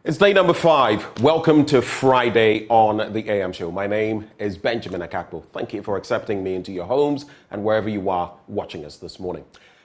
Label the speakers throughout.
Speaker 1: It's day number 5. Welcome to Friday on the AM Show. My name is Benjamin Akakpo. Thank you for accepting me into your homes and wherever you are watching us this morning.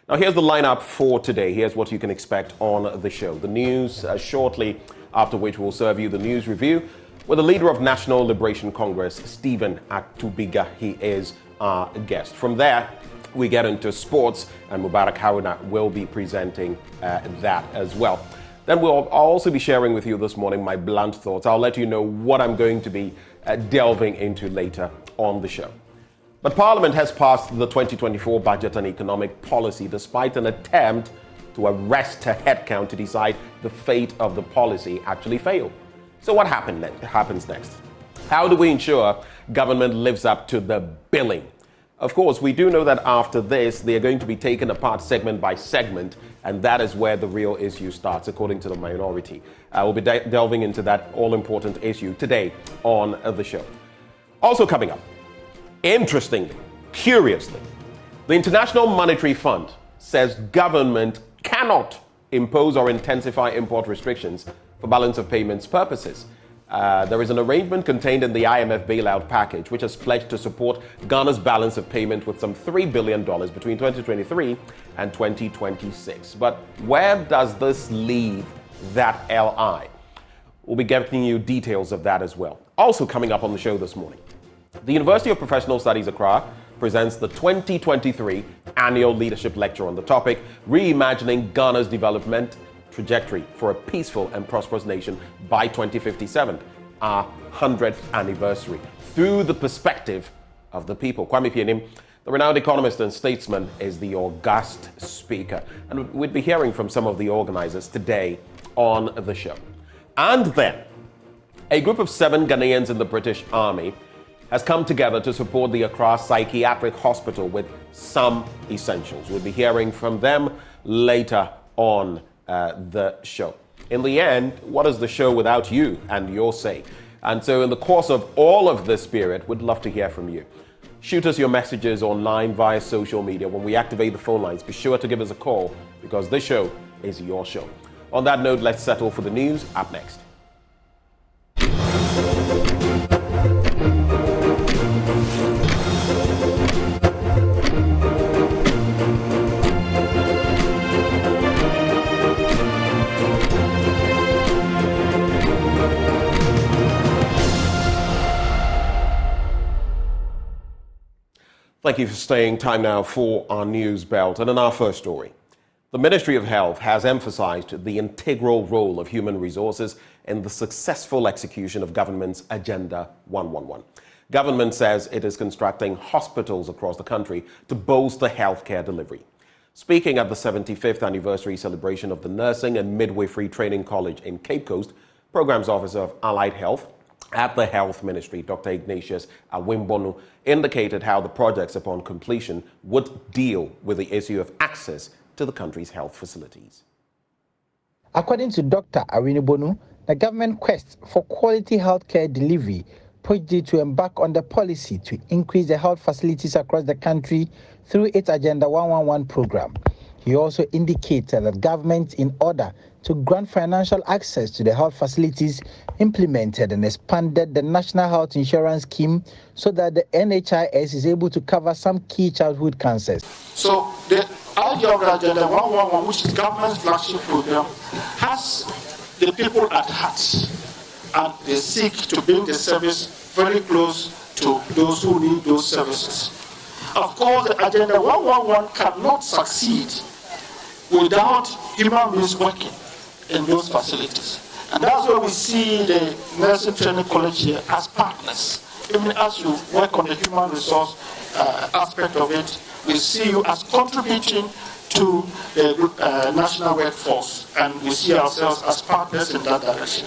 Speaker 1: Now, here's the lineup for today. Here's what you can expect on the show. The news shortly, after which we'll serve you the news review with the leader of National Liberation Congress, Stephen Atubiga. He is our guest. From there, we get into sports, and Mubarak Haruna will be presenting that as well. Then I'll also be sharing with you this morning my blunt thoughts. I'll let you know what I'm going to be delving into later on the show. But Parliament has passed the 2024 Budget and Economic Policy despite an attempt to arrest a headcount to decide the fate of the policy actually failed. So what happens next? How do we ensure government lives up to the billing? Of course, we do know that after this, they are going to be taken apart segment by segment, and that is where the real issue starts, according to the minority. We'll be delving into that all-important issue today on the show. Also coming up, interestingly, curiously, the International Monetary Fund says government cannot impose or intensify import restrictions for balance of payments purposes. There is an arrangement contained in the IMF bailout package, which has pledged to support Ghana's balance of payment with some $3 billion between 2023 and 2026. But where does this leave that LI? We'll be giving you details of that as well. Also coming up on the show this morning, the University of Professional Studies Accra presents the 2023 Annual Leadership Lecture on the topic, Reimagining Ghana's Development Trajectory for a Peaceful and Prosperous Nation by 2057, our 100th anniversary, through the perspective of the people. Kwame Pianim, the renowned economist and statesman, is the august speaker. And we'll be hearing from some of the organizers today on the show. And then, a group of 7 Ghanaians in the British Army has come together to support the Accra Psychiatric Hospital with some essentials. We'll be hearing from them later on the show. In the end, what is the show without you and your say? And so in the course of all of this spirit, we'd love to hear from you. Shoot us your messages online via social media. When we activate the phone lines, be sure to give us a call because this show is your show. On that note, let's settle for the news up next. Thank you for staying. Time now for our news belt. And in our first story, the Ministry of Health has emphasized the integral role of human resources in the successful execution of government's Agenda 111. Government says it is constructing hospitals across the country to bolster healthcare delivery. Speaking at the 75th anniversary celebration of the Nursing and Midwifery Training College in Cape Coast, Programs Officer of Allied Health at the Health Ministry, Dr. Ignatius Awimbonu, indicated how the projects upon completion would deal with the issue of access to the country's health facilities.
Speaker 2: According to Dr. Awimbonu, the government quest for quality healthcare delivery pushed it to embark on the policy to increase the health facilities across the country through its Agenda 111 program. He also indicated that government, in order to grant financial access to the health facilities, implemented and expanded the National Health Insurance Scheme so that the NHIS is able to cover some key childhood cancers.
Speaker 3: So the idea of the Agenda 111, which is government's flagship program, has the people at heart, and they seek to bring the service very close to those who need those services. Of course, the Agenda 111 cannot succeed without human beings working in those facilities. And that's why we see the Nursing Training College here as partners. Even as you work on the human resource aspect of it, we see you as contributing to the national workforce, and we see ourselves as partners in that direction.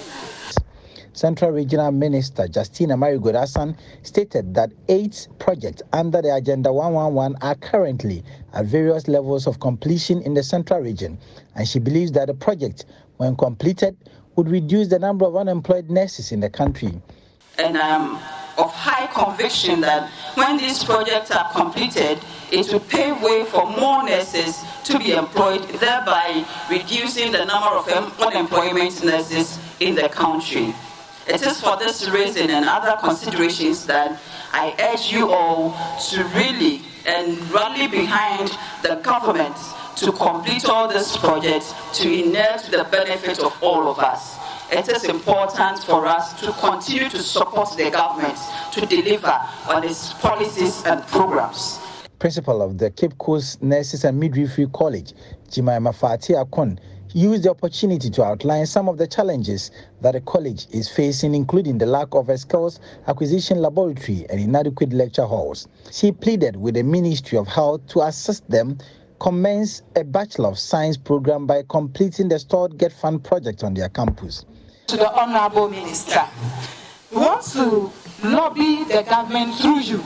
Speaker 2: Central Regional Minister Justina Marigodasan stated that 8 projects under the Agenda 111 are currently at various levels of completion in the Central Region, and she believes that the project, when completed, would reduce the number of unemployed nurses in the country.
Speaker 4: And of high conviction that when these projects are completed, it will pave way for more nurses to be employed, thereby reducing the number of unemployment nurses in the country. It is for this reason and other considerations that I urge you all to really and rally behind the government to complete all these projects to inure to the benefit of all of us. It is important for us to continue to support the government to deliver on its policies and programs.
Speaker 2: Principal of the Cape Coast Nurses and Midwifery College, Jemima Fati Akon, used the opportunity to outline some of the challenges that the college is facing, including the lack of a skills acquisition laboratory and inadequate lecture halls. She pleaded with the Ministry of Health to assist them commence a Bachelor of Science program by completing the Stored Get Fund project on their campus.
Speaker 5: To the Honorable Minister, we want to lobby the government through you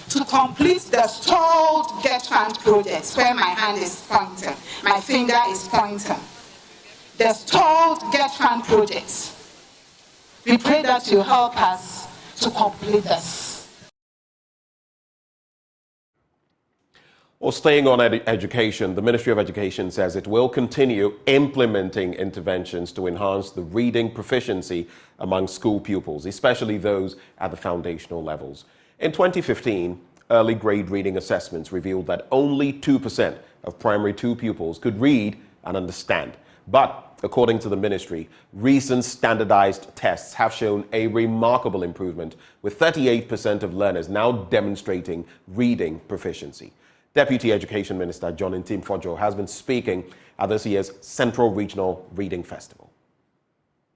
Speaker 5: to complete the Stored Get Fund projects where my hand is pointing, my finger is pointing. The Stored Get Fund projects. We pray that you help us to complete this.
Speaker 1: Well, staying on education, the Ministry of Education says it will continue implementing interventions to enhance the reading proficiency among school pupils, especially those at the foundational levels. In 2015, early grade reading assessments revealed that only 2% of primary 2 pupils could read and understand. But according to the ministry, recent standardized tests have shown a remarkable improvement, with 38% of learners now demonstrating reading proficiency. Deputy Education Minister John Ntim-Fodjo has been speaking at this year's Central Regional Reading Festival.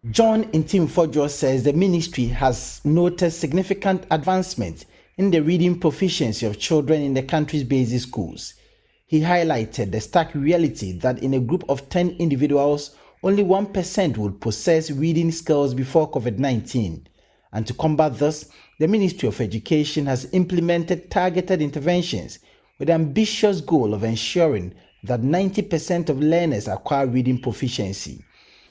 Speaker 2: John Ntim-Fodjo says the ministry has noticed significant advancement in the reading proficiency of children in the country's basic schools. He highlighted the stark reality that in a group of 10 individuals, only 1% would possess reading skills before COVID-19. And to combat this, the Ministry of Education has implemented targeted interventions with the ambitious goal of ensuring that 90% of learners acquire reading proficiency.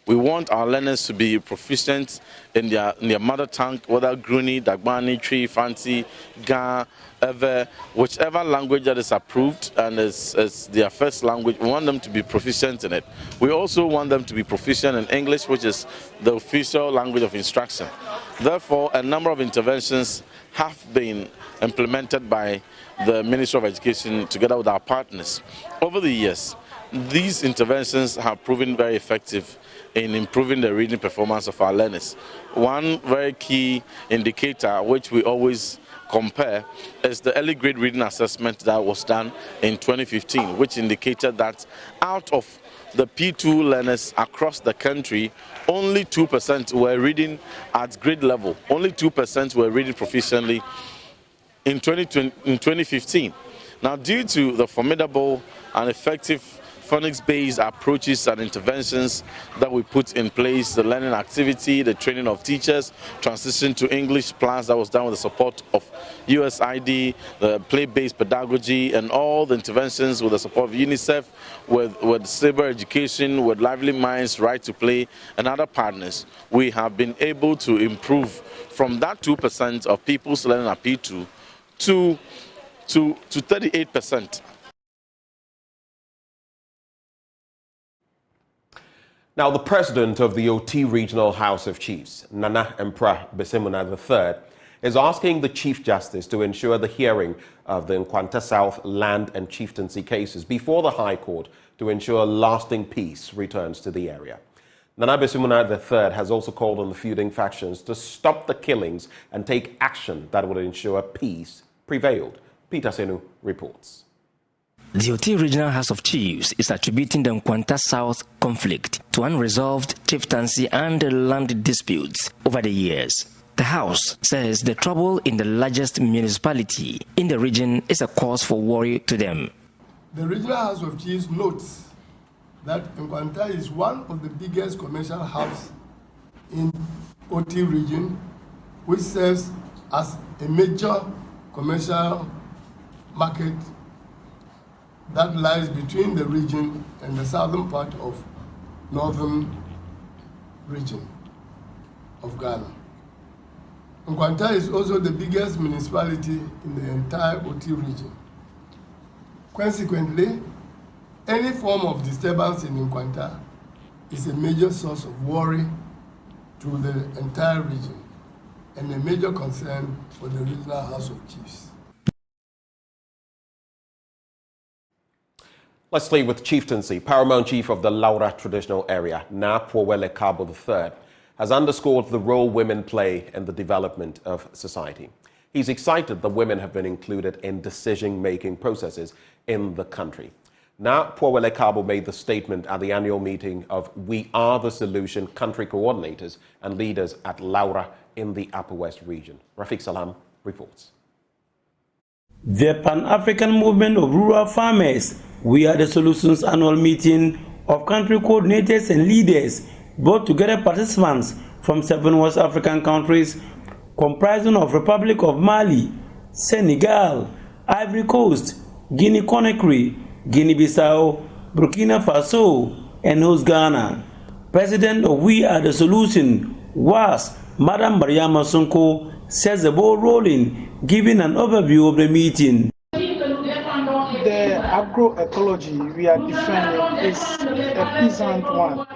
Speaker 6: We want our learners to be proficient in their mother tongue, whether Gruni, Dagbani, Tree, Fancy, Ga, Ever, whichever language that is approved and is their first language. We want them to be proficient in it. We also want them to be proficient in English, which is the official language of instruction. Therefore, a number of interventions have been implemented by the Ministry of Education together with our partners. Over the years, these interventions have proven very effective in improving the reading performance of our learners. One very key indicator which we always compare is the early grade reading assessment that was done in 2015, which indicated that out of the P2 learners across the country, only 2% were reading at grade level. Only 2% were reading proficiently in 2015. Now, due to the formidable and effective phonics-based approaches and interventions that we put in place, the learning activity, the training of teachers, transition to English plans that was done with the support of USID, the play-based pedagogy, and all the interventions with the support of UNICEF, with Saber Education, with Lively Minds, Right to Play, and other partners, we have been able to improve from that 2% of people's learning at P2 to 38%.
Speaker 1: Now, the president of the OT Regional House of Chiefs, Nana Mpra Besemuna III, is asking the Chief Justice to ensure the hearing of the Nkwanta South land and chieftaincy cases before the High Court to ensure lasting peace returns to the area. Nana Besemuna III has also called on the feuding factions to stop the killings and take action that would ensure peace prevailed. Peter Senu reports.
Speaker 7: The OT Regional House of Chiefs is attributing the Nkwanta South conflict to unresolved chieftaincy and land disputes over the years. The House says the trouble in the largest municipality in the region is a cause for worry to them.
Speaker 8: The Regional House of Chiefs notes that Nkwanta is one of the biggest commercial hubs in OT region, which serves as a major commercial market that lies between the region and the southern part of northern region of Ghana. Nkwanta is also the biggest municipality in the entire OT region. Consequently, any form of disturbance in Nkwanta is a major source of worry to the entire region and a major concern for the Regional House of Chiefs.
Speaker 1: Let's stay with chieftaincy. Paramount Chief of the Laura traditional area, Na Pwowele Kabo III, has underscored the role women play in the development of society. He's excited that women have been included in decision-making processes in the country. Na Pwowele Kabo made the statement at the annual meeting of We Are the Solution country coordinators and leaders at Laura in the Upper West region. Rafiq Salam reports.
Speaker 9: The Pan-African Movement of Rural Farmers, We Are the Solutions annual meeting of country coordinators and leaders brought together participants from 7 West African countries comprising of Republic of Mali, Senegal, Ivory Coast, Guinea-Conakry, Guinea-Bissau, Burkina Faso, and host Ghana. President of We Are the Solution was Madam Mariama Sonko, says the ball rolling, giving an overview of the meeting.
Speaker 10: The agroecology we are defending is a peasant one.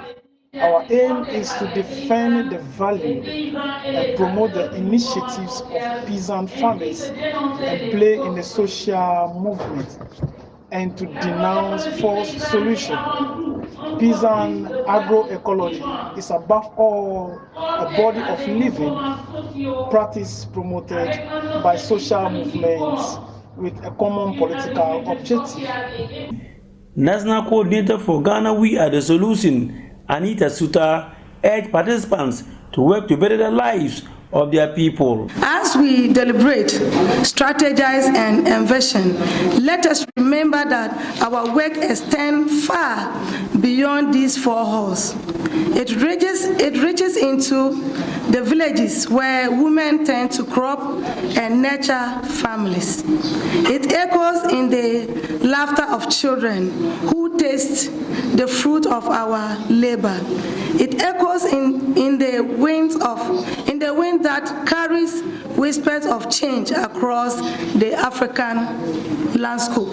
Speaker 10: Our aim is to defend the value and promote the initiatives of peasant farmers and play in the social movement and to denounce false solutions. Peasant agroecology is above all a body of living practice promoted by social movements with a common political objective.
Speaker 9: National Coordinator for Ghana We Are the Solution, Anita Suta, urged participants to work to better the lives of their people.
Speaker 11: As we deliberate, strategize, and envision, let us remember that our work extends far beyond these 4 halls. It reaches into the villages where women tend to crop and nurture families. It echoes in the laughter of children who taste the fruit of our labor. It echoes in the wind that carries whispers of change across the African landscape.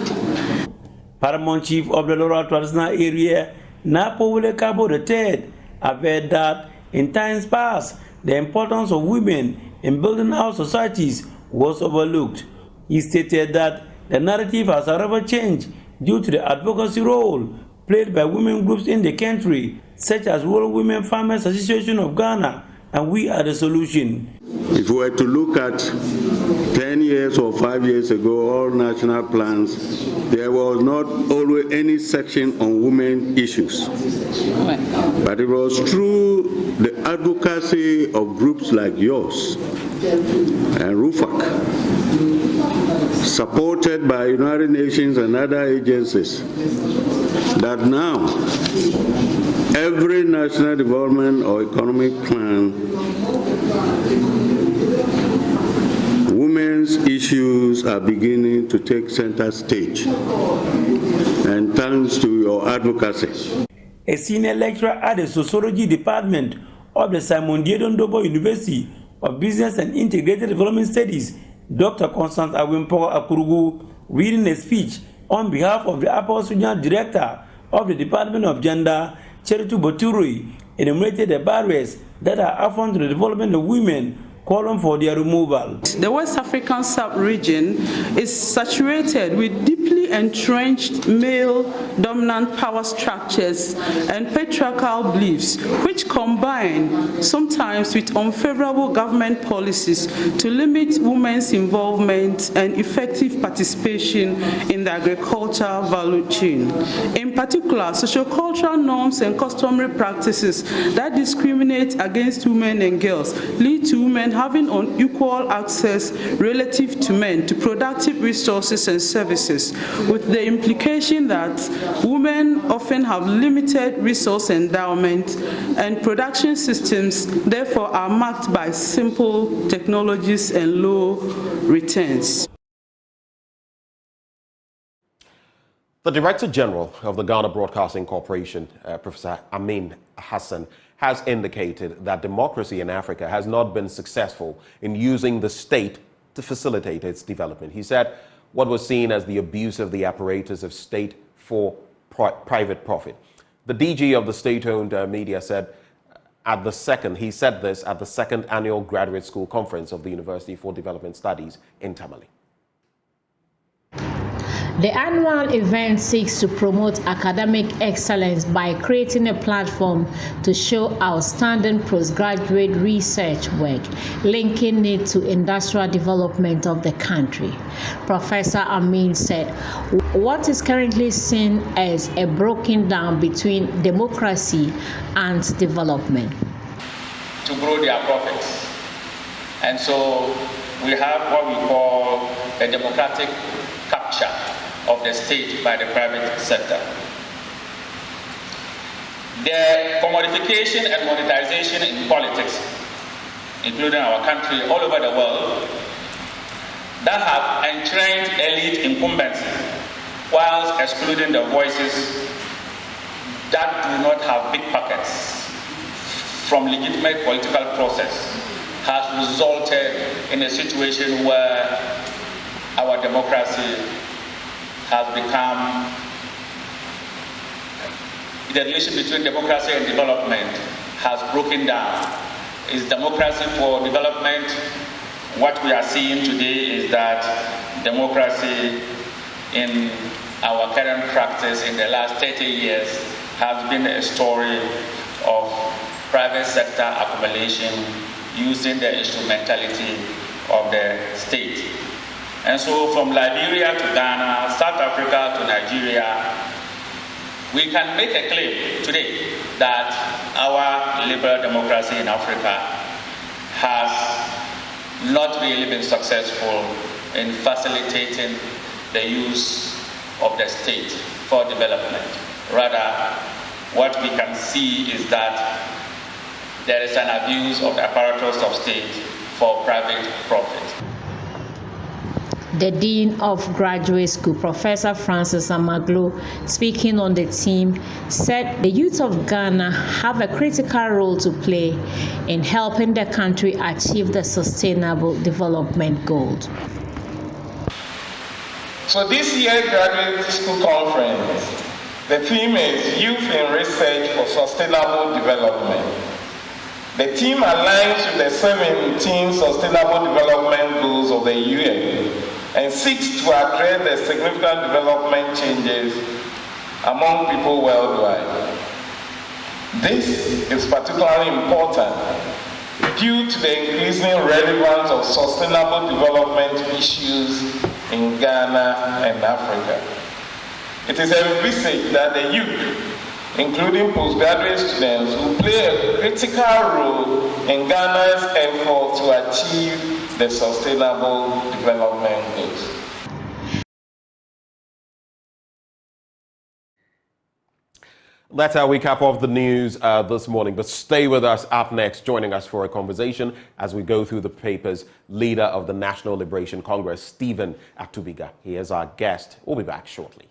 Speaker 9: Paramount Chief of the Laura traditional area, Na Pwowele Kabo III, averred that in times past, the importance of women in building our societies was overlooked. He stated that the narrative has however changed due to the advocacy role played by women groups in the country, such as Rural Women Farmers Association of Ghana and We Are the Solution.
Speaker 12: If we were to look at 10 years or 5 years ago, all national plans, there was not always any section on women issues. But it was through the advocacy of groups like yours and RUFAC, supported by United Nations and other agencies, that now every national development or economic plan, women's issues are beginning to take center stage, and thanks to your advocacy.
Speaker 9: A senior lecturer at the Sociology Department of the Simon Diedon Dobo University of Business and Integrated Development Studies, Dr. Constance Awimpo Akurugu, reading a speech on behalf of the Upper Regional Director of the Department of Gender, Cheritu Boturui, enumerated the barriers that are often to the development of women, calling for their removal.
Speaker 13: The West African sub-region is saturated with deeply entrenched male-dominant power structures and patriarchal beliefs, which combine sometimes with unfavorable government policies to limit women's involvement and effective participation in the agricultural value chain. In particular, sociocultural norms and customary practices that discriminate against women and girls lead to women having unequal access relative to men to productive resources and services, with the implication that women often have limited resource endowment and production systems therefore are marked by simple technologies and low returns.
Speaker 1: The Director General of the Ghana Broadcasting Corporation, Professor Amin Hassan, has indicated that democracy in Africa has not been successful in using the state to facilitate its development. He said what was seen as the abuse of the apparatus of state for private profit The DG of the state-owned media said he said this at the second annual graduate school conference of the University for Development Studies in Tamale.
Speaker 14: The annual event seeks to promote academic excellence by creating a platform to show outstanding postgraduate research work, linking it to industrial development of the country. Professor Amin said, what is currently seen as a breaking down between democracy and development.
Speaker 15: To grow their profits. And so we have what we call a democratic capture of the state by the private sector. The commodification and monetization in politics, including our country, all over the world, that have entrenched elite incumbency whilst excluding the voices that do not have big pockets from legitimate political process, has resulted in a situation where our democracy has become, the relation between democracy and development has broken down. Is democracy for development? What we are seeing today is that democracy in our current practice in the last 30 years has been a story of private sector accumulation using the instrumentality of the state. And so from Liberia to Ghana, South Africa to Nigeria, we can make a claim today that our liberal democracy in Africa has not really been successful in facilitating the use of the state for development. Rather, what we can see is that there is an abuse of the apparatus of state for private profit.
Speaker 14: The Dean of Graduate School, Professor Francis Amaglo, speaking on the team, said the youth of Ghana have a critical role to play in helping the country achieve the Sustainable Development Goals.
Speaker 16: So this year's Graduate School Conference, the theme is Youth in Research for Sustainable Development. The theme aligns with the 17 Sustainable Development Goals of the UN and seeks to address the significant development changes among people worldwide. This is particularly important due to the increasing relevance of sustainable development issues in Ghana and Africa. It is envisaged that the youth, including postgraduate students, will play a critical role in Ghana's effort to achieve the Sustainable Development Goals.
Speaker 1: That's how we cap off the news this morning. But stay with us. Up next, joining us for a conversation as we go through the papers, leader of the National Liberation Congress, Stephen Atubiga. He is our guest. We'll be back shortly.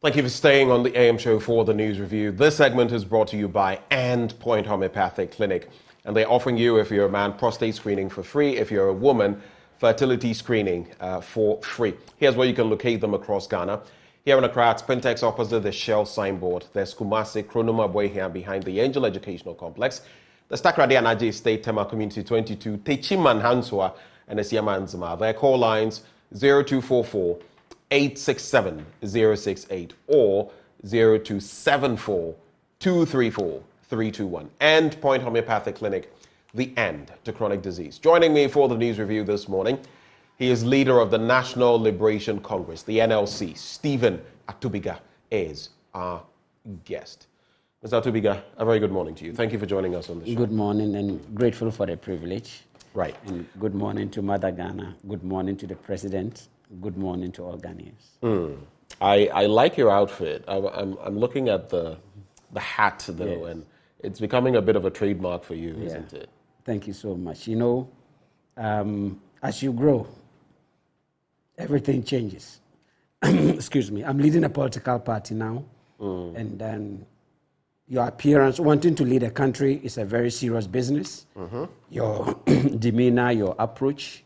Speaker 1: Thank you for staying on the AM show for the news review. This segment is brought to you by And Point Homeopathic Clinic. And they're offering you, if you're a man, prostate screening for free. If you're a woman, fertility screening for free. Here's where you can locate them across Ghana. Here in Accra, it's Pentex opposite the Shell signboard. There's Kumasi, Kronoma Boy here behind the Angel Educational Complex. The Stakrade Anaje State Tema Community 22, Techiman Hanswa, and the Siamanzama. Their call lines 0244 867 068 or 0274 234 321. And Point Homeopathic Clinic, the end to chronic disease. Joining me for the news review this morning, he is leader of the National Liberation Congress, the NLC. Stephen Atubiga is our guest. Mr. Atubiga, a very good morning to you. Thank you for joining us on the show.
Speaker 17: Good morning, and grateful for the privilege.
Speaker 1: Right.
Speaker 17: And good morning to Mother Ghana. Good morning to the President. Good morning to all Ghanaians.
Speaker 1: I like your outfit. I'm looking at the hat, though, yes. And it's becoming a bit of a trademark for you, isn't it?
Speaker 17: Thank you so much. You know, as you grow, everything changes. Excuse me. I'm leading a political party now, and then your appearance, wanting to lead a country, is a very serious business. Your demeanor, your approach,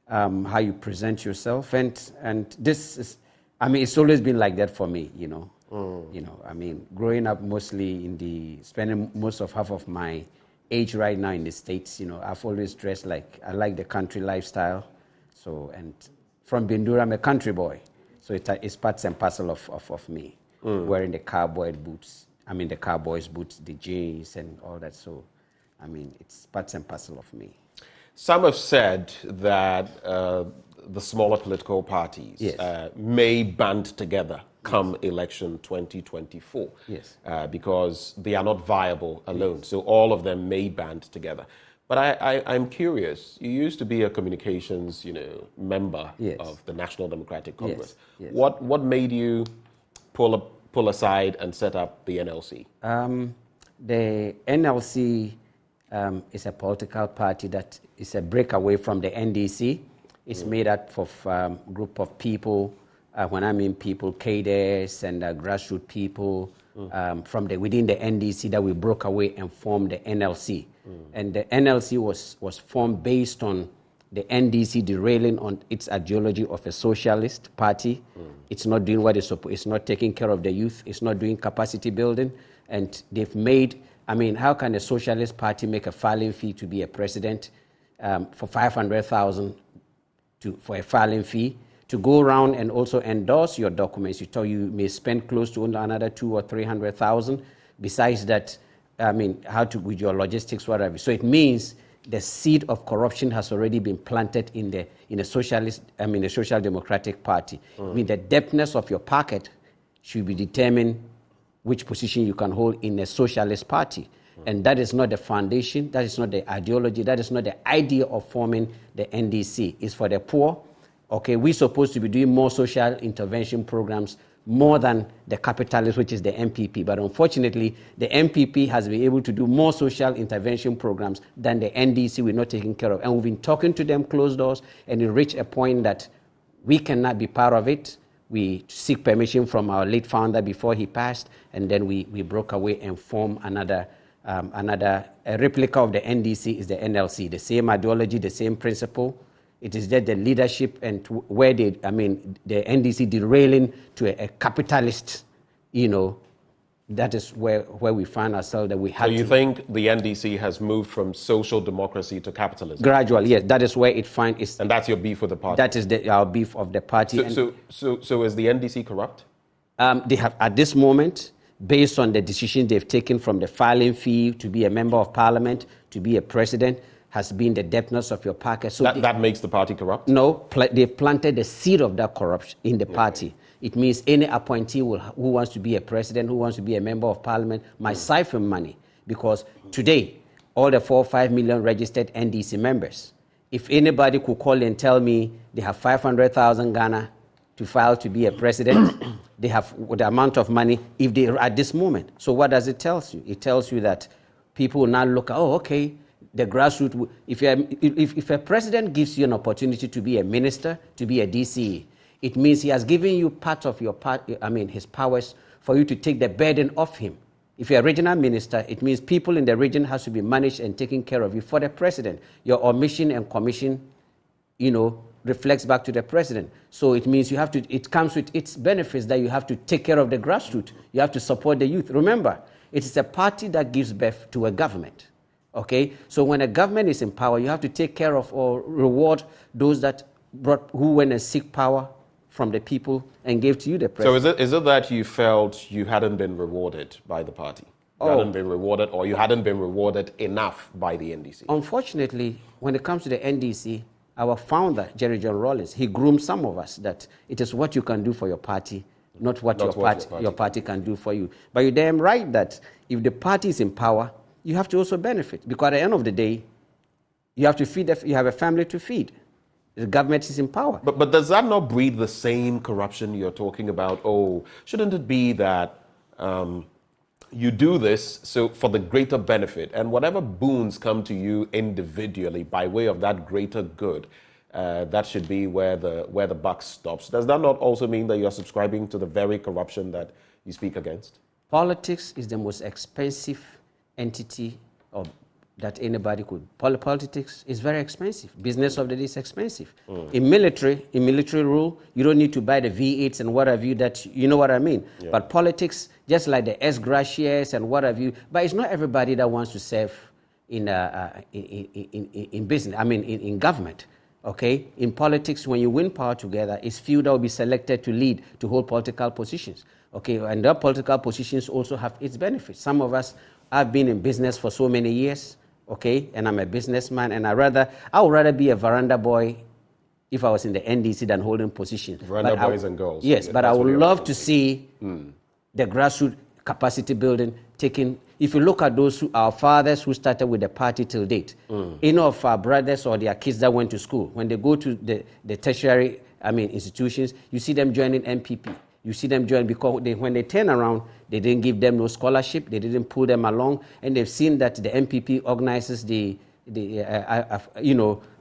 Speaker 17: how you present yourself, and this is, I mean, it's always been like that for me, you know. You know, I mean, growing up mostly spending most of half of my age right now in the States, you know, I've always dressed like, I like the country lifestyle. So, and from Bindura, I'm a country boy. So it's parts and parcel of me, wearing the cowboy boots. I mean, the cowboys boots, the jeans and all that. So, I mean, it's parts and parcel of me.
Speaker 1: Some have said that the smaller political parties may band together come election 2024, because they are not viable alone. So all of them may band together. But I'm curious. You used to be a communications, member of the National Democratic Congress. What made you pull aside and set up the NLC?
Speaker 17: The NLC is a political party that is a breakaway from the NDC. It's made up of a group of people. When I mean people, cadres and grassroots people from within the NDC that we broke away and formed the NLC. And the NLC was formed based on the NDC derailing on its ideology of a socialist party. It's not doing what it's supposed. It's not taking care of the youth. It's not doing capacity building. And they've made, I mean, how can a socialist party make a filing fee to be a president for 500,000 for a filing fee? To go around and also endorse your documents, you may spend close to another 200,000 or 300,000. Besides that, I mean, with your logistics, whatever. So it means the seed of corruption has already been planted in the Social Democratic Party. I mean, the depthness of your pocket should be determined which position you can hold in a socialist party. And that is not the foundation, that is not the ideology, that is not the idea of forming the NDC. It's for the poor. Okay, we're supposed to be doing more social intervention programs more than the capitalists, which is the MPP. But unfortunately, the MPP has been able to do more social intervention programs than the NDC we're not taking care of. And we've been talking to them closed doors, and it reached a point that we cannot be part of it. We seek permission from our late founder before he passed, and then we broke away and formed a replica of the NDC is the NLC. The same ideology, the same principle. It is that the leadership and where the NDC derailing to a capitalist, that is where we find ourselves that we have. So
Speaker 1: you think the NDC has moved from social democracy to capitalism?
Speaker 17: Gradually, yes. That is where it finds its.
Speaker 1: And that's your beef with the party?
Speaker 17: That is our beef of the party.
Speaker 1: So is the NDC corrupt?
Speaker 17: They have, at this moment, based on the decision they've taken from the filing fee to be a member of parliament, to be a president, has been the depthness of your pocket. So
Speaker 1: that makes the party corrupt?
Speaker 17: No, they've planted the seed of that corruption in the party. It means any appointee who wants to be a president, who wants to be a member of parliament, might siphon money. Because today, all the 4 or 5 million registered NDC members, if anybody could call and tell me they have 500,000 Ghana to file to be a president, they have the amount of money if they are at this moment. So what does it tell you? It tells you that people will now look, okay, the grassroots, if a president gives you an opportunity to be a minister, to be a DCE, it means he has given you part of his powers for you to take the burden off him. If you're a regional minister, it means people in the region has to be managed and taken care of you. For the president, your omission and commission, reflects back to the president. So it means it comes with its benefits that you have to take care of the grassroots. You have to support the youth. Remember, it is a party that gives birth to a government. Okay, so when a government is in power, you have to take care of or reward those who went and seek power from the people and gave to you the president.
Speaker 1: So is it that you felt you hadn't been rewarded by the party? You hadn't been rewarded, or you hadn't been rewarded enough by the NDC?
Speaker 17: Unfortunately, when it comes to the NDC, our founder, Jerry John Rawlings, he groomed some of us that it is what you can do for your party, not what your party can do for you. But you're damn right that if the party is in power, you have to also benefit, because at the end of the day, you have to feed. You have a family to feed. The government is in power.
Speaker 1: But does that not breed the same corruption you're talking about? Shouldn't it be that you do this so for the greater benefit, and whatever boons come to you individually by way of that greater good, that should be where the buck stops. Does that not also mean that you're subscribing to the very corruption that you speak against?
Speaker 17: Politics is the most expensive entity that anybody could. Politics is very expensive. Business of the day is expensive. In military rule, you don't need to buy the V8s and what have you. That you know what I mean. Yeah. But politics, just like the S gracias and what have you. But it's not everybody that wants to serve in business. I mean, in government. Okay. In politics, when you win power together, it's few that will be selected to lead, to hold political positions. Okay. And their political positions also have its benefits. Some of us have been in business for so many years. Okay, and I'm a businessman, and I would rather be a veranda boy if I was in the NDC than holding positions.
Speaker 1: Veranda boys and girls.
Speaker 17: Yes, but I would love to see the grassroots capacity building taking. If you look at our fathers who started with the party till date, any of our brothers or their kids that went to school, when they go to the tertiary, institutions, you see them joining MPP. You see them join because when they turn around, they didn't give them no scholarship. They didn't pull them along, and they've seen that the MPP organizes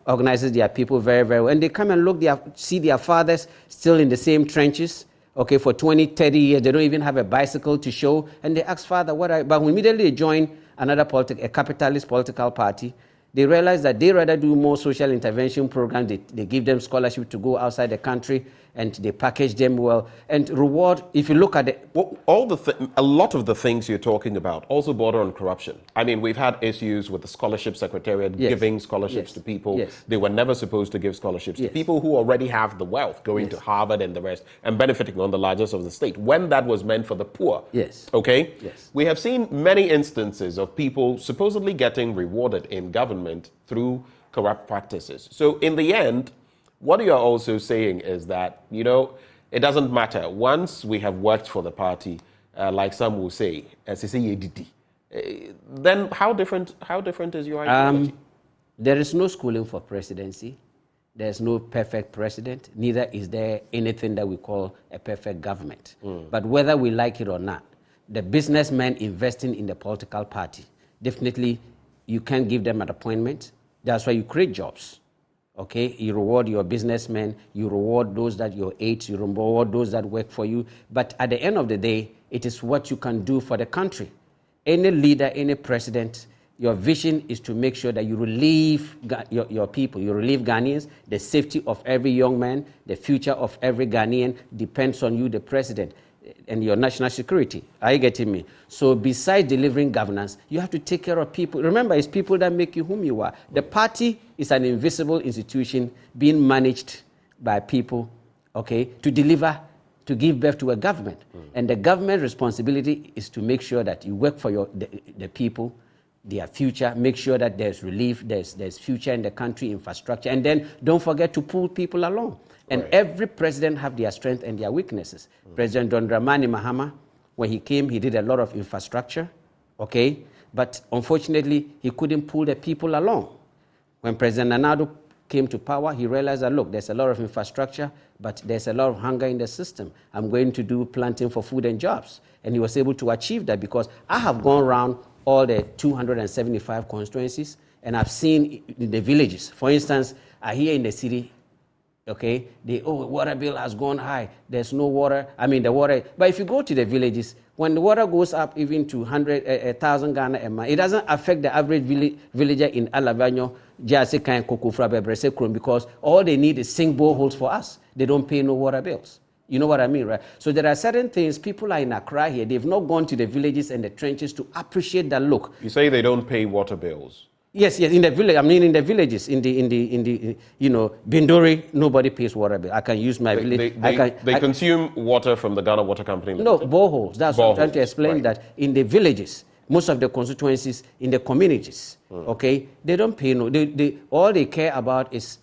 Speaker 17: organizes their people very, very well. And they come and see their fathers still in the same trenches. Okay, for 20, 30 years, they don't even have a bicycle to show, and they ask, Father, but when immediately they join a capitalist political party, they realize that they rather do more social intervention programs. They give them scholarship to go outside the country, and they package them well and reward. If you look at it,
Speaker 1: a lot of the things you're talking about also border on corruption. I mean, we've had issues with the scholarship secretariat giving scholarships to people. They were never supposed to give scholarships to people who already have the wealth, going to Harvard and the rest, and benefiting on the largest of the state, when that was meant for the poor. Okay? We have seen many instances of people supposedly getting rewarded in government through corrupt practices. So in the end, what you're also saying is that, it doesn't matter. Once we have worked for the party, like some will say, then how different is your ideology?
Speaker 17: There is no schooling for presidency. There's no perfect president. Neither is there anything that we call a perfect government. But whether we like it or not, the businessmen investing in the political party, definitely you can't give them an appointment. That's why you create jobs. Okay, you reward your businessmen, you reward those that you aid, you reward those that work for you. But at the end of the day, it is what you can do for the country. Any leader, any president, your vision is to make sure that you relieve your people, you relieve Ghanaians. The safety of every young man, the future of every Ghanaian depends on you, the president, and your national security. Are you getting me? So besides delivering governance, you have to take care of people. Remember, it's people that make you whom you are. The party is an invisible institution being managed by people, okay, to deliver, to give birth to a government. And the government responsibility is to make sure that you work for the people, their future, make sure that there's relief, there's future in the country, infrastructure, and then don't forget to pull people along. And every president have their strengths and their weaknesses. President John Dramani Mahama, when he came, he did a lot of infrastructure, okay? But unfortunately, he couldn't pull the people along. When President Nana came to power, he realized that, look, there's a lot of infrastructure, but there's a lot of hunger in the system. I'm going to do planting for food and jobs. And he was able to achieve that because I have gone around all the 275 constituencies, and I've seen in the villages. For instance, here in the city, okay, water bill has gone high. There's no water. The water. But if you go to the villages, when the water goes up even to 100,000 Ghana a month, it doesn't affect the average villager in Alavanyo, Jasica and Kokufra Bebrese, because all they need is sink boreholes for us. They don't pay no water bills. You know what I mean, right? So there are certain things, people are in Accra here, they've not gone to the villages and the trenches to appreciate that look.
Speaker 1: You say they don't pay water bills?
Speaker 17: Yes, in the village. In the villages, in the Bindori, nobody pays water bill. I can use my village.
Speaker 1: They consume water from the Ghana Water Company Limited.
Speaker 17: No, boreholes. That's what I'm trying to explain, that in the villages, most of the constituencies, in the communities, okay, they don't pay no. All they care about is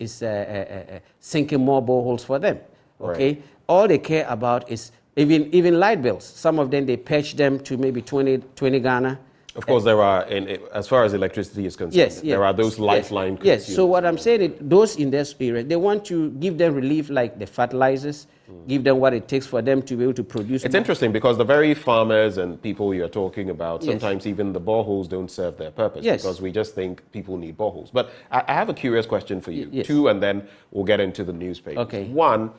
Speaker 17: sinking more boreholes for them, okay? All they care about is even light bills. Some of them, they patch them to maybe 20 Ghana.
Speaker 1: Of course, there are, as far as electricity is concerned, there are those lifeline consumers.
Speaker 17: Yes, so what I'm saying is those in this area, they want to give them relief like the fertilizers, give them what it takes for them to be able to produce.
Speaker 1: It's interesting because the very farmers and people you're talking about, sometimes even the boreholes don't serve their purpose because we just think people need boreholes. But I have a curious question for you, two, and then we'll get into the newspaper.
Speaker 17: Okay.
Speaker 1: One,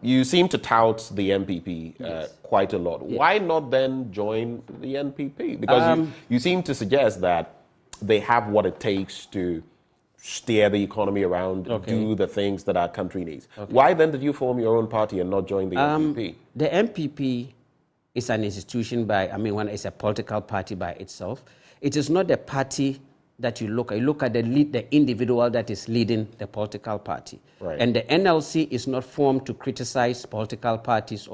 Speaker 1: you seem to tout the NPP quite a lot. Why not then join the NPP? Because you seem to suggest that they have what it takes to steer the economy around, do the things that our country needs. Why then did you form your own party and not join the NPP?
Speaker 17: The NPP is an institution when it's a political party by itself. It is not the party that you look at. You look at the individual that is leading the political party.
Speaker 1: Right.
Speaker 17: And the NLC is not formed to criticize political parties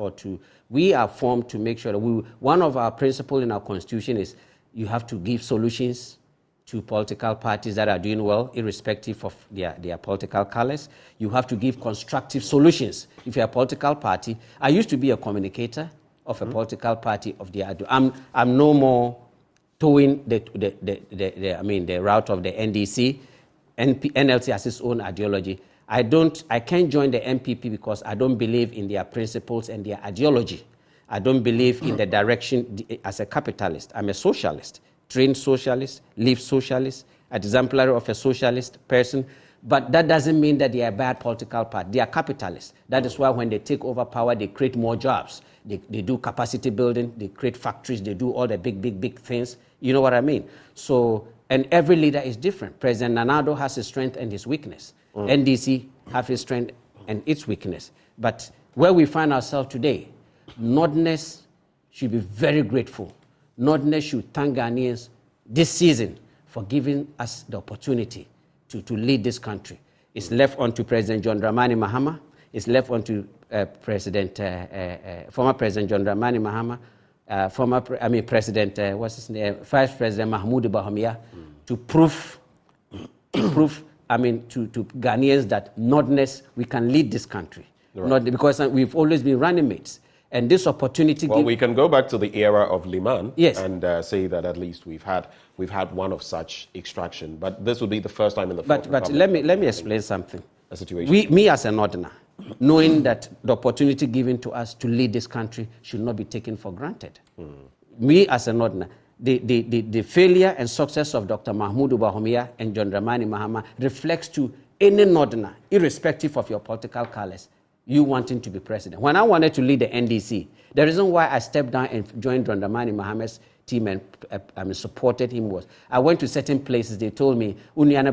Speaker 17: we are formed to make sure that one of our principles in our constitution is you have to give solutions to political parties that are doing well, irrespective of their political colors. You have to give constructive solutions. If you're a political party, I used to be a communicator of a political party of the I'm no more towing the route of the NDC. NLC has its own ideology. I can't join the NPP because I don't believe in their principles and their ideology. I don't believe in the direction as a capitalist. I'm a socialist. Trained socialist, live socialist, exemplary of a socialist person, but that doesn't mean that they are a bad political party. They are capitalists. That is why when they take over power, they create more jobs. They do capacity building, they create factories, they do all the big things. You know what I mean? So, and every leader is different. President Nanado has his strength and his weakness. NDC have his strength and its weakness. But where we find ourselves today, Northerners should be very grateful. Northerners should thank Ghanaians this season for giving us the opportunity to lead this country. It's left on to President John Dramani Mahama. It's left on to former President John Dramani Mahama, Vice President Mahmoud Bawumia, to prove to Ghanaians that Northerners, we can lead this country. Right. Not because we've always been running mates. And this opportunity.
Speaker 1: Well, we can go back to the era of Liman and say that at least we've had one of such extraction. But this will be the first time in the.
Speaker 17: But let me explain something.
Speaker 1: A situation.
Speaker 17: Me as a Northerner, knowing that the opportunity given to us to lead this country should not be taken for granted. Me as a Northerner, the failure and success of Dr. Mahmoud Bawumia and John Dramani Mahama reflects to any Northerner, irrespective of your political colors, you wanting to be president. When I wanted to lead the NDC, the reason why I stepped down and joined John Dramani Mahama's team and supported him was I went to certain places. They told me, everything.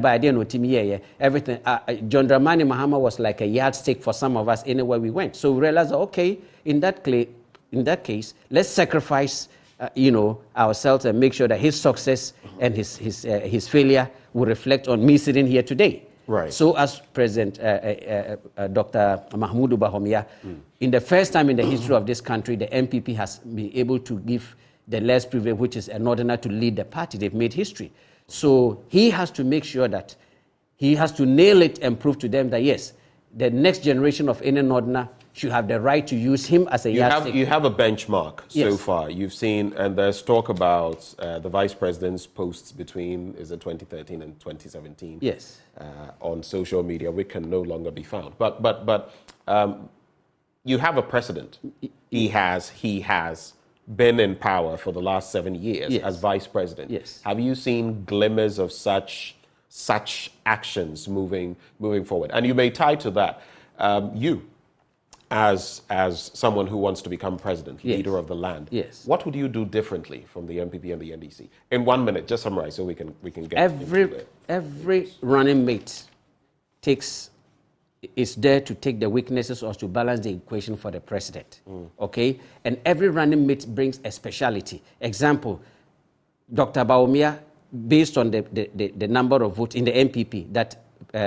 Speaker 17: John Dramani Mahama was like a yardstick for some of us anywhere we went. So we realized, okay, in that case, let's sacrifice ourselves and make sure that his success and his failure will reflect on me sitting here today.
Speaker 1: Right.
Speaker 17: So as President Dr. Mahmoud Bawumia, in the first time in the history of this country, the NPP has been able to give the less privileged, which is a Northerner, to lead the party. They've made history. So he has to make sure that he has to nail it and prove to them that, yes, the next generation of any Northerner should have the right to use him as a yardstick.
Speaker 1: You have a benchmark so far. You've seen, and there's talk about the vice president's posts between 2013 and 2017.
Speaker 17: Yes.
Speaker 1: On social media, which can no longer be found. But you have a precedent. He has been in power for the last 7 years as vice president.
Speaker 17: Yes.
Speaker 1: Have you seen glimmers of such actions moving forward? And you may tie to that you. As someone who wants to become president, leader of the land, what would you do differently from the NPP and the NDC? In 1 minute, just summarize so we can get
Speaker 17: every running mate is there to take the weaknesses or to balance the equation for the president. Okay, and every running mate brings a speciality. Example, Dr. Bawumia, based on the number of votes in the NPP that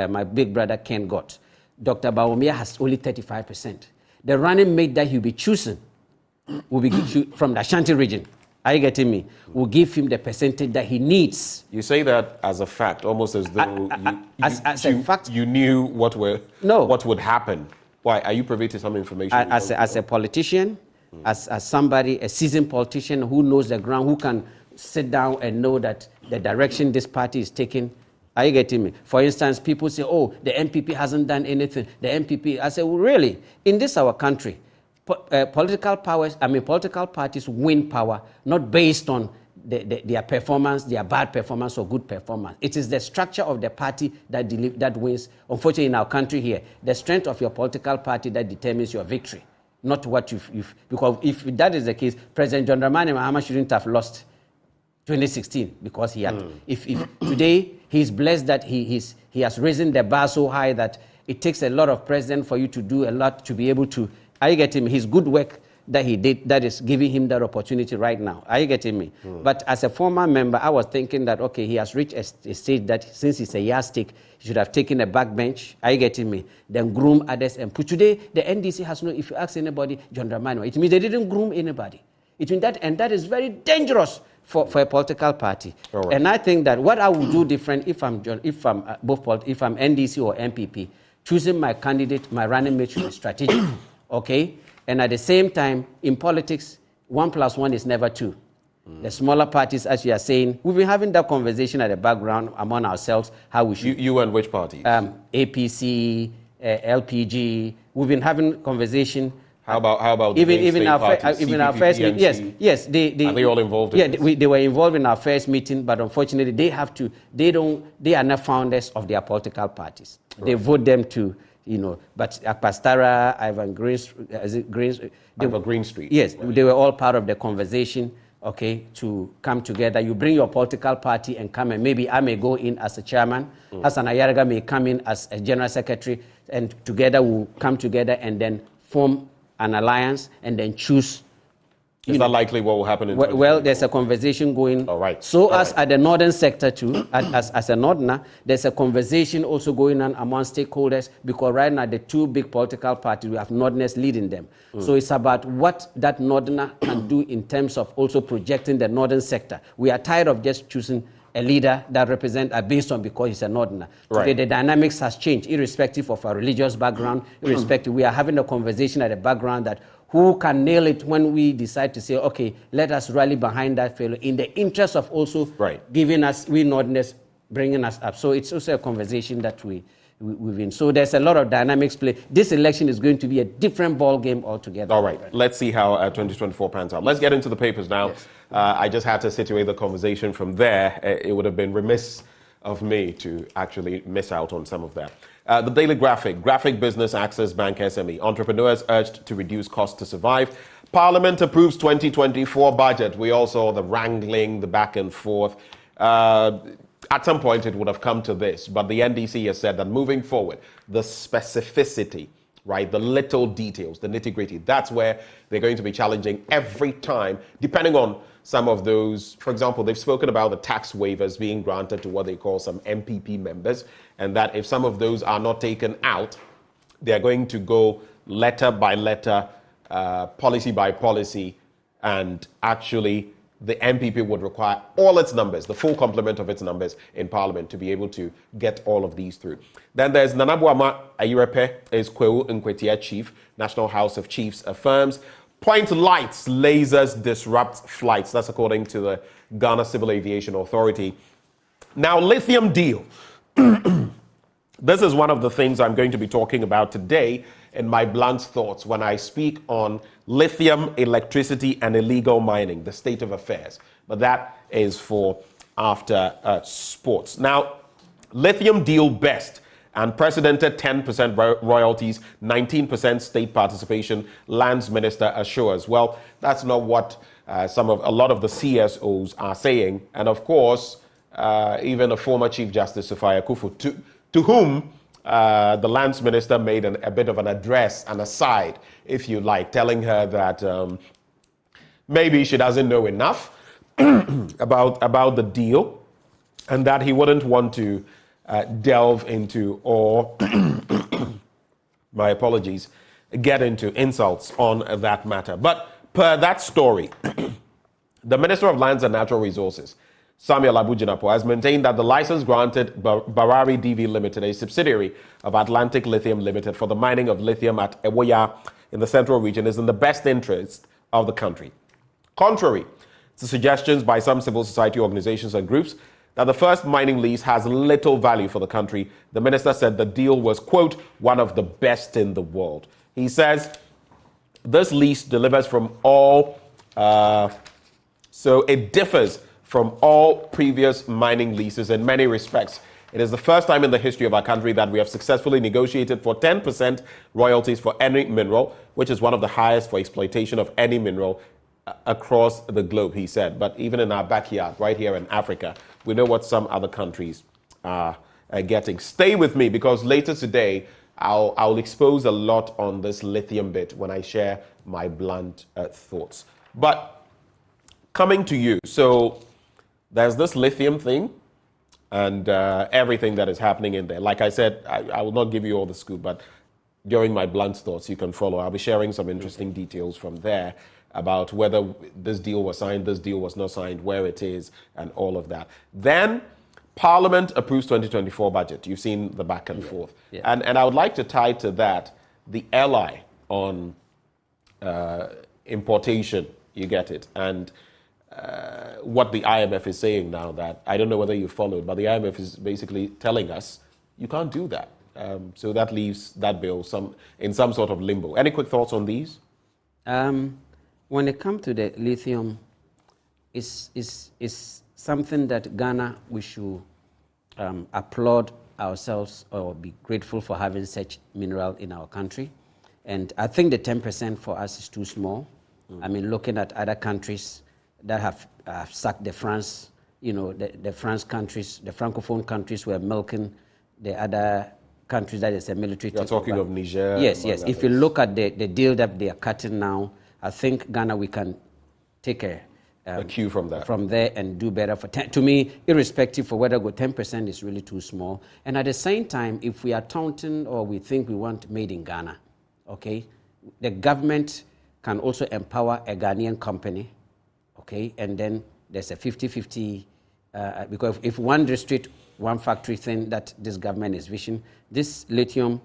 Speaker 17: my big brother Ken got, Dr. Bawumia has only 35%. The running mate that he'll be choosing will be from the Ashanti region. Are you getting me? Will give him the percentage that he needs.
Speaker 1: You say that as a fact, almost as though
Speaker 17: a fact,
Speaker 1: you knew what would happen. Why? Are you privy to some information?
Speaker 17: As a politician, as somebody, a seasoned politician who knows the ground, sit down and know that the direction this party is taking. Are you getting me? For instance, people say, oh, the MPP hasn't done anything. The MPP, I say, well, really? In this our country, political parties win power not based on their performance, their bad performance or good performance. It is the structure of the party that wins. Unfortunately, in our country here, the strength of your political party that determines your victory, not what because if that is the case, President John Dramani Mahama shouldn't have lost 2016 because he had. If today he's blessed that he has risen the bar so high that it takes a lot of president for you to do a lot to be able to. Are you getting me? His good work that he did that is giving him that opportunity right now. Are you getting me? But as a former member, I was thinking that okay, he has reached a stage that since he's a yardstick, he should have taken a backbench. Are you getting me? Then groom others and put. Today the NDC has no. If you ask anybody, John Dramani, it means they didn't groom anybody. It means that, and that is very dangerous for a political party. Right. And I think that what I would do different if I'm NDC or MPP, choosing my candidate, my running mate should be strategic, okay? And at the same time, in politics, 1 + 1 is never 2. The smaller parties, as you are saying, we've been having that conversation at the background among ourselves, how we should.
Speaker 1: You and which parties?
Speaker 17: APC, LPG. We've been having conversation.
Speaker 1: How about
Speaker 17: even our first meeting? Yes.
Speaker 1: Are they all involved in this?
Speaker 17: They were involved in our first meeting, but unfortunately they are not founders of their political parties. Right. They vote them to, but Akpastara, Ivan Greenstreet. Yes, right. They were all part of the conversation, okay, to come together. You bring your political party and come, and maybe I may go in as a chairman, Hassan Ayaraga may come in as a general secretary, and together we'll come together and then form an alliance and then choose.
Speaker 1: Is that likely what will happen in
Speaker 17: Well, there's a conversation going.
Speaker 1: All right.
Speaker 17: At the northern sector too, as a northerner, there's a conversation also going on among stakeholders because right now the two big political parties, we have northerners leading them. So it's about what that northerner can do in terms of also projecting the northern sector. We are tired of just choosing a leader that represents based on because he's a northerner.
Speaker 1: Right.
Speaker 17: Today, the dynamics has changed, irrespective of our religious background, irrespective. We are having a conversation at the background that who can nail it when we decide to say, okay, let us rally behind that fellow in the interest of also giving us, we northerners, bringing us up. So it's also a conversation that we've in. So there's a lot of dynamics play. This election is going to be a different ball game altogether.
Speaker 1: All right. Let's see how 2024 pans out. Let's get into the papers now. Yes. I just had to situate the conversation from there. It would have been remiss of me to actually miss out on some of that. The Daily Graphic Business Access Bank SME. Entrepreneurs urged to reduce costs to survive. Parliament approves 2024 budget. We all saw the wrangling, the back and forth. At some point, it would have come to this, but the NDC has said that moving forward, the specificity, right, the little details, the nitty-gritty, that's where they're going to be challenging every time, depending on some of those. For example, they've spoken about the tax waivers being granted to what they call some MPP members, and that if some of those are not taken out, they're going to go letter by letter, policy by policy, and actually the MPP would require all its numbers, the full complement of its numbers in Parliament to be able to get all of these through. Then there's Nanabuama Ayirepe, is Kwewu Nkwetia Chief, National House of Chiefs affirms, point lights, lasers disrupt flights. That's according to the Ghana Civil Aviation Authority. Now, lithium deal. This is one of the things I'm going to be talking about today in my blunt thoughts when I speak on lithium, electricity, and illegal mining, the state of affairs. But that is for after sports. Now, lithium deal best. Unprecedented 10% royalties, 19% state participation, Lands Minister assures. Well, that's not what a lot of the CSOs are saying. And of course, even a former Chief Justice, Sophia Kufu, to whom the Lands Minister made a bit of an address, an aside, if you like, telling her that maybe she doesn't know enough about the deal and that he wouldn't want to delve into or, my apologies, get into insults on that matter. But per that story, the Minister of Lands and Natural Resources, Samuel Abujinapo, has maintained that the license granted Barari DV Limited, a subsidiary of Atlantic Lithium Limited, for the mining of lithium at Ewoya in the central region is in the best interest of the country. Contrary to suggestions by some civil society organizations and groups that the first mining lease has little value for the country, the minister said the deal was, quote, one of the best in the world. He says this lease delivers from all, so it differs from all previous mining leases in many respects. It is the first time in the history of our country that we have successfully negotiated for 10% royalties for any mineral, which is one of the highest for exploitation of any mineral across the globe, he said. But even in our backyard, right here in Africa, we know what some other countries are getting. Stay with me, because later today, I'll expose a lot on this lithium bit when I share my blunt thoughts. But coming to you, so there's this lithium thing and everything that is happening in there. Like I said, I will not give you all the scoop, but during my blunt thoughts, you can follow. I'll be sharing some interesting details from there about whether this deal was signed, this deal was not signed, where it is, and all of that. Then Parliament approves 2024 budget. You've seen the back and forth.
Speaker 17: Yeah.
Speaker 1: And I would like to tie to that the ally on importation, you get it, and what the IMF is saying now, that I don't know whether you followed, but the IMF is basically telling us you can't do that. So that leaves that bill in some sort of limbo. Any quick thoughts on these?
Speaker 17: When it comes to the lithium, it's something that Ghana, we should applaud ourselves or be grateful for having such mineral in our country. And I think the 10% for us is too small. I mean, looking at other countries that have sacked the France, the France countries, the Francophone countries were milking the other countries that is a military.
Speaker 1: You're talking of Niger.
Speaker 17: Yes. If you look at the deal that they are cutting now, I think Ghana, we can take a
Speaker 1: cue from that.
Speaker 17: From there and do better. To me, irrespective of whether 10% is really too small. And at the same time, if we are taunting or we think we want made in Ghana, okay, the government can also empower a Ghanaian company, okay, and then there's a 50-50, because if one district, one factory thing that this government is wishing, this lithium,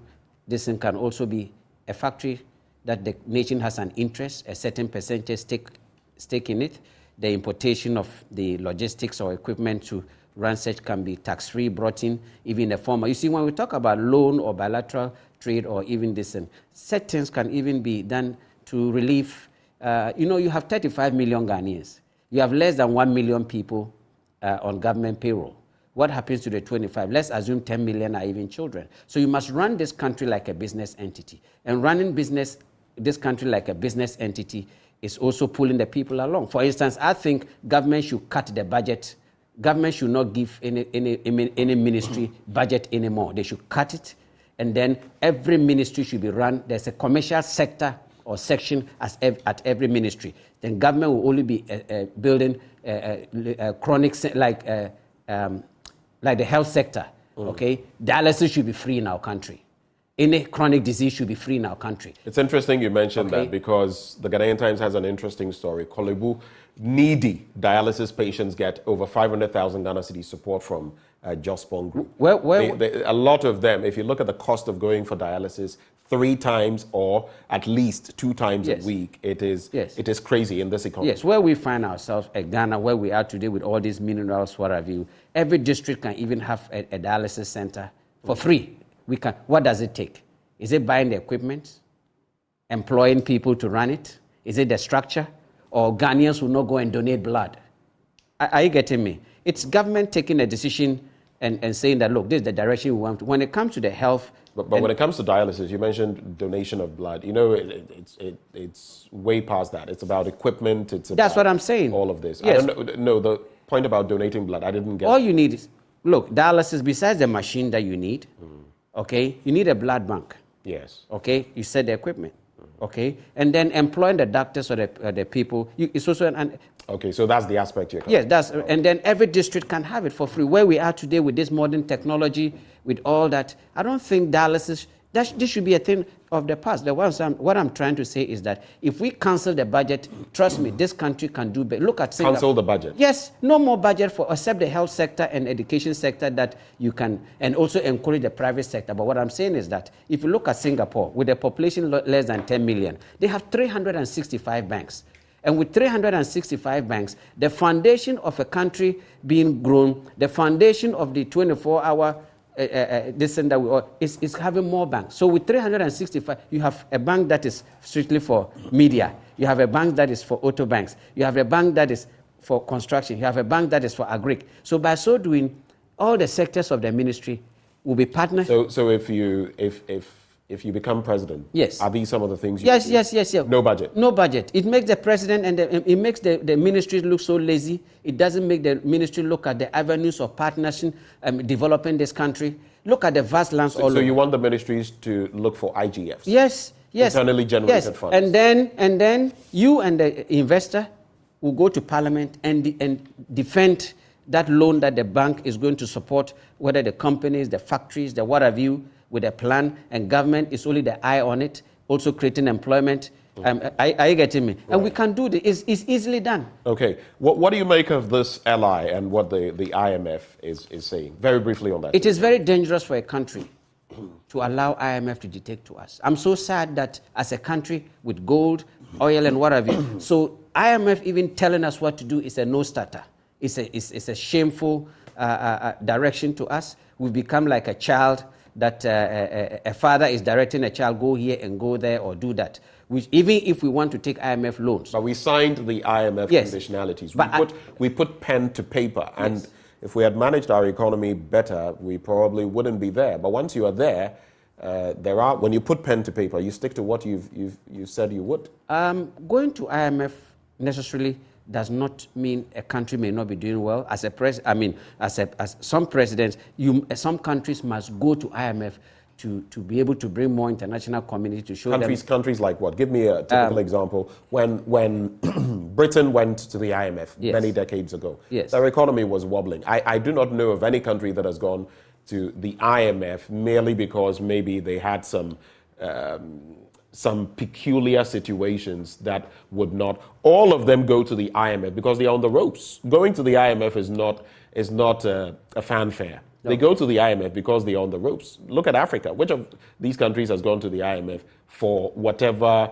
Speaker 17: this thing can also be a factory that the nation has an interest, a certain percentage stake in it. The importation of the logistics or equipment to run such can be tax-free, brought in, even in the form. You see, when we talk about loan or bilateral trade or even this, settings can even be done to relieve. You have 35 million Ghanaians. You have less than 1 million people on government payroll. What happens to the 25? Let's assume 10 million are even children. So you must run this country like a business entity. And running this country like a business entity is also pulling the people along. For instance, I think government should cut the budget. Government should not give any ministry budget anymore. They should cut it. And then every ministry should be run. There's a commercial sector or section at every ministry. Then government will only be building chronic, like the health sector. Okay, dialysis should be free in our country. Any chronic disease should be free in our country.
Speaker 1: It's interesting you mentioned that, because the Ghanaian Times has an interesting story. Kolebu, needy dialysis patients get over 500,000 Ghana cedis support from Jospong Group. A lot of them, if you look at the cost of going for dialysis 3 times or at least 2 times a week, it is crazy in this economy.
Speaker 17: Yes, where we find ourselves at Ghana, where we are today with all these minerals, what have you, every district can even have a dialysis center for free. What does it take? Is it buying the equipment? Employing people to run it? Is it the structure? Or Ghanaians will not go and donate blood? Are you getting me? It's government taking a decision and saying that, look, this is the direction we want. When it comes to the health...
Speaker 1: But when it comes to dialysis, you mentioned donation of blood. It's way past that. It's about equipment.
Speaker 17: That's what I'm saying.
Speaker 1: All of this.
Speaker 17: Yes.
Speaker 1: I don't know, the point about donating blood, I didn't get.
Speaker 17: All you need is, look, dialysis, besides the machine that you need, okay, you need a blood bank.
Speaker 1: Yes.
Speaker 17: Okay, you said the equipment. Okay, and then employing the doctors or the people. It's also
Speaker 1: okay, so that's the aspect you're.
Speaker 17: Yes, and then every district can have it for free. Where we are today with this modern technology, with all that, I don't think dialysis. This should be a thing of the past. What I'm trying to say is that if we cancel the budget, trust me, this country can do better. Look at Singapore.
Speaker 1: Cancel the budget.
Speaker 17: Yes, no more budget except the health sector and education sector that you can, and also encourage the private sector. But what I'm saying is that if you look at Singapore, with a population less than 10 million, they have 365 banks. And with 365 banks, the foundation of a country being grown, the foundation of the 24-hour this and that is having more banks. So with 365, you have a bank that is strictly for media. You have a bank that is for auto banks. You have a bank that is for construction. You have a bank that is for agri. So by so doing, all the sectors of the ministry will be partners.
Speaker 1: So if you become president,
Speaker 17: yes,
Speaker 1: are these some of the things you
Speaker 17: yes,
Speaker 1: do?
Speaker 17: Yes.
Speaker 1: No budget.
Speaker 17: No budget. It makes the president and it makes the ministry look so lazy. It doesn't make the ministry look at the avenues of partnership developing this country. Look at the vast lands all over.
Speaker 1: So you want the ministries to look for IGFs?
Speaker 17: Yes.
Speaker 1: Internally generated funds.
Speaker 17: And then you and the investor will go to Parliament and defend that loan that the bank is going to support, whether the companies, the factories, the what have you, with a plan, and government is only the eye on it, also creating employment. Are you getting me? Right. And we can do this. It's easily done.
Speaker 1: Okay. What do you make of this LI and what the IMF is saying? Very briefly on that.
Speaker 17: It is very dangerous for a country to allow IMF to dictate to us. I'm so sad that as a country with gold, oil, and what have you, so IMF even telling us what to do is a no-starter. It's a shameful direction to us. We've become like a child that a father is directing a child, go here and go there or do that. Which, even if we want to take IMF loans.
Speaker 1: But we signed the IMF conditionalities. We put pen to paper. And if we had managed our economy better, we probably wouldn't be there. But once you are there, when you put pen to paper, you stick to what you said you would.
Speaker 17: Going to IMF necessarily does not mean a country may not be doing well. As some presidents, some countries must go to IMF to be able to bring more international community to show
Speaker 1: countries like what? Give me a typical example. When Britain went to the IMF many decades ago, their economy was wobbling. I do not know of any country that has gone to the IMF merely because maybe they had some peculiar situations that would not. All of them go to the IMF because they're on the ropes. Going to the IMF is not a fanfare. No. They go to the IMF because they're on the ropes. Look at Africa. Which of these countries has gone to the IMF for whatever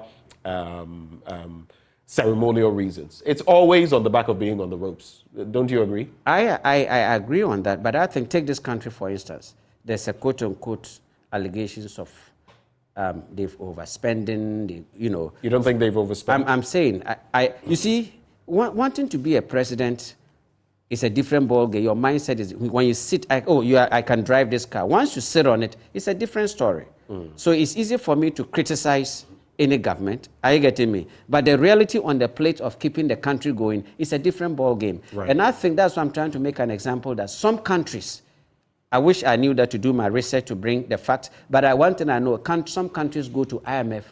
Speaker 1: ceremonial reasons? It's always on the back of being on the ropes. Don't you agree?
Speaker 17: I agree on that, but I think, take this country for instance. There's a quote-unquote allegations of they've overspending. You don't
Speaker 1: think they've overspent?
Speaker 17: I'm saying, you see, wanting to be a president is a different ballgame. Your mindset is when you sit, I can drive this car. Once you sit on it, it's a different story. So it's easy for me to criticize any government. Are you getting me? But the reality on the plate of keeping the country going is a different ballgame. Right. And I think that's why I'm trying to make an example that some countries, I wish I knew that to do my research to bring the facts, but one thing I know, some countries go to IMF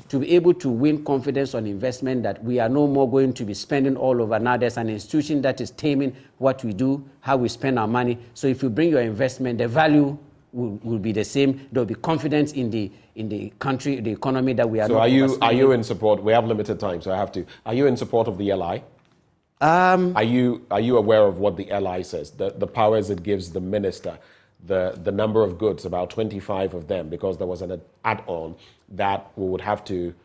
Speaker 17: to be able to win confidence on investment that we are no more going to be spending all over. Now there's an institution that is taming what we do, how we spend our money. So if you bring your investment, the value will be the same. There will be confidence in the country, the economy that we are.
Speaker 1: So are you in support? We have limited time, so I have to. Are you in support of the LI? Are you aware of what the LI says? The powers it gives the minister, the number of goods, about 25 of them, because there was an add-on that we would have to,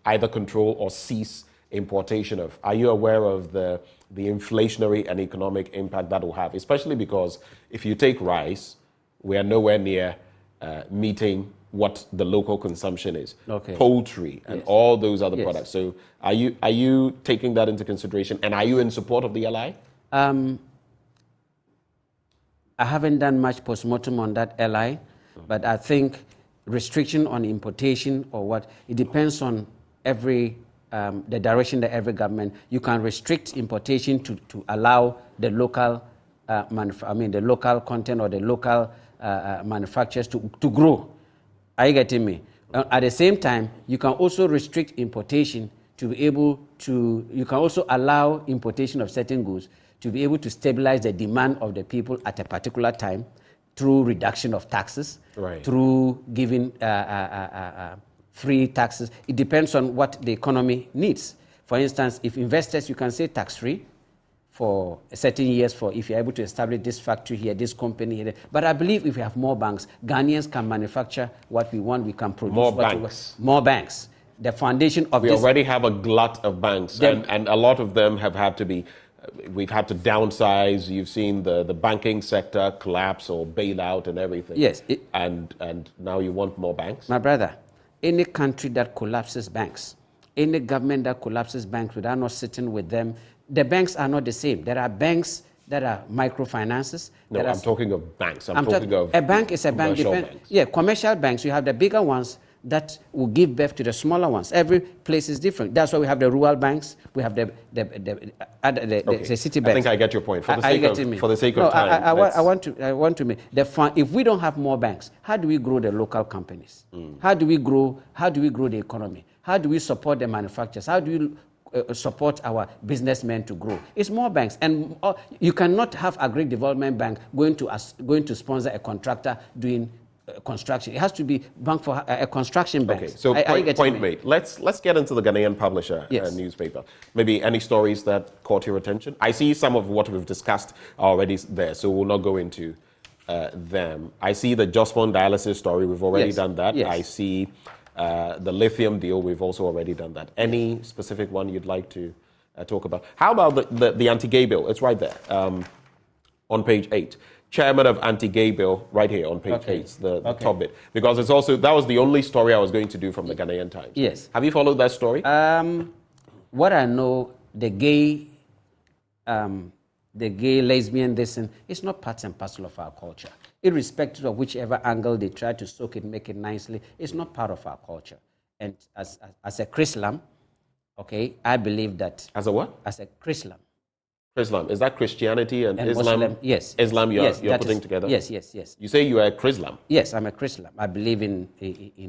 Speaker 1: either control or cease importation of. Are you aware of the inflationary and economic impact that will have? Especially because if you take rice, we are nowhere near meeting what the local consumption is. Okay. Poultry and all those other products. So are you taking that into consideration, and are you in support of the LI?
Speaker 17: I haven't done much postmortem on that LI, but I think restriction on importation or what, it depends on the direction that every government. You can restrict importation to allow the local the local content or the local manufacturers to grow. Are you getting me? At the same time, you can also restrict importation to be able to, you can also allow importation of certain goods to be able to stabilize the demand of the people at a particular time through reduction of taxes, through giving free taxes. It depends on what the economy needs. For instance, if investors, you can say tax-free for certain years if you're able to establish this factory here, this company here. But I believe if we have more banks, Ghanaians can manufacture what we want, we can produce
Speaker 1: more
Speaker 17: what
Speaker 1: banks.
Speaker 17: More banks. the foundation of
Speaker 1: we
Speaker 17: this.
Speaker 1: We already have a glut of banks, and a lot of them have had to be. We've had to downsize. You've seen the banking sector collapse or bail out and everything.
Speaker 17: Yes.
Speaker 1: And now you want more banks?
Speaker 17: My brother, any country that collapses banks, any government that collapses banks without not sitting with them, the banks are not the same. There are banks that are microfinances.
Speaker 1: No, I'm talking of banks. I'm talking of
Speaker 17: a bank is a bank.
Speaker 1: Banks.
Speaker 17: Yeah, commercial banks. You have the bigger ones that will give birth to the smaller ones. Every place is different. That's why we have the rural banks. We have the city banks.
Speaker 1: I think I get your point. For the sake of time,
Speaker 17: I want to make the fun. If we don't have more banks, how do we grow the local companies? How do we grow the economy? How do we support the manufacturers? How do we support our businessmen to grow? It's more banks, and you cannot have a great development bank going to sponsor a contractor doing construction. It has to be bank for a construction bank.
Speaker 1: Okay, so point made. Let's get into the Ghanaian Publisher newspaper. Maybe any stories that caught your attention? I see some of what we've discussed already there, so we'll not go into them. I see the Jospon dialysis story. We've already done that.
Speaker 17: Yes.
Speaker 1: I see the lithium deal. We've also already done that. Any specific one you'd like to talk about? How about the anti-gay bill? It's right there on page 8. Chairman of anti-gay bill, right here on page 8, the top bit. Because it's also, that was the only story I was going to do from the Ghanaian Times.
Speaker 17: Yes.
Speaker 1: Have you followed that story?
Speaker 17: What I know, the gay, lesbian, this, and it's not part and parcel of our culture. Irrespective of whichever angle they try to soak it, make it nicely, it's not part of our culture. And as a Chrislam, I believe that...
Speaker 1: As a what?
Speaker 17: As a Chrislam.
Speaker 1: Islam. Is that Christianity and Islam?
Speaker 17: Muslim, yes.
Speaker 1: Islam you're putting together?
Speaker 17: Yes.
Speaker 1: You say you are a Chrislam?
Speaker 17: Yes, I'm a Chrislam. I believe in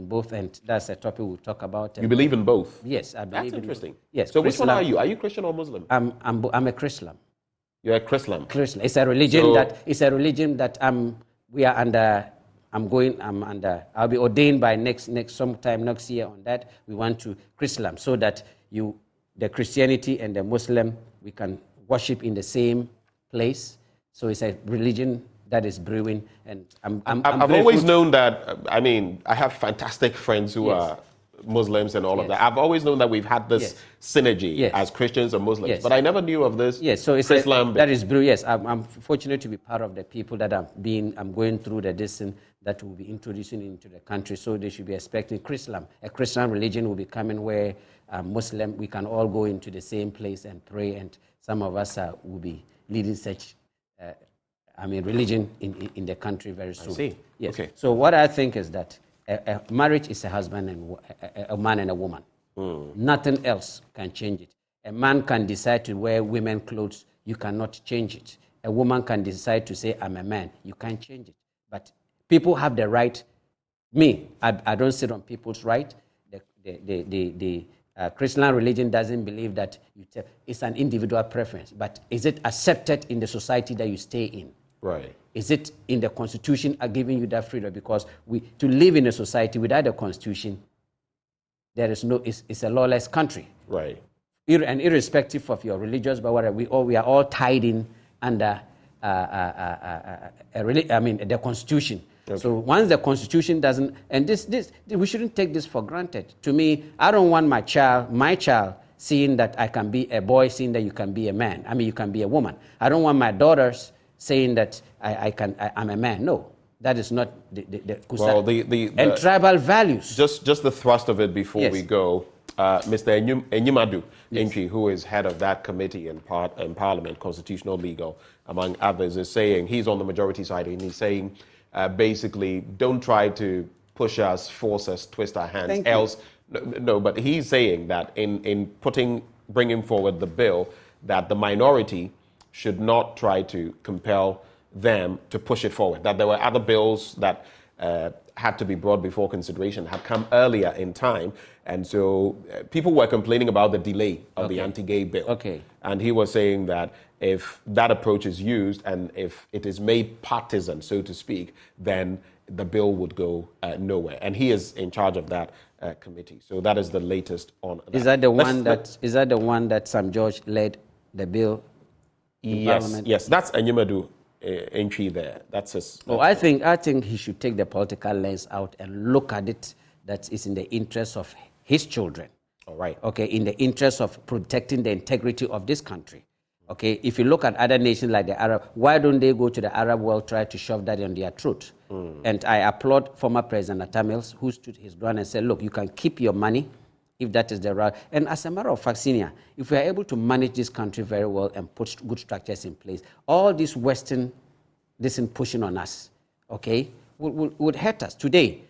Speaker 17: both, and that's a topic we'll talk about.
Speaker 1: You believe in both?
Speaker 17: Yes, I believe.
Speaker 1: That's interesting.
Speaker 17: Yes.
Speaker 1: So which one are you? Are you Christian or Muslim?
Speaker 17: I'm a Chrislam.
Speaker 1: You're a Chrislam?
Speaker 17: Chrislam. It's a religion that we are under. I'll be ordained by sometime next year on that. We want to Chrislam so that the Christianity and the Muslim, we can worship in the same place. So it's a religion that is brewing, and
Speaker 1: I've always known that. I mean, I have fantastic friends who are Muslims and all of that. I've always known that we've had this synergy as Christians and Muslims, but I never knew of this.
Speaker 17: Yes, so it's
Speaker 1: Islam
Speaker 17: that is brewing. Yes, I'm fortunate to be part of the people that I'm going through the distance that will be introducing into the country. So they should be expecting Chrislam. A Christian religion will be coming where Muslim, we can all go into the same place and pray, and some of us will be leading such, religion in the country very soon.
Speaker 1: I see.
Speaker 17: Yes.
Speaker 1: Okay.
Speaker 17: So what I think is that a marriage is a husband and a man and a woman. Nothing else can change it. A man can decide to wear women's clothes. You cannot change it. A woman can decide to say, I'm a man. You can't change it. But people have the right. I don't sit on people's right. The Christian religion doesn't believe that it's an individual preference, but is it accepted in the society that you stay in?
Speaker 1: Right.
Speaker 17: Is it in the Constitution are giving you that freedom? Because to live in a society without a Constitution, there is it's a lawless country.
Speaker 1: Right.
Speaker 17: And irrespective of your religious, but whatever, we are all tied in under the Constitution. Okay. So once the Constitution doesn't, and this we shouldn't take this for granted. To me, I don't want my child seeing that I can be a boy, seeing that you can be a man. You can be a woman. I don't want my daughters saying that I'm a man. No, that is not the tribal values.
Speaker 1: Just the thrust of it before we go. Mr. Enyimadu Entry, who is head of that committee in Parliament, Constitutional Legal, among others, is saying, he's on the majority side, and he's saying, basically, don't try to push us, force us, twist our hands. But he's saying that in bringing forward the bill, that the minority should not try to compel them to push it forward. That there were other bills that had to be brought before consideration, had come earlier in time, and so people were complaining about the delay of the anti-gay bill.
Speaker 17: Okay.
Speaker 1: And he was saying that if that approach is used and if it is made partisan, so to speak, then the bill would go nowhere. And he is in charge of that committee. So that is the latest on that.
Speaker 17: Is that the one that Sam George led the bill in Parliament?
Speaker 1: Yes, that's Enyimadu Entry there. That's his.
Speaker 17: I think he should take the political lens out and look at it that is in the interest of his children.
Speaker 1: All right.
Speaker 17: Okay, in the interest of protecting the integrity of this country. Okay, if you look at other nations like the Arab, why don't they go to the Arab world, try to shove that on their throat? And I applaud former President Atamils, who stood his ground and said, look, you can keep your money if that is the route. And as a matter of fact, Senior, if we are able to manage this country very well and put good structures in place, all this Western, this pushing on us, okay, would hurt us. Today,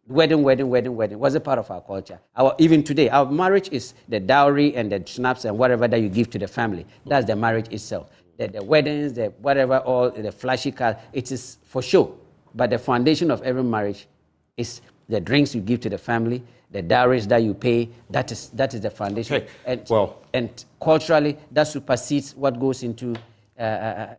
Speaker 17: wedding was a part of our culture. Even today, our marriage is the dowry and the snaps and whatever that you give to the family. That's the marriage itself. The weddings, the whatever, all the flashy cars, it is for show. But the foundation of every marriage is the drinks you give to the family, the dowries that you pay. That is the foundation.
Speaker 1: Okay.
Speaker 17: And culturally, that supersedes what goes into the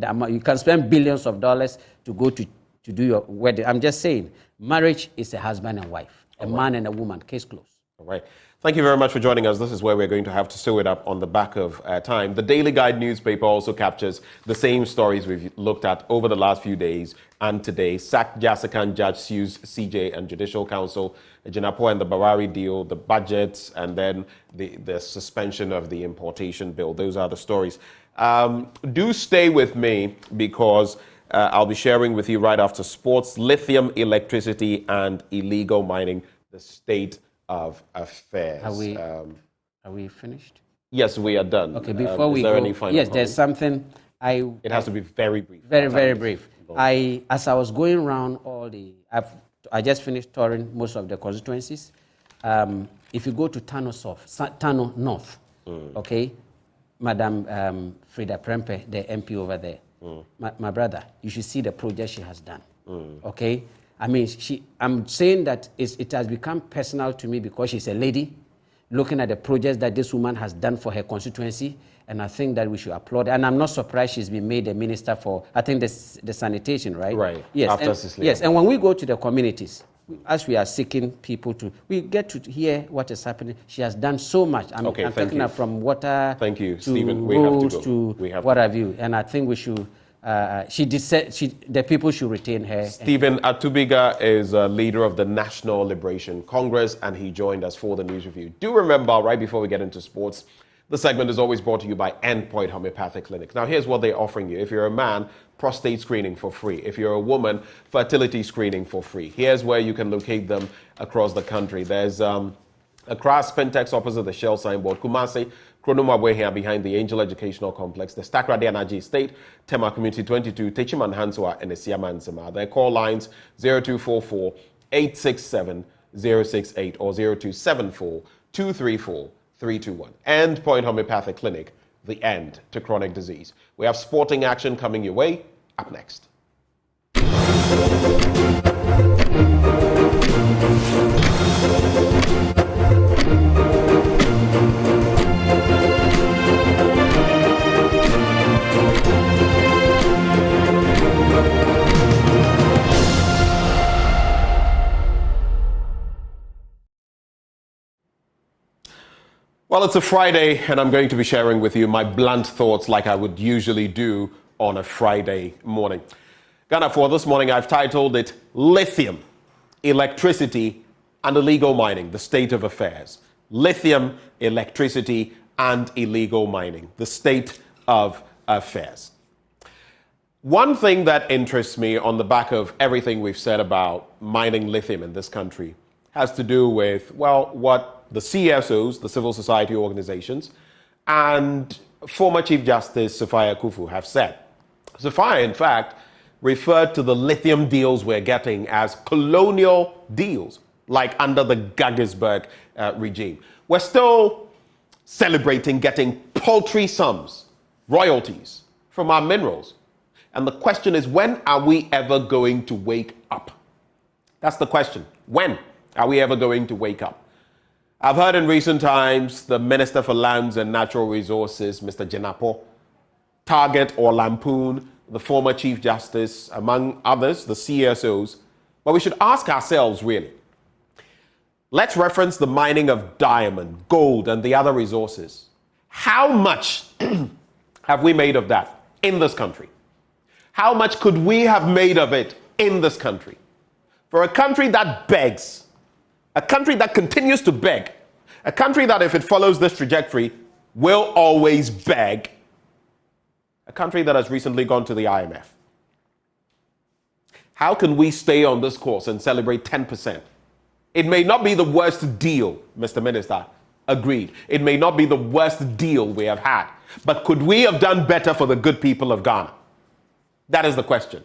Speaker 17: amount. You can spend billions of dollars to go to do your wedding. I'm just saying, marriage is a husband and wife, a man and a woman, case closed.
Speaker 1: All right. Thank you very much for joining us. This is where we're going to have to sew it up on the back of time. The Daily Guide newspaper also captures the same stories we've looked at over the last few days and today. Sacked Jasikan judge sues CJ and Judicial Council, Jinapo and the Barari deal, the budgets, and then the suspension of the importation bill. Those are the stories. Do stay with me because I'll be sharing with you right after sports, lithium, electricity, and illegal mining, the state of affairs.
Speaker 17: Are we finished?
Speaker 1: Yes, we are done.
Speaker 17: Okay, before we
Speaker 1: is there
Speaker 17: go,
Speaker 1: any final
Speaker 17: yes,
Speaker 1: comment?
Speaker 17: there's something
Speaker 1: It has to be very brief.
Speaker 17: Very brief. As I was going around I just finished touring most of the constituencies. If you go to Tano North, okay, Madam Frida Prempe, the MP over there, my brother, you should see the project she has done. Okay, I mean, I'm saying that it has become personal to me because she's a lady, looking at the projects that this woman has done for her constituency, and I think that we should applaud her. And I'm not surprised she's been made a minister for, I think, the sanitation, right?
Speaker 1: Right.
Speaker 17: Yes. Yes, and when we go to the communities, as we are seeking people we get to hear what is happening. She has done so much. I'm taking her from water
Speaker 1: to
Speaker 17: Stephen,
Speaker 1: roads
Speaker 17: to what have you. And I think we should. The people should retain her.
Speaker 1: Stephen Atubiga is a leader of the National Liberation Congress, and he joined us for the news review. Do remember, right before we get into sports, the segment is always brought to you by Endpoint Homeopathic Clinic. Now, here's what they're offering you. If you're a man, prostate screening for free. If you're a woman, fertility screening for free. Here's where you can locate them across the country. There's Accra Spentex opposite the Shell signboard, Kumasi, Kronoma here behind the Angel Educational Complex, the Stakrade Anaji Estate, Tema Community 22, Techiman Hanswa, and Esiama Nsema. Their call lines 0244 867 068 or 0274 234 321. Endpoint Homeopathic Clinic, the end to chronic disease. We have sporting action coming your way up next. Well, it's a Friday, and I'm going to be sharing with you my blunt thoughts like I would usually do on a Friday morning. Ghana, for this morning, I've titled it Lithium, Electricity, and Illegal Mining, the State of Affairs. Lithium, electricity, and illegal mining, the state of affairs. One thing that interests me on the back of everything we've said about mining lithium in this country has to do with, well, what the CSOs, the civil society organizations, and former Chief Justice Sophia Kufu have said. Sophia, in fact, referred to the lithium deals we're getting as colonial deals, like under the Gaggisberg regime. We're still celebrating getting paltry sums, royalties, from our minerals. And the question is, when are we ever going to wake up? That's the question. When are we ever going to wake up? I've heard in recent times the Minister for Lands and Natural Resources, Mr. Jinapo, target or lampoon the former Chief Justice, among others, the CSOs. But we should ask ourselves, really, let's reference the mining of diamond, gold, and the other resources. How much have we made of that in this country? How much could we have made of it in this country? For a country that begs a country that continues to beg, a country that, if it follows this trajectory, will always beg, a country that has recently gone to the IMF. How can we stay on this course and celebrate 10%? It may not be the worst deal, Mr. Minister. Agreed. It may not be the worst deal we have had. But could we have done better for the good people of Ghana? That is the question.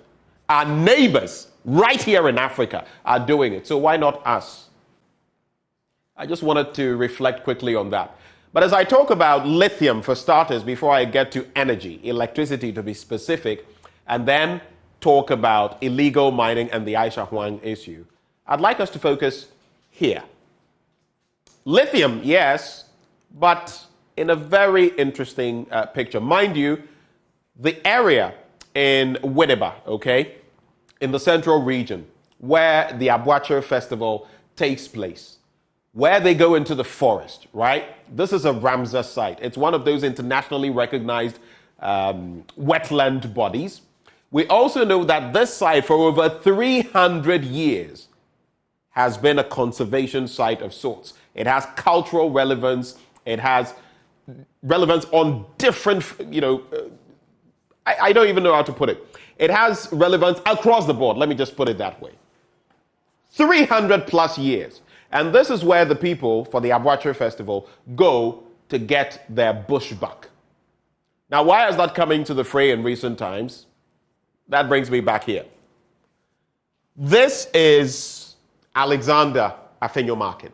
Speaker 1: Our neighbors right here in Africa are doing it. So why not us? I just wanted to reflect quickly on that. But as I talk about lithium, for starters, before I get to energy, electricity to be specific, and then talk about illegal mining and the Aisha Huang issue, I'd like us to focus here. Lithium, yes, but in a very interesting picture. Mind you, the area in Winneba, okay, in the central region, where the Abuacher Festival takes place, where they go into the forest, right? This is a Ramsar site. It's one of those internationally recognized wetland bodies. We also know that this site, for over 300 years, has been a conservation site of sorts. It has cultural relevance. It has relevance on different, I don't even know how to put it. It has relevance across the board. Let me just put it that way. 300 plus years. And this is where the people for the Abuacher Festival go to get their bushbuck. Now, why is that coming to the fray in recent times? That brings me back here. This is Alexander Afenyo-Markin,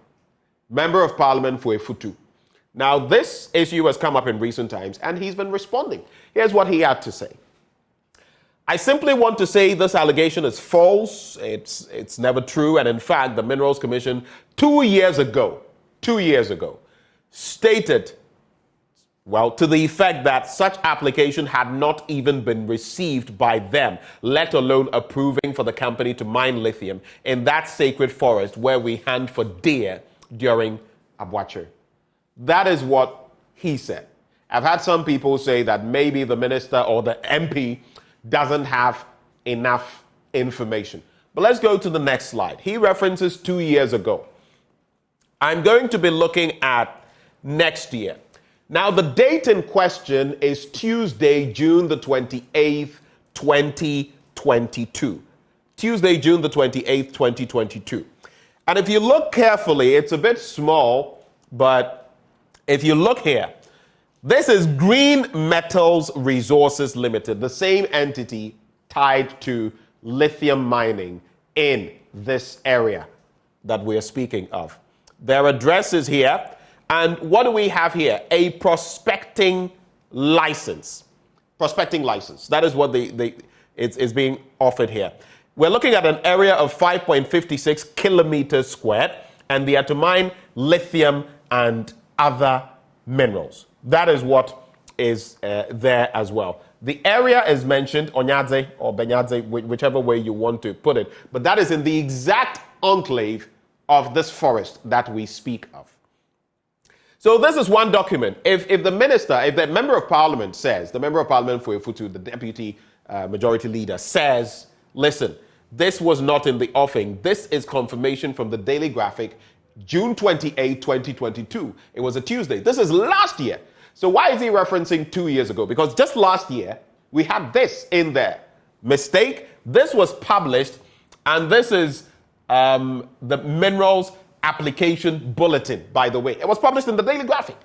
Speaker 1: Member of Parliament for Efutu. Now, this issue has come up in recent times, and he's been responding. Here's what he had to say. I simply want to say this allegation is false. It's never true. And in fact, the Minerals Commission 2 years ago, stated, well, to the effect that such application had not even been received by them, let alone approving for the company to mine lithium in that sacred forest where we hunt for deer during Abuacher. That is what he said. I've had some people say that maybe the minister or the MP doesn't have enough information. But let's go to the next slide. He references 2 years ago. I'm going to be looking at next year. Now, the date in question is Tuesday, June the 28th, 2022. Tuesday, June the 28th, 2022. And if you look carefully, it's a bit small, but if you look here, this is Green Metals Resources Limited, the same entity tied to lithium mining in this area that we're speaking of. Their address is here. And what do we have here? A prospecting license. Prospecting license. That is what it's being offered here. We're looking at an area of 5.56 kilometers squared, and they are to mine lithium and other minerals. That is what is there as well. The area is mentioned, Onyadze or Benyadze, whichever way you want to put it, but that is in the exact enclave of this forest that we speak of. So this is one document. If the member of parliament says, the member of parliament for Efutu, the deputy majority leader says, listen, this was not in the offing. This is confirmation from the Daily Graphic, June 28, 2022. It was a Tuesday. This is last year. So why is he referencing 2 years ago? Because just last year, we had this in there. Mistake. This was published, and this is the minerals application bulletin, by the way. It was published in the Daily Graphic.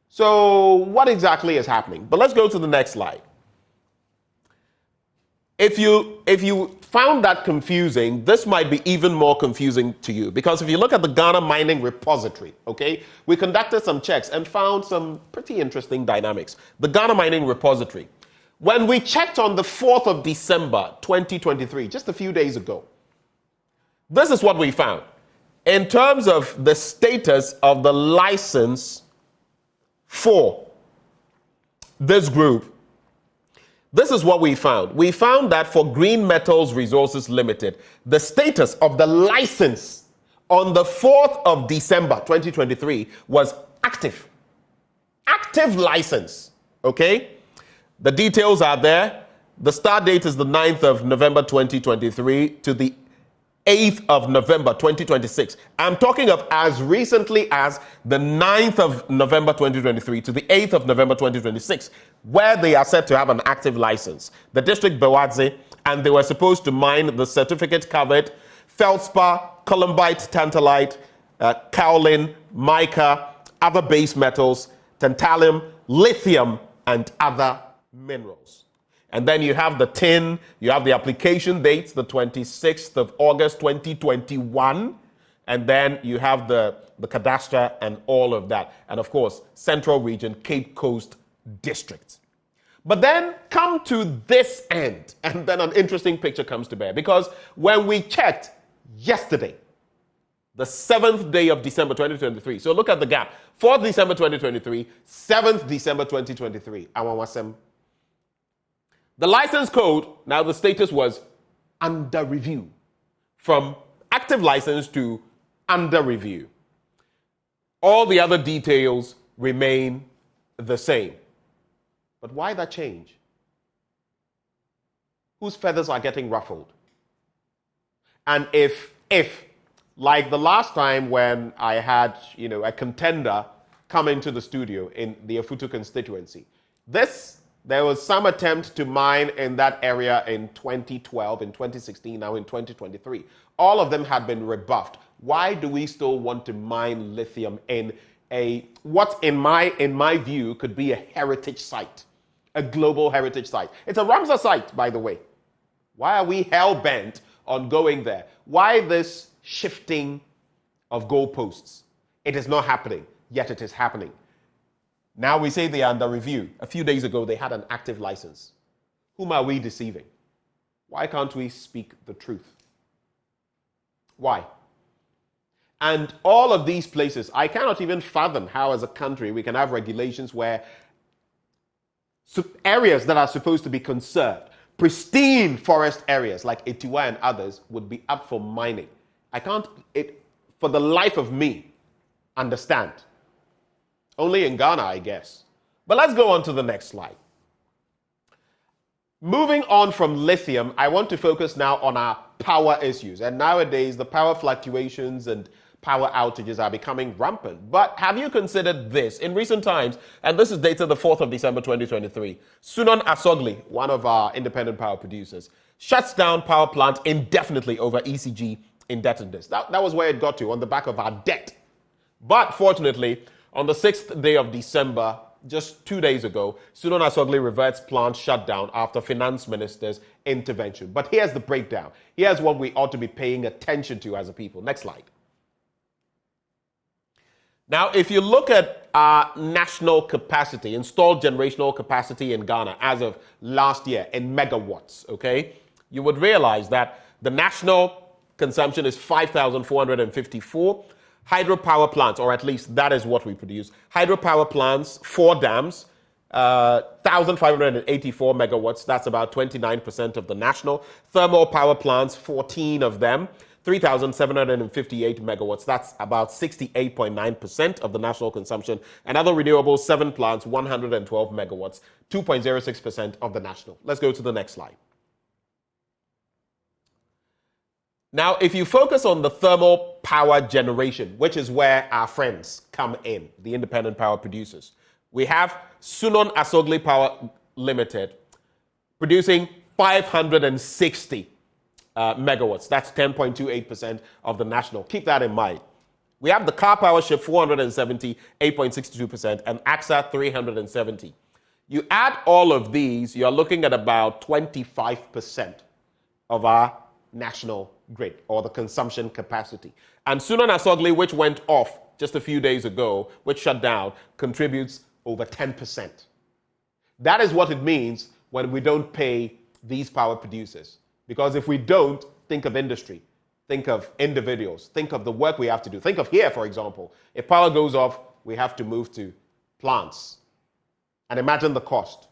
Speaker 1: So what exactly is happening? But let's go to the next slide. If you found that confusing, this might be even more confusing to you. Because if you look at the Ghana Mining Repository, okay, we conducted some checks and found some pretty interesting dynamics. The Ghana Mining Repository. When we checked on the 4th of December, 2023, just a few days ago, this is what we found. In terms of the status of the license for this group, this is what we found. We found that for Green Metals Resources Limited, the status of the license on the 4th of December 2023 was active. Active license, okay? The details are there. The start date is the 9th of November 2023 to the 8th of November 2026. I'm talking of as recently as the 9th of November 2023 to the 8th of November 2026, where they are said to have an active license. The district Bewadze, and they were supposed to mine the certificate covered feldspar, columbite, tantalite, kaolin, mica, other base metals, tantalum, lithium, and other minerals. And then you have the tin, you have the application dates, the 26th of August 2021, and then you have the cadastre and all of that. And of course, Central Region, Cape Coast District. But then come to this end, and then an interesting picture comes to bear. Because when we checked yesterday, the 7th day of December 2023, so look at the gap, 4th December 2023, 7th December 2023, the license code, now the status was under review, from active license to under review. All the other details remain the same. But why that change? Whose feathers are getting ruffled? And if, like the last time when I had, a contender come into the studio in the Afutu constituency, there was some attempt to mine in that area in 2012, in 2016, now in 2023. All of them had been rebuffed. Why do we still want to mine lithium in what in my view could be a heritage site, a global heritage site? It's a Ramsar site, by the way. Why are we hell-bent on going there? Why this shifting of goalposts? It is not happening, yet it is happening. Now we say they are under review. A few days ago, they had an active license. Whom are we deceiving? Why can't we speak the truth? Why? And all of these places, I cannot even fathom how as a country we can have regulations where areas that are supposed to be conserved, pristine forest areas like Etiwa and others, would be up for mining. I can't, for the life of me, understand. Only in Ghana, I guess. But let's go on to the next slide. Moving on from lithium, I want to focus now on our power issues. And nowadays, the power fluctuations and power outages are becoming rampant. But have you considered this? In recent times, and this is dated the 4th of December 2023, Sunon Asogli, one of our independent power producers, shuts down power plant indefinitely over ECG indebtedness. That was where it got to, on the back of our debt. But fortunately, on the 6th day of December, just 2 days ago, Sunon Asogli reverts plant shutdown after finance minister's intervention. But here's the breakdown. Here's what we ought to be paying attention to as a people. Next slide. Now, if you look at our national capacity, installed generational capacity in Ghana as of last year in megawatts, okay, you would realize that the national consumption is 5,454. Hydropower plants, or at least that is what we produce. Hydropower plants, 4 dams, 1,584 megawatts. That's about 29% of the national. Thermal power plants, 14 of them, 3,758 megawatts. That's about 68.9% of the national consumption. And other renewables, 7 plants, 112 megawatts, 2.06% of the national. Let's go to the next slide. Now, if you focus on the thermal power generation, which is where our friends come in, the independent power producers, we have Sunon Asogli Power Limited producing 560 megawatts. That's 10.28% of the national. Keep that in mind. We have the Car Power Ship 470, 8.62%, and AXA 370. You add all of these, you're looking at about 25% of our national grid, or the consumption capacity. And Sunon Asogli, which went off just a few days ago, which shut down, contributes over 10%. That is what it means when we don't pay these power producers. Because if we don't, think of industry, think of individuals, think of the work we have to do. Think of here, for example. If power goes off, we have to move to plants. And imagine the cost.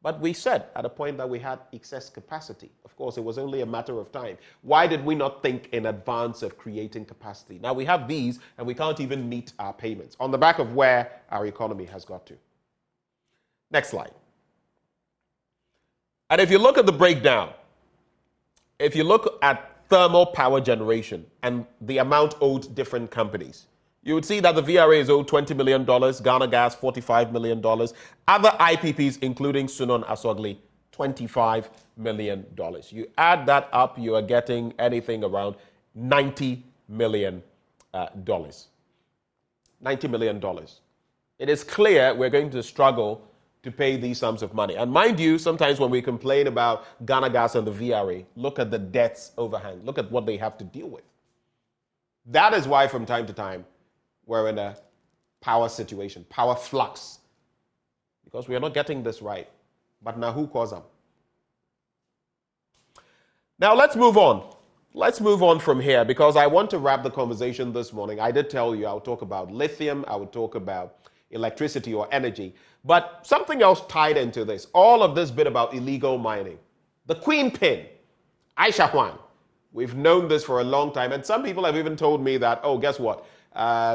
Speaker 1: But we said at a point that we had excess capacity. Of course, it was only a matter of time. Why did we not think in advance of creating capacity? Now we have these, and we can't even meet our payments on the back of where our economy has got to. Next slide. And if you look at the breakdown, if you look at thermal power generation and the amount owed different companies, you would see that the VRA is owed $20 million, Ghana Gas $45 million, other IPPs, including Sunon Asogli, $25 million. You add that up, you are getting anything around $90 million. $90 million. It is clear we're going to struggle to pay these sums of money. And mind you, sometimes when we complain about Ghana Gas and the VRA, look at the debts overhang. Look at what they have to deal with. That is why from time to time, we're in a power situation, power flux, because we are not getting this right. But now who caused them? Now let's move on. Let's move on from here because I want to wrap the conversation this morning. I did tell you I would talk about lithium, I would talk about electricity or energy, but something else tied into this. All of this bit about illegal mining. The Queen Pin, Aisha Huang. We've known this for a long time, and some people have even told me that, oh, guess what?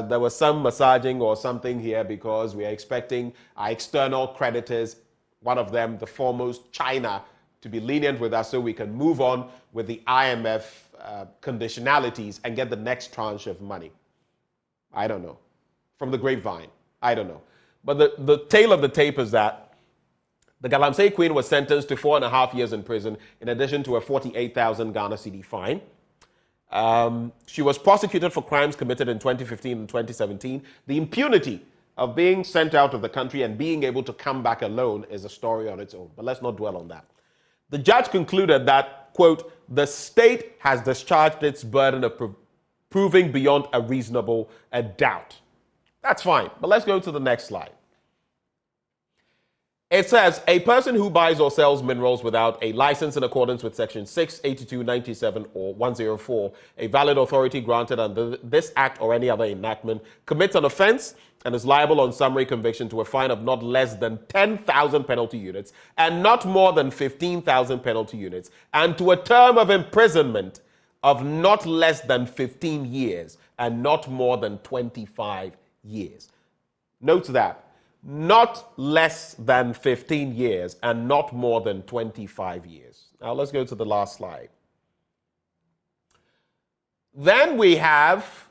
Speaker 1: There was some massaging or something here because we are expecting our external creditors, one of them, the foremost, China, to be lenient with us so we can move on with the IMF conditionalities and get the next tranche of money. I don't know. From the grapevine. I don't know. But the tale of the tape is that the Galamsey Queen was sentenced to 4.5 years in prison in addition to a 48,000 Ghana cedi fine. She was prosecuted for crimes committed in 2015 and 2017. The impunity of being sent out of the country and being able to come back alone is a story on its own. But let's not dwell on that. The judge concluded that, quote, the state has discharged its burden of proving beyond a reasonable doubt. That's fine, but let's go to the next slide. It says, a person who buys or sells minerals without a license in accordance with Section 6, 82, 97, or 104, a valid authority granted under this act or any other enactment, commits an offense and is liable on summary conviction to a fine of not less than 10,000 penalty units and not more than 15,000 penalty units, and to a term of imprisonment of not less than 15 years and not more than 25 years. Note that. Not less than 15 years and not more than 25 years. Now let's go to the last slide. Then we have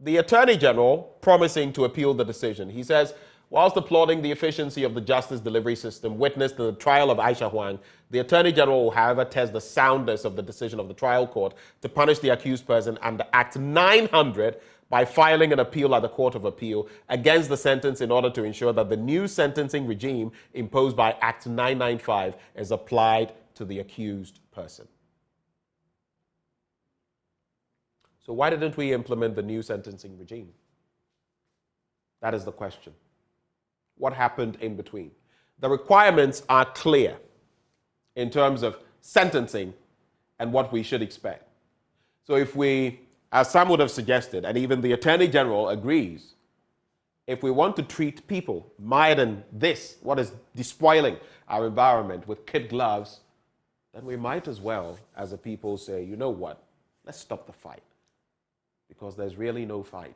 Speaker 1: the Attorney General promising to appeal the decision. He says, whilst applauding the efficiency of the justice delivery system witnessed in the trial of Aisha Huang, the Attorney General will, however, test the soundness of the decision of the trial court to punish the accused person under Act 900 by filing an appeal at the Court of Appeal against the sentence in order to ensure that the new sentencing regime imposed by Act 995 is applied to the accused person. So why didn't we implement the new sentencing regime? That is the question. What happened in between? The requirements are clear in terms of sentencing and what we should expect. So if we, as some would have suggested, and even the Attorney General agrees, if we want to treat people mired in this, what is despoiling our environment, with kid gloves, then we might as well, as a people, say, you know what, let's stop the fight. Because there's really no fight.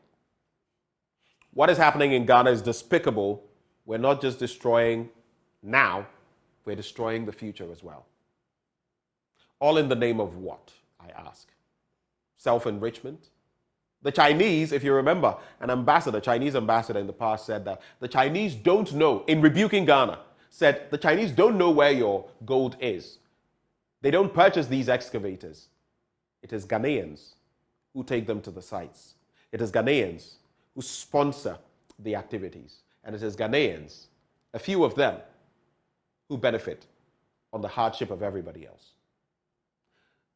Speaker 1: What is happening in Ghana is despicable. We're not just destroying now, we're destroying the future as well. All in the name of what, I ask? Self-enrichment? The Chinese, if you remember, Chinese ambassador in the past said that the Chinese don't know, in rebuking Ghana, said the Chinese don't know where your gold is. They don't purchase these excavators. It is Ghanaians who take them to the sites. It is Ghanaians who sponsor the activities. And it is Ghanaians, a few of them, who benefit on the hardship of everybody else.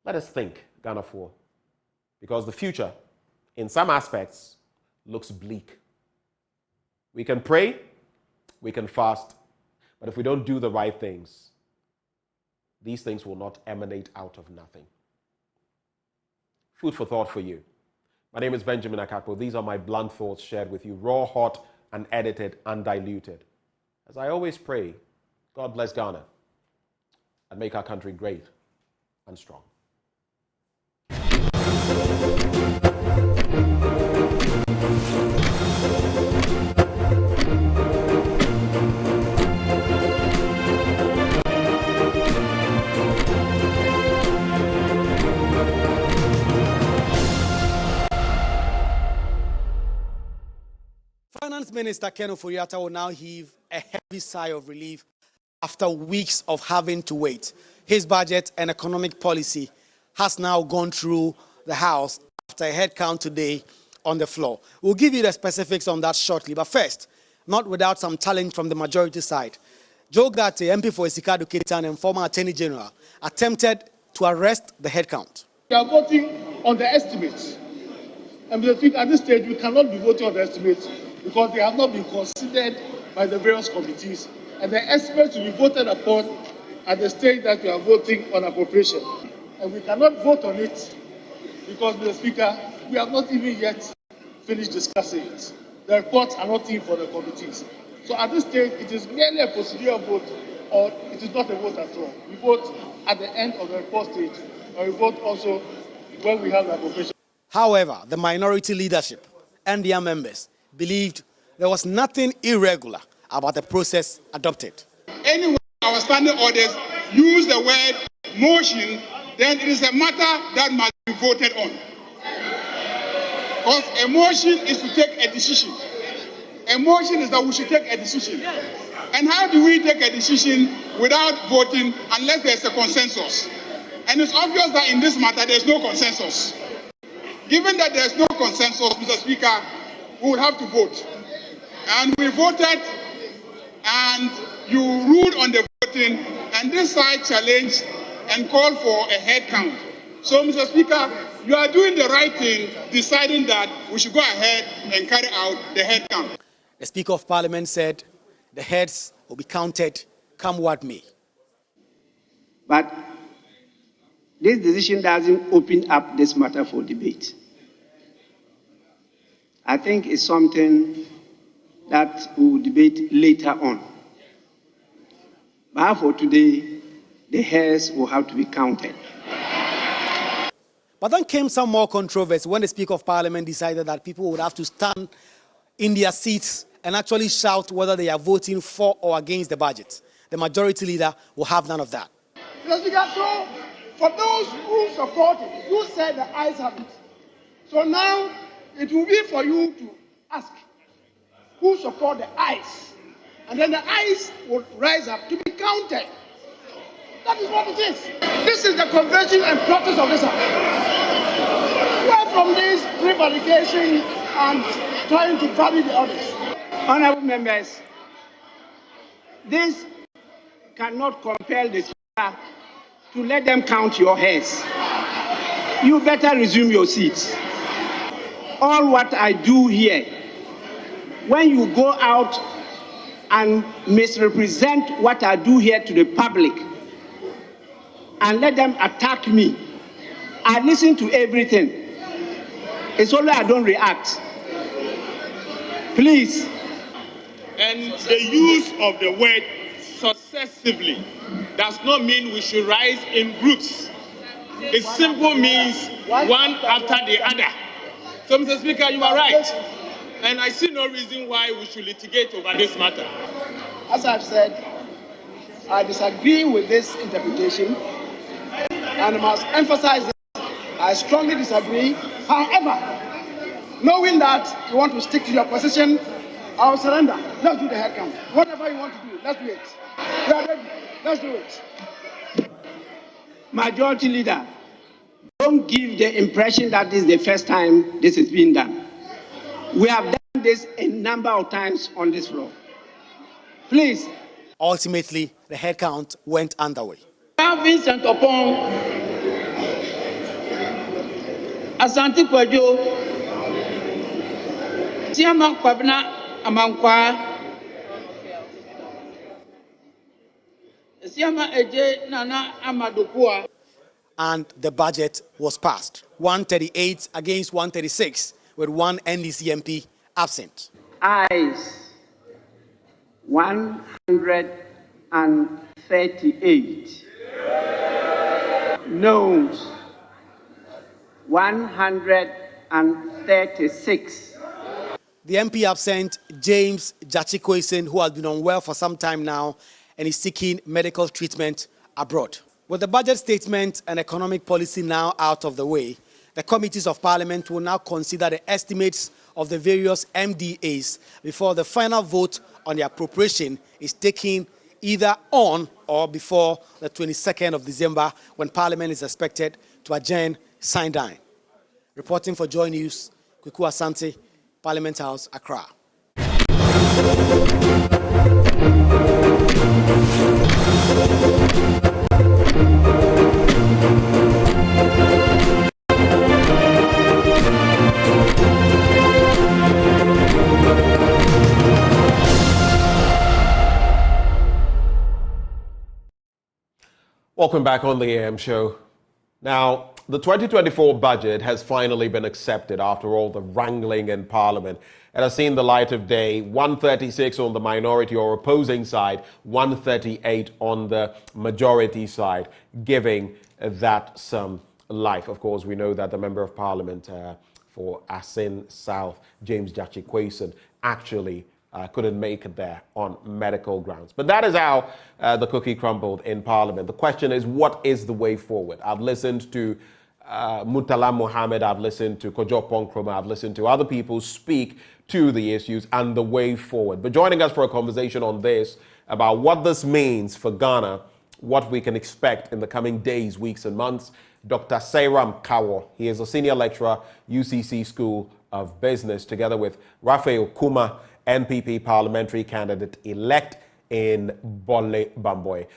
Speaker 1: Let us think, Ghana 4, because the future, in some aspects, looks bleak. We can pray, we can fast, but if we don't do the right things, these things will not emanate out of nothing. Food for thought for you. My name is Benjamin Akakpo. These are my blunt thoughts shared with you, raw, hot, unedited, undiluted. As I always pray, God bless Ghana and make our country great and strong.
Speaker 18: Minister Ken Ofori-Atta will now heave a heavy sigh of relief after weeks of having to wait. His budget and economic policy has now gone through the House after a head count today on the floor. We'll give you the specifics on that shortly, but first, not without some challenge from the majority side. Joe Garte, MP for Esikado Ketan and former Attorney General, attempted to arrest the head count.
Speaker 19: We are voting on the estimates. And at this stage, we cannot be voting on the estimates because they have not been considered by the various committees. And the estimates will be voted upon at the stage that we are voting on appropriation. And we cannot vote on it because, Mr. Speaker, we have not even yet finished discussing it. The reports are not in for the committees. So at this stage, it is merely a procedural vote, or it is not a vote at all. We vote at the end of the report stage, and we vote also when we have the appropriation.
Speaker 18: However, the minority leadership and their members believed there was nothing irregular about the process adopted.
Speaker 20: Anyway, our standing orders use the word motion, then it is a matter that must be voted on. Because a motion is to take a decision. A motion is that we should take a decision. And how do we take a decision without voting unless there's a consensus? And it's obvious that in this matter there's no consensus. Given that there's no consensus, Mr. Speaker, we will have to vote. And we voted, and you ruled on the voting, and this side challenged and called for a head count. So, Mr. Speaker, you are doing the right thing, deciding that we should go ahead and carry out the head count.
Speaker 18: The Speaker of Parliament said the heads will be counted come what may.
Speaker 21: But this decision doesn't open up this matter for debate. I think it's something that we will debate later on. But for today, the hairs will have to be counted.
Speaker 18: But then came some more controversy when the Speaker of Parliament decided that people would have to stand in their seats and actually shout whether they are voting for or against the budget. The majority leader will have none of that.
Speaker 19: Mr. Speaker, so for those who support it, you said the ayes have it. So now it will be for you to ask who support the ayes. And then the ayes will rise up to be counted. That is what it is. This is the convention and practice of this House. Where from this prevarication and trying to vary the others.
Speaker 21: Honorable members, this cannot compel the Speaker to let them count your hairs. You better resume your seats. All what I do here, when you go out and misrepresent what I do here to the public and let them attack me, I listen to everything. It's only I don't react. Please.
Speaker 20: And the use of the word successively does not mean we should rise in groups. It simply means one after the other. So, Mr. Speaker, you are right. And I see no reason why we should litigate over this matter.
Speaker 19: As I've said, I disagree with this interpretation. And I must emphasize that I strongly disagree. However, knowing that you want to stick to your position, I'll surrender. Let's do the head count. Whatever you want to do, let's do it. We are ready. Let's do it.
Speaker 21: Majority Leader, don't give the impression that this is the first time this is being done. We have done this a number of times on this floor. Please.
Speaker 18: Ultimately, the head count went underway.
Speaker 22: Vincent Opon, Asante Kwadwo, Tiama Kwabena Amankwa, Siama Eje Nana Amadokua.
Speaker 18: And the budget was passed. 138 against 136, with one NDC MP absent.
Speaker 21: Ayes 138. Noes 136.
Speaker 18: The MP absent, James Jachikoisen, who has been unwell for some time now and is seeking medical treatment abroad. With the budget statement and economic policy now out of the way, the committees of Parliament will now consider the estimates of the various MDAs before the final vote on the appropriation is taken either on or before the 22nd of December, when Parliament is expected to adjourn sine die. Reporting for Joy News, Kweku Asante, Parliament House, Accra.
Speaker 1: Welcome back on the AM show. Now, the 2024 budget has finally been accepted after all the wrangling in Parliament. It has seen the light of day, 136 on the minority or opposing side, 138 on the majority side, giving that some life. Of course, we know that the Member of Parliament for Asin South, James Jachi-Quason, actually couldn't make it there on medical grounds. But that is how the cookie crumbled in Parliament. The question is, what is the way forward? I've listened to Murtala Mohammed, I've listened to Kojo Ponkroma, I've listened to other people speak to the issues and the way forward. But joining us for a conversation on this, about what this means for Ghana, what we can expect in the coming days, weeks and months, Dr. Seyram Kawor. He is a senior lecturer, UCC School of Business, together with Raphael Kuma, NPP parliamentary candidate elect in Bole Bamboy.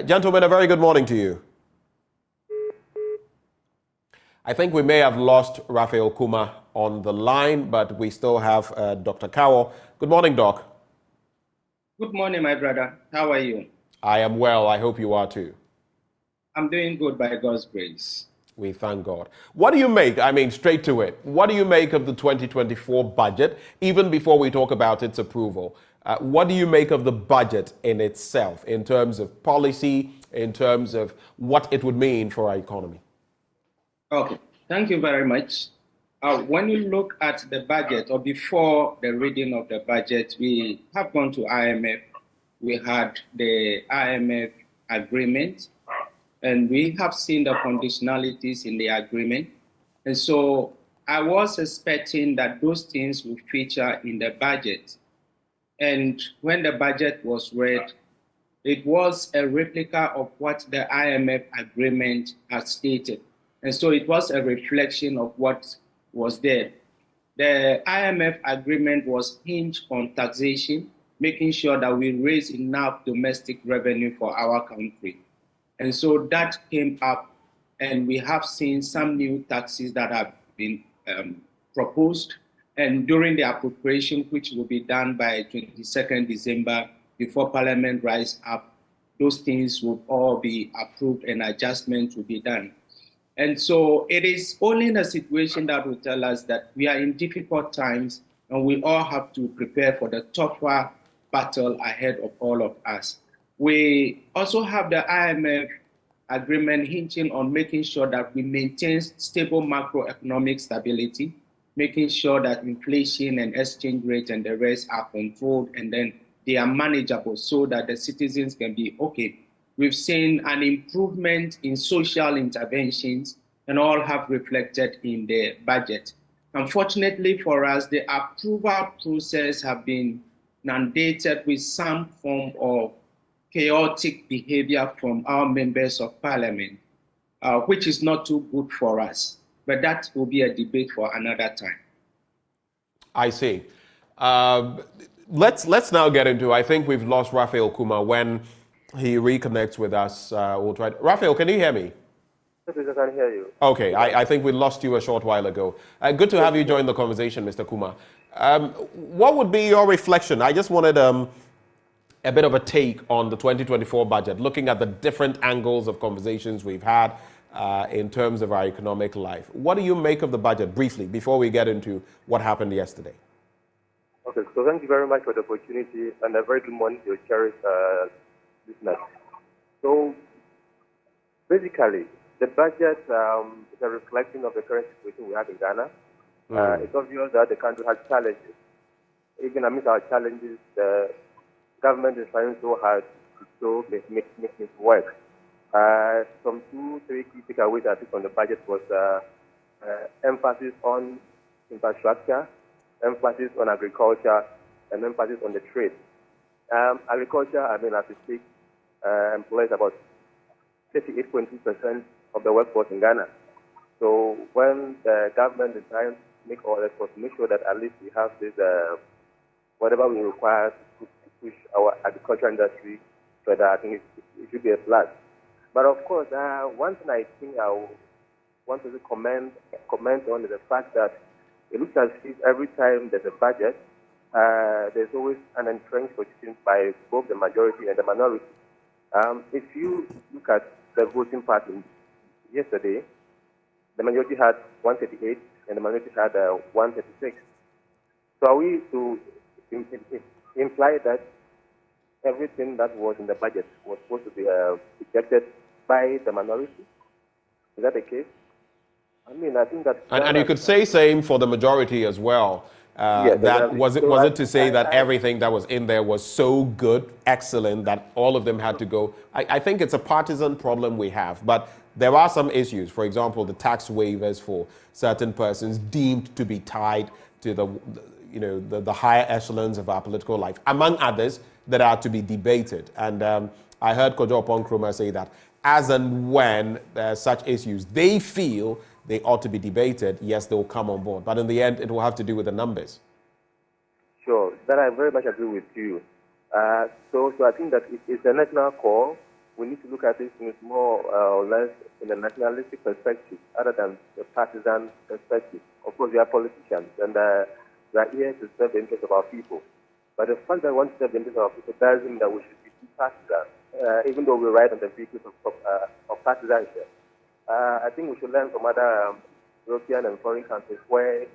Speaker 1: Gentlemen, a very good morning to you. I think we may have lost Raphael Kuma on the line, but we still have Dr. Kawor. Good morning, Doc.
Speaker 3: Good morning, my brother. How are you?
Speaker 1: I am well. I hope you are too.
Speaker 3: I'm doing good by God's grace.
Speaker 1: We thank God. What do you make, I mean, straight to it, what do you make of the 2024 budget, even before we talk about its approval? What do you make of the budget in itself, in terms of policy, in terms of what it would mean for our economy?
Speaker 3: Okay, thank you very much. When you look at the budget, or before the reading of the budget, we have gone to IMF. We had the IMF agreement, and we have seen the conditionalities in the agreement. And so I was expecting that those things would feature in the budget. And when the budget was read, it was a replica of what the IMF agreement had stated. And so it was a reflection of what was there. The IMF agreement was hinged on taxation, making sure that we raise enough domestic revenue for our country. And so that came up, and we have seen some new taxes that have been proposed. And during the appropriation, which will be done by 22nd December, before Parliament rise up, those things will all be approved and adjustments will be done. And so it is only in a situation that will tell us that we are in difficult times, and we all have to prepare for the tougher battle ahead of all of us. We also have the IMF agreement hinging on making sure that we maintain stable macroeconomic stability, making sure that inflation and exchange rate and the rest are controlled, and then they are manageable so that the citizens can be okay. We've seen an improvement in social interventions, and all have reflected in the budget. Unfortunately for us, the approval process have been mandated with some form of chaotic behavior from our members of Parliament, which is not too good for us. But that will be a debate for another time.
Speaker 1: I see. Let's now get into, I think we've lost Raphael Kuma. When he reconnects with us, we'll try. Raphael, can you hear me?
Speaker 4: Yes, I can hear you.
Speaker 1: Okay, I think we lost you a short while ago. Good to have you join the conversation, Mr. Kuma. What would be your reflection? I just wanted a bit of a take on the 2024 budget, looking at the different angles of conversations we've had in terms of our economic life. What do you make of the budget, briefly, before we get into what happened yesterday?
Speaker 4: Okay, so thank you very much for the opportunity, and a very good morning to your cherished listeners. So, basically, the budget is a reflection of the current situation we have in Ghana. It's obvious that the country has challenges. Even amidst our challenges, the government is trying so hard to make it work. Some 2-3 key takeaways I took on the budget was emphasis on infrastructure, emphasis on agriculture, and emphasis on the trade. Agriculture, as we speak, employs about 38.2% of the workforce in Ghana. So when the government is trying to make all efforts to make sure that at least we have this, whatever we require to push our agriculture industry further, I think it should be a plus. But of course, one thing I think I want to comment on is the fact that it looks as if every time there's a budget, there's always an entrenched position by both the majority and the minority. If you look at the voting pattern yesterday, the majority had 138 and the minority had 136. So are we to imply that everything that was in the budget was supposed to be rejected by the minority? Is that the case? I think that...
Speaker 1: And you could say same for the majority as well. Was it to say that everything that was in there was so good, excellent, that all of them had to go? I think it's a partisan problem we have, but there are some issues. For example, the tax waivers for certain persons deemed to be tied to the higher echelons of our political life, among others that are to be debated. And I heard Kojo Oponkroma say that as and when there are such issues, they feel they ought to be debated, yes, they will come on board. But in the end, it will have to do with the numbers.
Speaker 4: Sure, that I very much agree with you. So I think that it's a national call. We need to look at these things more or less in a nationalistic perspective, other than the partisan perspective. Of course, we are politicians, and we are here to serve the interests of our people. But the fact that we want to serve the interests of our people doesn't mean that we should be too partisan, even though we ride on the vehicles of partisanship. I think we should learn from other European and foreign countries where,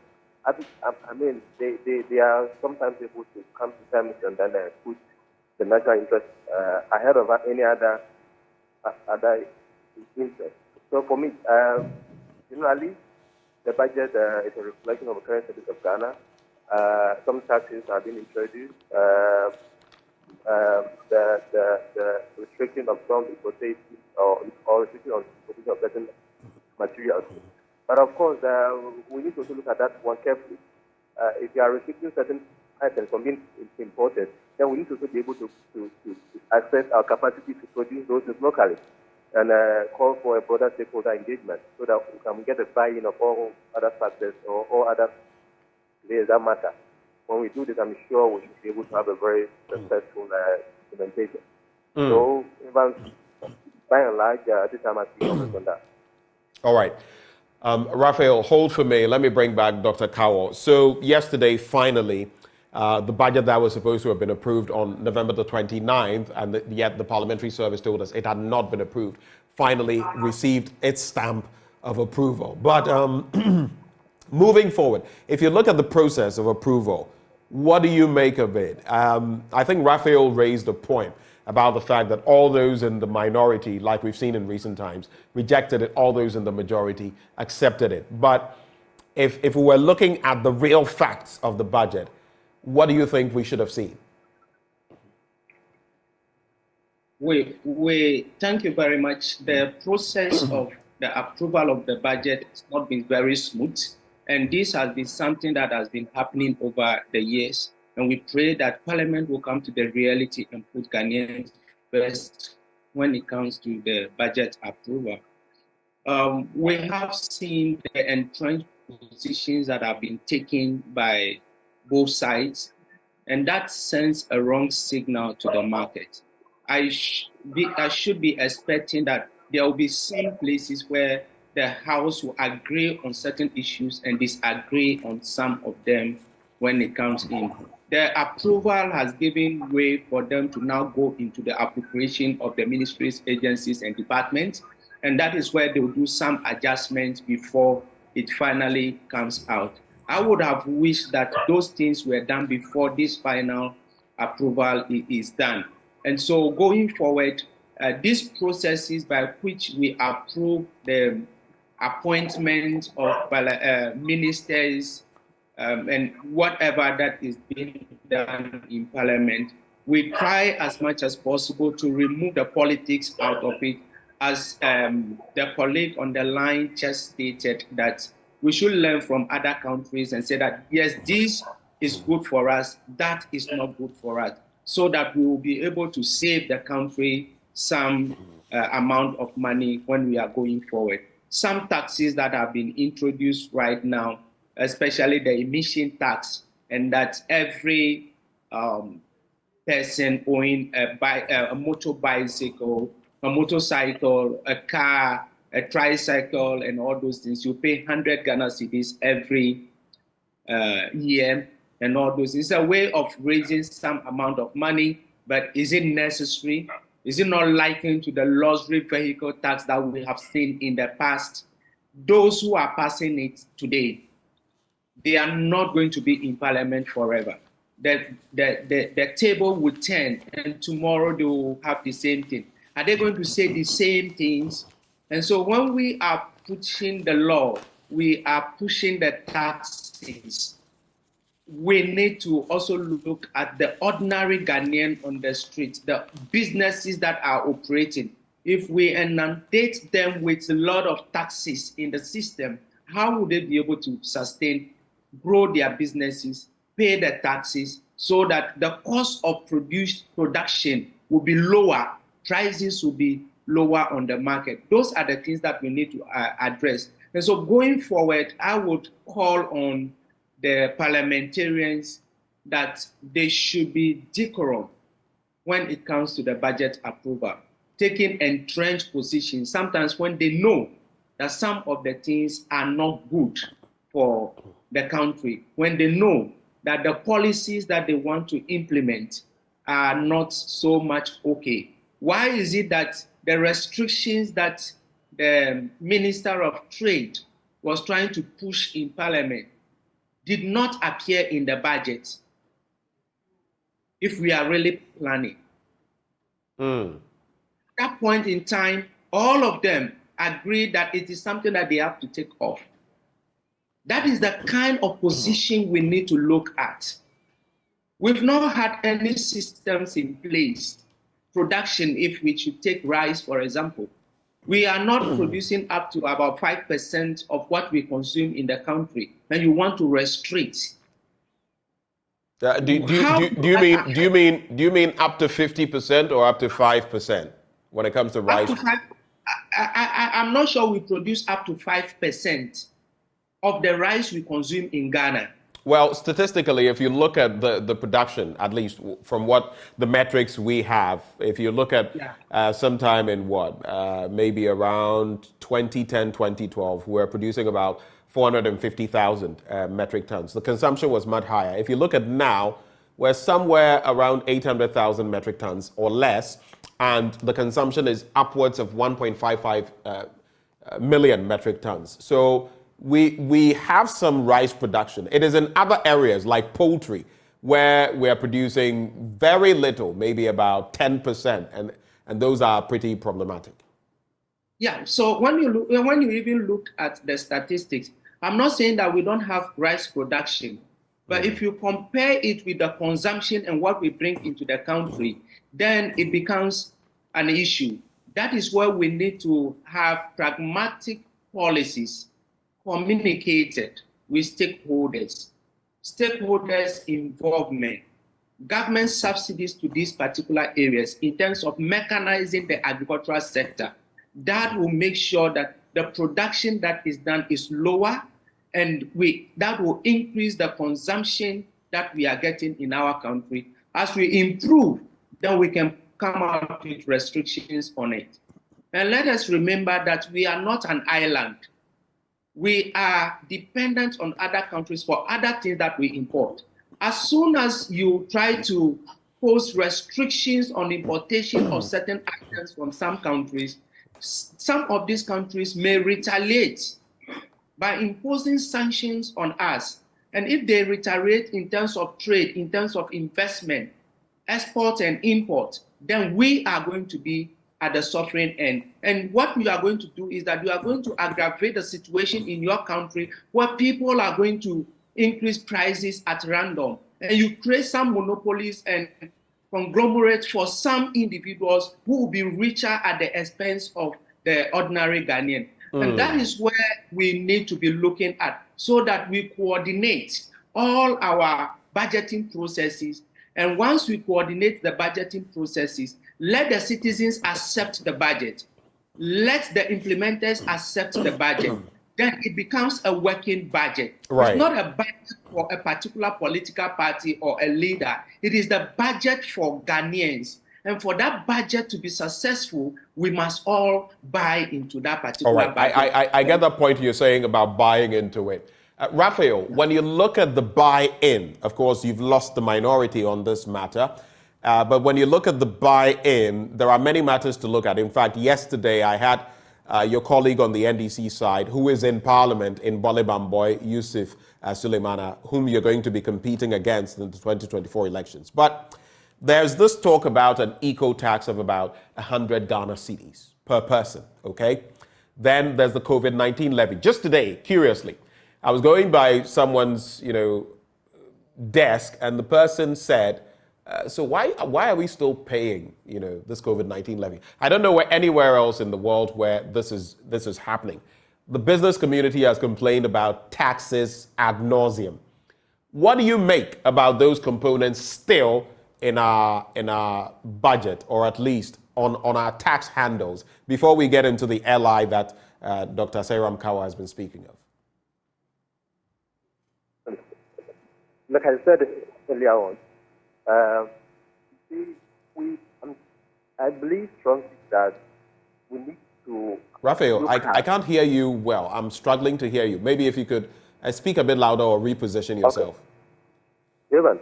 Speaker 4: they are sometimes able to come to terms and then put the national interest ahead of any other interest. So for me, generally, the budget is a reflection of the current status of Ghana. Some taxes have been introduced. The restriction of some importation or restriction on importation of certain materials. But of course, we need to also look at that one carefully. If you are restricting certain items from being imported, then we need to also be able to assess our capacity to produce those locally and call for a broader stakeholder engagement so that we can get a buy-in of all other factors or all other players that matter. When we do this, I'm sure we should be able to have a very successful implementation. So, by and large, this time I see on that.
Speaker 1: All right. Raphael, hold for me. Let me bring back Dr. Kawor. So yesterday, finally, the budget that was supposed to have been approved on November the 29th, and yet the Parliamentary Service told us it had not been approved, finally received its stamp of approval. But moving forward, if you look at the process of approval, what do you make of it? I think Raphael raised a point about the fact that all those in the minority, like we've seen in recent times, rejected it, all those in the majority accepted it. But if we were looking at the real facts of the budget, what do you think we should have seen?
Speaker 3: We thank you very much. The process of the approval of the budget has not been very smooth. And this has been something that has been happening over the years. And we pray that Parliament will come to the reality and put Ghanaians first when it comes to the budget approval. We have seen the entrenched positions that have been taken by both sides, and that sends a wrong signal to the market. I should be expecting that there will be some places where the House will agree on certain issues and disagree on some of them when it comes in. The approval has given way for them to now go into the appropriation of the ministries, agencies, and departments, and that is where they will do some adjustments before it finally comes out. I would have wished that those things were done before this final approval is done. And so going forward, these processes by which we approve the appointment of ministers and whatever that is being done in Parliament, we try as much as possible to remove the politics out of it. As the colleague on the line just stated, that we should learn from other countries and say that, yes, this is good for us, that is not good for us, so that we will be able to save the country some amount of money when we are going forward. Some taxes that have been introduced right now, especially the emission tax, and that every person owning a motorcycle, a car, a tricycle, and all those things, you pay 100 Ghana cedis every year, and all those. It's a way of raising some amount of money, but is it necessary? Is it not likened to the luxury vehicle tax that we have seen in the past? Those who are passing it today, they are not going to be in parliament forever. The table will turn, and tomorrow they will have the same thing. Are they going to say the same things? And so when we are pushing the law, we are pushing the taxes. We need to also look at the ordinary Ghanaian on the street, the businesses that are operating. If we inundate them with a lot of taxes in the system, how would they be able to sustain, grow their businesses, pay the taxes, so that the cost of production will be lower, prices will be lower on the market? Those are the things that we need to address. And so going forward, I would call on the parliamentarians that they should be decorum when it comes to the budget approval, taking entrenched positions, sometimes when they know that some of the things are not good for the country, when they know that the policies that they want to implement are not so much okay. Why is it that the restrictions that the Minister of Trade was trying to push in Parliament did not appear in the budget if we are really planning? At that point in time, all of them agreed that it is something that they have to take off. That is the kind of position we need to look at. We've not had any systems in place. Production, if we should take rice, for example, we are not producing up to about 5% of what we consume in the country, and you want to restrict.
Speaker 1: Do you mean up to 50% or up to 5% when it comes to rice?
Speaker 3: I'm not sure we produce up to 5% of the rice we consume in Ghana.
Speaker 1: Well, statistically, if you look at the production, at least from what the metrics we have, if you look at sometime in maybe around 2010, 2012, we're producing about 450,000 metric tons. The consumption was much higher. If you look at now, we're somewhere around 800,000 metric tons or less, and the consumption is upwards of 1.55 million metric tons. So we have some rice production. It is in other areas like poultry where we're producing very little, maybe about 10%, and those are pretty problematic.
Speaker 3: Yeah, so when you even look at the statistics, I'm not saying that we don't have rice production, but if you compare it with the consumption and what we bring into the country, then it becomes an issue. That is where we need to have pragmatic policies communicated with stakeholders involvement, government subsidies to these particular areas in terms of mechanizing the agricultural sector. That will make sure that the production that is done is lower, and that will increase the consumption that we are getting in our country. As we improve, then we can come out with restrictions on it. And let us remember that we are not an island. We are dependent on other countries for other things that we import. As soon as you try to pose restrictions on importation of certain items from some countries, some of these countries may retaliate by imposing sanctions on us. And if they retaliate in terms of trade, in terms of investment, export and import, then we are going to be at the suffering end. And what we are going to do is that we are going to aggravate the situation in your country where people are going to increase prices at random. And you create some monopolies and conglomerates for some individuals who will be richer at the expense of the ordinary Ghanaian. And that is where we need to be looking at, so that we coordinate all our budgeting processes. And once we coordinate the budgeting processes, let the citizens accept the budget. Let the implementers accept the budget. Then it becomes a working budget.
Speaker 1: Right.
Speaker 3: It's not a budget for a particular political party or a leader. It is the budget for Ghanaians. And for that budget to be successful, we must all buy into that particular budget.
Speaker 1: I get that point you're saying about buying into it. Raphael, when you look at the buy-in, of course, you've lost the minority on this matter. But when you look at the buy-in, there are many matters to look at. In fact, yesterday I had your colleague on the NDC side, who is in Parliament in Bolibamboy, Yusuf Suleimana, whom you're going to be competing against in the 2024 elections. But there's this talk about an eco-tax of about 100 Ghana cedis per person, okay? Then there's the COVID-19 levy. Just today, curiously, I was going by someone's, desk, and the person said, so why are we still paying, this COVID-19 levy? I don't know anywhere else in the world where this is happening. The business community has complained about taxes ad nauseum. What do you make about those components still in our budget, or at least on our tax handles, before we get into the LI that Dr. Seyram Kawor has been speaking of?
Speaker 4: Like I said earlier on, I believe strongly that we need to...
Speaker 1: Raphael, I can't hear you well. I'm struggling to hear you. Maybe if you could speak a bit louder or reposition yourself.
Speaker 4: Evan,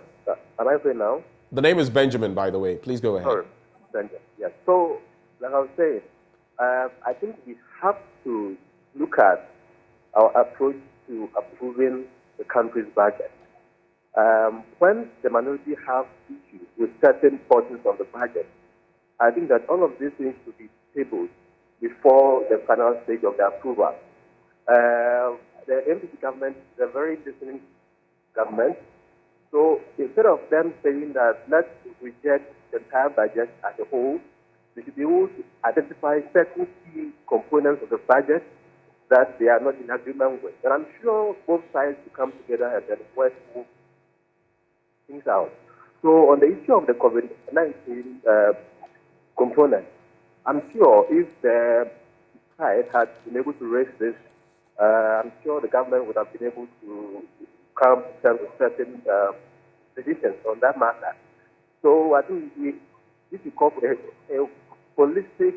Speaker 4: am I free now?
Speaker 1: The name is Benjamin, by the way. Please go ahead.
Speaker 4: Sorry, Benjamin. Yes. So, like I was saying, I think we have to look at our approach to approving the country's budget. When the minority have issues with certain portions of the budget, I think that all of these things should be tabled before the final stage of the approval. The MPP government is a very listening government. So instead of them saying that let's reject the entire budget as a whole, they should be able to identify certain key components of the budget that they are not in agreement with. And I'm sure both sides will come together and then work things out. So on the issue of the COVID-19 component, I'm sure if the side had been able to raise this, I'm sure the government would have been able to come to terms with certain decisions on that matter. So I think we need to call for a holistic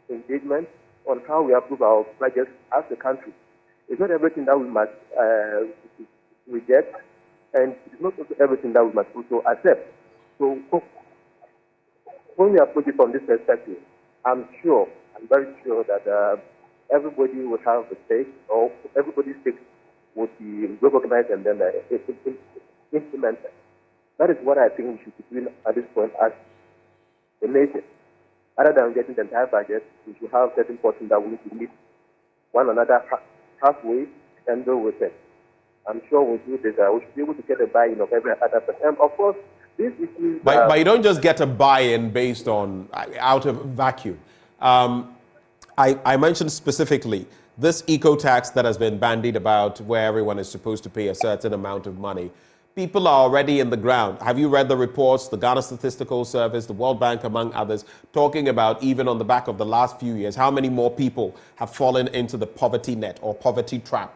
Speaker 4: engagement on how we approve our budgets as a country. It's not everything that we must reject, and it's not also everything that we must also accept. So when we approach it from this perspective, I'm very sure that everybody will have a stake, or everybody's stake would be recognized and then implemented. That is what I think we should be doing at this point as a nation. Rather than getting the entire budget, we should have certain portions that we need to meet one another halfway and go with it. I'm sure we'll do this. We should be able to get a buy-in of every other person. Of course, this issue...
Speaker 1: But you don't just get a buy-in based on out of vacuum. I mentioned specifically this eco-tax that has been bandied about, where everyone is supposed to pay a certain amount of money. People are already in the ground. Have you read the reports, the Ghana Statistical Service, the World Bank, among others, talking about, even on the back of the last few years, how many more people have fallen into the poverty net or poverty trap?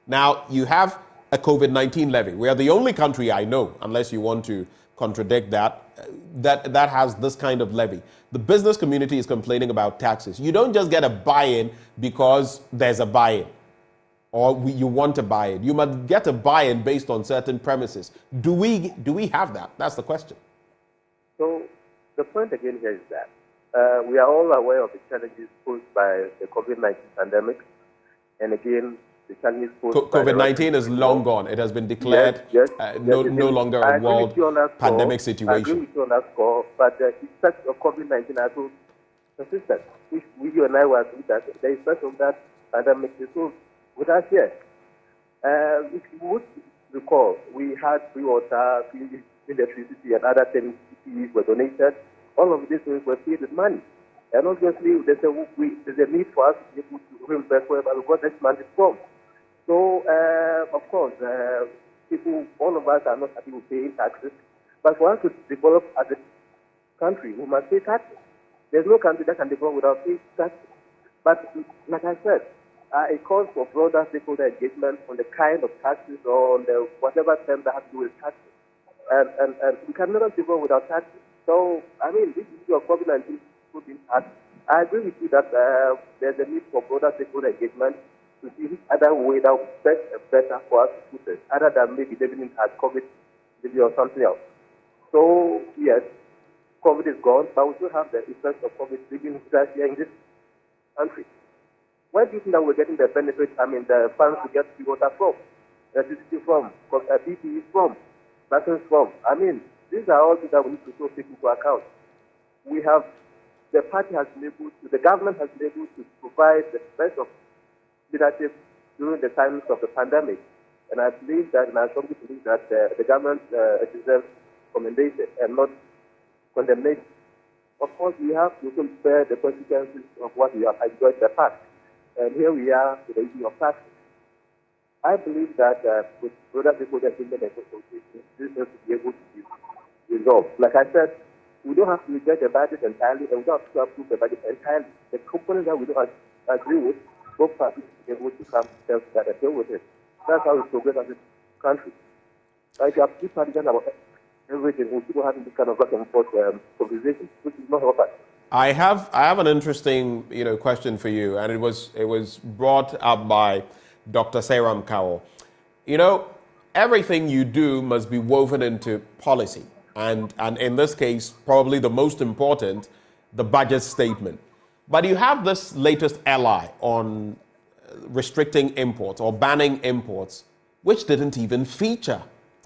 Speaker 1: Now, you have a COVID-19 levy. We are the only country I know, unless you want to contradict that has this kind of levy. The business community is complaining about taxes. You don't just get a buy-in because there's a buy-in or you want a buy-in. You must get a buy-in based on certain premises. Do we have that? That's the question.
Speaker 4: So the point again here is that we are all aware of the challenges posed by the COVID-19 pandemic. And again, the challenges posed
Speaker 1: COVID-19 is long gone. It has been declared no longer a world pandemic situation.
Speaker 4: I agree with you on that score, but the effects of COVID-19 are so persistent. If you and I were to that, the effects of that pandemic is so with us here. If you would recall, we had free water, free electricity, and other things were donated. All of these things were paid with money. And obviously, there's a need for us to be able to reimburse wherever we got this money from. So, of course, all of us are not happy with paying taxes. But for us to develop as a country, we must pay taxes. There's no country that can develop without paying taxes. But, like I said, it calls for broader stakeholder engagement on the kind of taxes or on the whatever term that has to do with taxes. And we can never develop without taxes. So, I mean, this issue of COVID-19 put in tax. I agree with you that there's a need for broader stakeholder engagement to see which other way that would be better for us to put it, other than maybe leaving it as COVID maybe or something else. So, yes, COVID is gone, but we still have the effects of COVID living here in this country. Where do you think that we're getting the benefits, the funds to get the water from, electricity from, PPE from, vaccines from? These are all things that we need to take into account. The party has been able to, the government has been able to provide the best of leadership during the times of the pandemic. And I believe that, and I strongly believe that the government deserves commendation and not condemnation. Of course, we have to bear the consequences of what we have enjoyed in the past. And here we are with the issue of taxes. I believe that with broader stakeholder engagement and consultation, this has to be able to be resolved. Like I said, we don't have to reject the budget entirely, and we don't have to approve the budget entirely. The components that we don't agree with, both parties will be able to come together and deal with it. That's how we progress as a country. If you have two parties about everything, we people having this kind of back and forth conversation, which is not helpful.
Speaker 1: I have an interesting question for you, and it was brought up by Dr. Seyram Kawor. Everything you do must be woven into policy. And in this case, probably the most important, the budget statement. But you have this latest ally on restricting imports or banning imports, which didn't even feature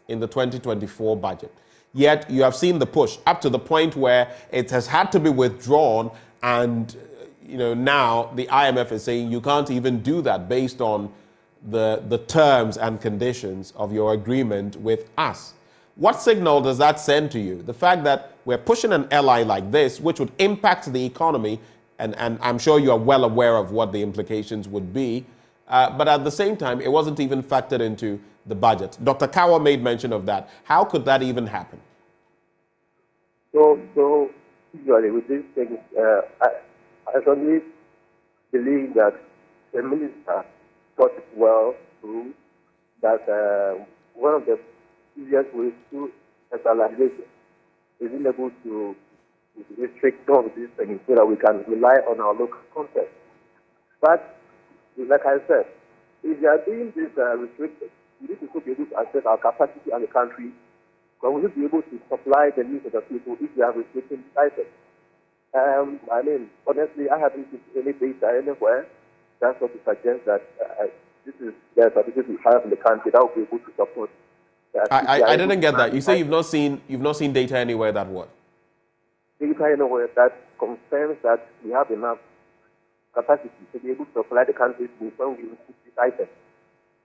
Speaker 1: in the 2024 budget. Yet you have seen the push up to the point where it has had to be withdrawn, and now the IMF is saying you can't even do that based on the terms and conditions of your agreement with us. What signal does that send to you? The fact that we're pushing an ally like this, which would impact the economy, and I'm sure you are well aware of what the implications would be, but at the same time, it wasn't even factored into the budget. Dr. Kawor made mention of that. How could that even happen?
Speaker 4: So usually with these things, I strongly believe that the minister thought it well through that one of the easiest ways to centralization is being able to restrict some of these things so that we can rely on our local context. But, like I said, if you are doing this restricted, we need to also be able to assess our capacity as a country, because we need to be able to supply the needs of the people if we are restricting items. Honestly, I haven't seen any data anywhere that sort of suggests that this is the certificate we have in the country that will be able to support.
Speaker 1: I didn't get that. You say you've not seen data anywhere that what?
Speaker 4: Data anywhere that confirms that we have enough capacity to be able to supply the country with when we receive these items.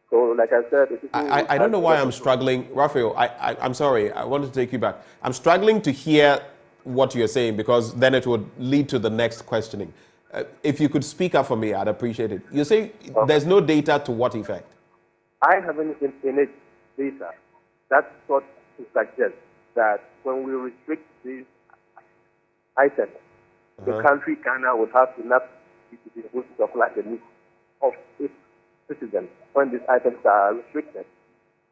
Speaker 4: So, like I said,
Speaker 1: I don't know why I'm struggling, Raphael. I'm sorry. I want to take you back. I'm struggling to hear what you're saying because then it would lead to the next questioning. If you could speak up for me, I'd appreciate it. You say there's no data to what effect?
Speaker 4: I haven't seen any data that sort to suggest that when we restrict these items, the country Ghana would have enough to be able to supply the needs of its citizens when these items are restricted.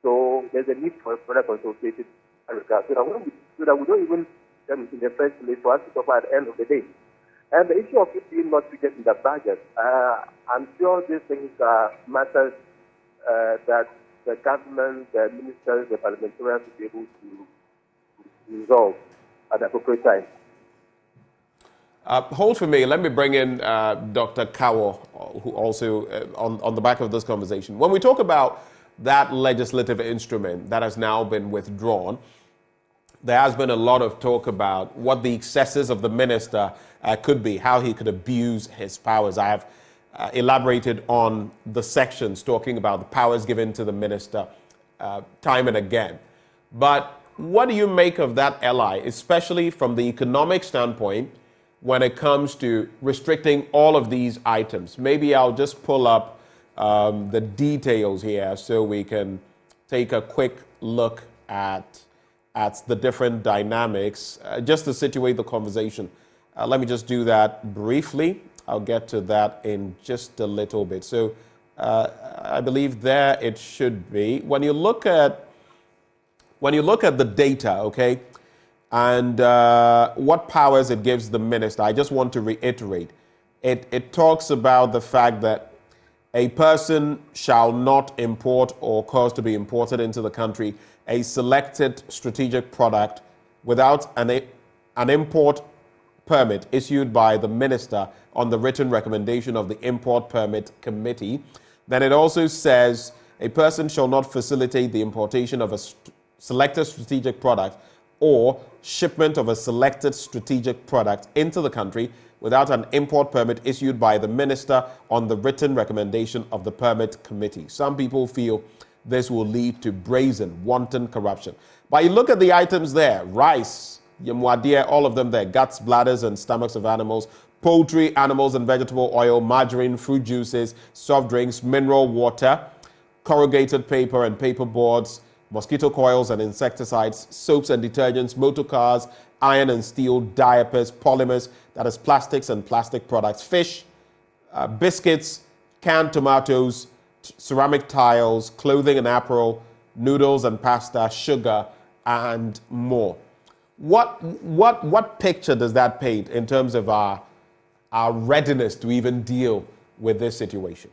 Speaker 4: So there's a need for further consultation so that we don't even them in the first place for us to suffer at the end of the day. And the issue of it being not treated in the budget, I'm sure these things are matters that the government, the ministers, the parliamentarians will be able to resolve at the appropriate time.
Speaker 1: Hold for me. Let me bring in Dr. Kawor, who also on the back of this conversation. When we talk about that legislative instrument that has now been withdrawn, there has been a lot of talk about what the excesses of the minister could be, how he could abuse his powers. I have elaborated on the sections talking about the powers given to the minister time and again. But what do you make of that ally, especially from the economic standpoint? when it comes to restricting all of these items. Maybe I'll just pull up the details here so we can take a quick look at the different dynamics, just to situate the conversation. Let me just do that briefly. I'll get to that in just a little bit. So I believe there it should be. When you look at the data, okay, and what powers it gives the minister, I just want to reiterate. It talks about the fact that a person shall not import or cause to be imported into the country a selected strategic product without an import permit issued by the minister on the written recommendation of the Import Permit Committee. Then it also says a person shall not facilitate the importation of a selected strategic product or shipment of a selected strategic product into the country without an import permit issued by the minister on the written recommendation of the Permit Committee. Some people feel this will lead to brazen, wanton corruption. But you look at the items there: rice, yamwadia, all of them there, guts, bladders, and stomachs of animals, poultry, animals and vegetable oil, margarine, fruit juices, soft drinks, mineral water, corrugated paper and paper boards, mosquito coils and insecticides, soaps and detergents, motor cars, iron and steel, diapers, polymers, that is plastics and plastic products, fish, biscuits, canned tomatoes, ceramic tiles, clothing and apparel, noodles and pasta, sugar, and more. What picture does that paint in terms of our readiness to even deal with this situation?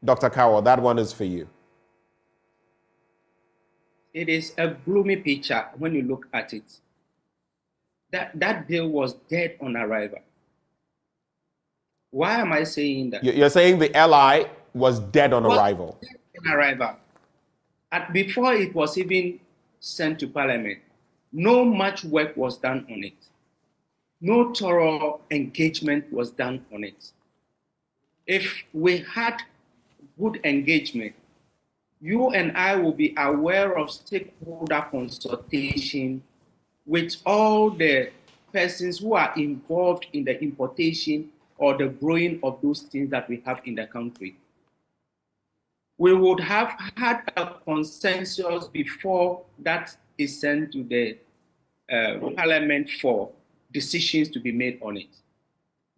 Speaker 1: Dr. Kawor, that one is for you.
Speaker 3: It is a gloomy picture when you look at it. That bill was dead on arrival. Why am I saying that?
Speaker 1: You're saying the LI was dead on arrival.
Speaker 3: Dead on arrival. Before it was even sent to Parliament, no much work was done on it. No thorough engagement was done on it. If we had good engagement, you and I will be aware of stakeholder consultation with all the persons who are involved in the importation or the growing of those things that we have in the country. We would have had a consensus before that is sent to the Parliament for decisions to be made on it.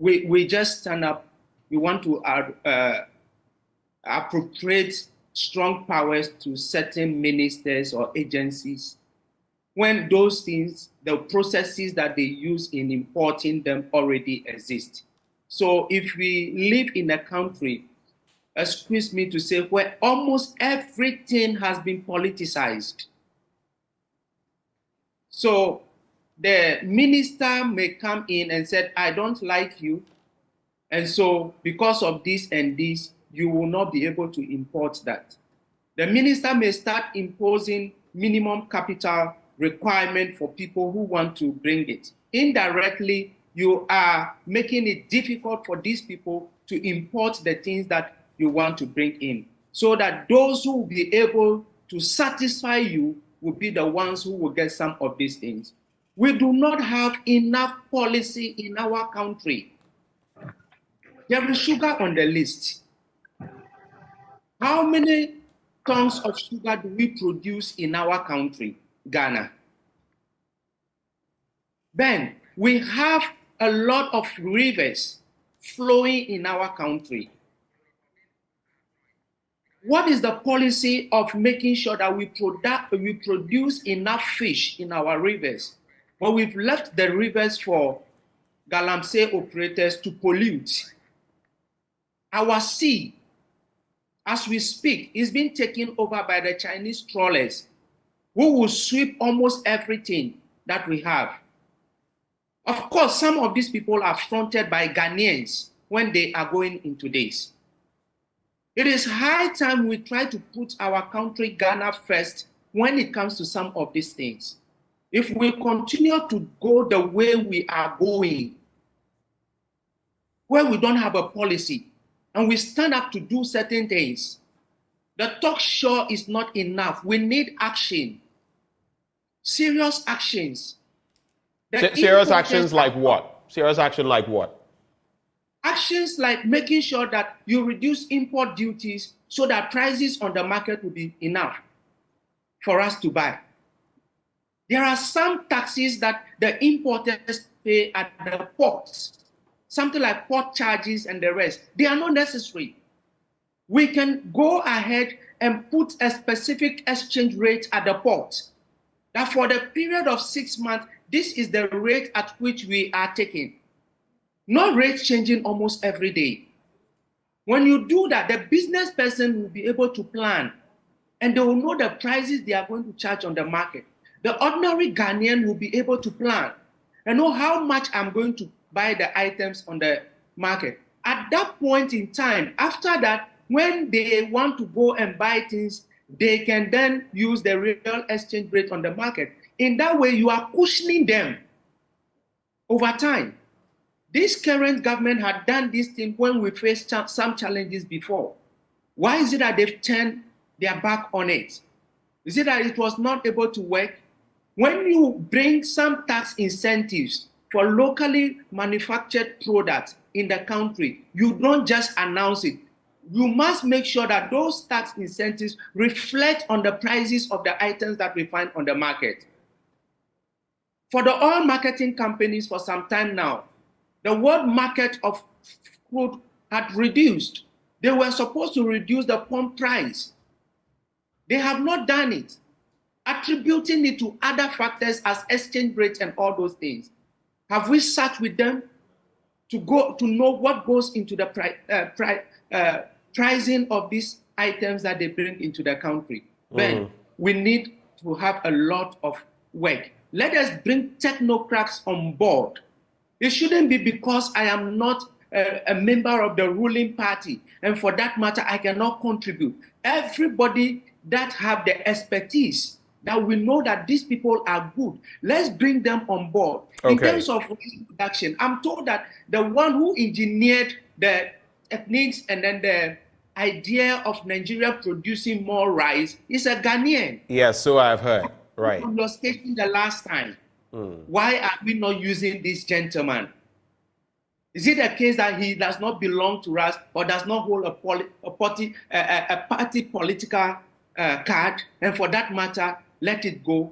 Speaker 3: We just stand up, we want to appropriate strong powers to certain ministers or agencies when those things, the processes that they use in importing them already exist. So if we live in a country, excuse me to say, where almost everything has been politicized. So the minister may come in and say, I don't like you, and so because of this and this, you will not be able to import that. The minister may start imposing minimum capital requirement for people who want to bring it. Indirectly, you are making it difficult for these people to import the things that you want to bring in, so that those who will be able to satisfy you will be the ones who will get some of these things. We do not have enough policy in our country. There is sugar on the list. How many tons of sugar do we produce in our country, Ghana? Then we have a lot of rivers flowing in our country. What is the policy of making sure that we produce enough fish in our rivers? But we've left the rivers for galamsey operators to pollute. Our sea, as we speak, is being taken over by the Chinese trawlers, who will sweep almost everything that we have. Of course, some of these people are fronted by Ghanaians when they are going into this. It is high time we try to put our country, Ghana, first when it comes to some of these things. If we continue to go the way we are going, where we don't have a policy, and we stand up to do certain things, the talk show is not enough. We need action, serious actions.
Speaker 1: Serious actions like what? Serious action like what?
Speaker 3: Actions like making sure that you reduce import duties so that prices on the market will be enough for us to buy. There are some taxes that the importers pay at the ports, something like port charges and the rest. They are not necessary. We can go ahead and put a specific exchange rate at the port, that for the period of 6 months, this is the rate at which we are taking. Not rate changing almost every day. When you do that, the business person will be able to plan, and they will know the prices they are going to charge on the market. The ordinary Ghanaian will be able to plan and know how much I'm going to buy the items on the market. At that point in time, after that, when they want to go and buy things, they can then use the real exchange rate on the market. In that way, you are cushioning them over time. This current government had done this thing when we faced some challenges before. Why is it that they've turned their back on it? Is it that it was not able to work? When you bring some tax incentives for locally manufactured products in the country, you don't just announce it. You must make sure that those tax incentives reflect on the prices of the items that we find on the market. For the oil marketing companies for some time now, the world market of crude had reduced. They were supposed to reduce the pump price. They have not done it, attributing it to other factors as exchange rates and all those things. Have we sat with them to know what goes into the pricing of these items that they bring into the country? Then we need to have a lot of work. Let us bring technocrats on board. It shouldn't be because I am not a member of the ruling party, and for that matter, I cannot contribute. Everybody that have the expertise, that we know that these people are good, let's bring them on board. Okay. In terms of production, I'm told that the one who engineered the techniques and then the idea of Nigeria producing more rice is a Ghanaian.
Speaker 1: Yes, so I've heard. Right.
Speaker 3: On your station the last time. Why are we not using this gentleman? Is it a case that he does not belong to us or does not hold a party political card? And for that matter, let it go.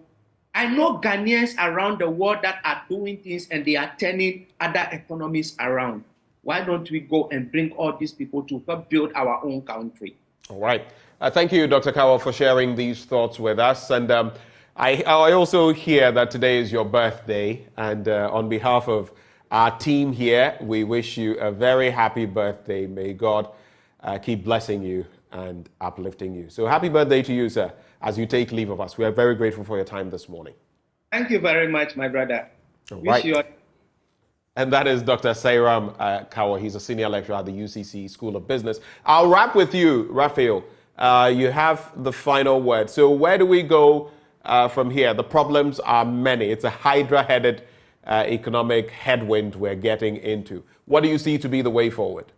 Speaker 3: I know Ghanaians around the world that are doing things and they are turning other economies around. Why don't we go and bring all these people to help build our own country?
Speaker 1: All right. Thank you, Dr. Kawor, for sharing these thoughts with us. And I also hear that today is your birthday, and on behalf of our team here, we wish you a very happy birthday. May God keep blessing you and uplifting you. So happy birthday to you, sir, as you take leave of us. We are very grateful for your time this morning.
Speaker 3: Thank you very much, my brother.
Speaker 1: Right. And that is Dr. Seyram Kawor. He's a senior lecturer at the UCC School of Business. I'll wrap with you, Raphael. You have the final word. So where do we go from here? The problems are many. It's a hydra-headed economic headwind we're getting into. What do you see to be the way forward?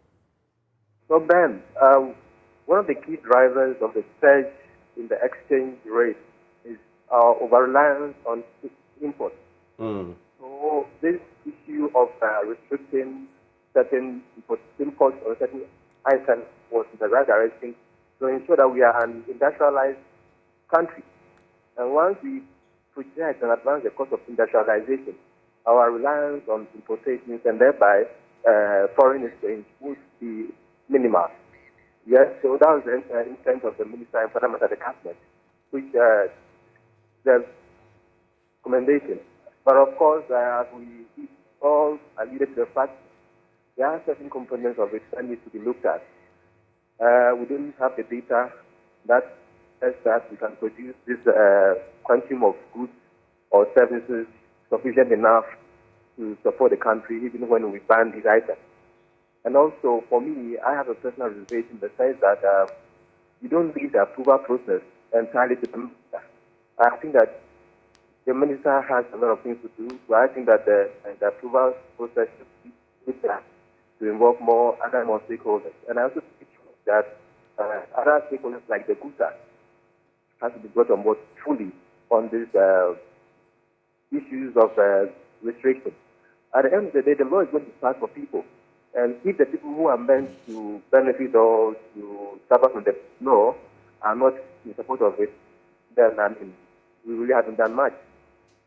Speaker 4: So Ben, one of the key drivers of the surge in the exchange rate is our over-reliance on imports. So this issue of restricting certain imports or certain items was in the right direction to ensure that we are an industrialized country. And once we project and advance the cost of industrialization, our reliance on importations and thereby foreign exchange would be minimal. Yes, so that was the intent of the Minister and Parliament at the Cabinet, which the commendation. But of course, as we all alluded to the fact, there are certain components of it that need to be looked at. We didn't have the data that says that we can produce this quantum of goods or services sufficient enough to support the country even when we ban these items. And also, for me, I have a personal reservation that says that you don't leave the approval process entirely to the minister. I think that the minister has a lot of things to do, so I think that the approval process should be to involve more stakeholders. And I also think that other stakeholders like the GUTA has to be brought on board fully on these issues of restrictions. At the end of the day, the law is going to pass for people. And if the people who are meant to benefit or to suffer from the law are not in support of it, then we really haven't done much.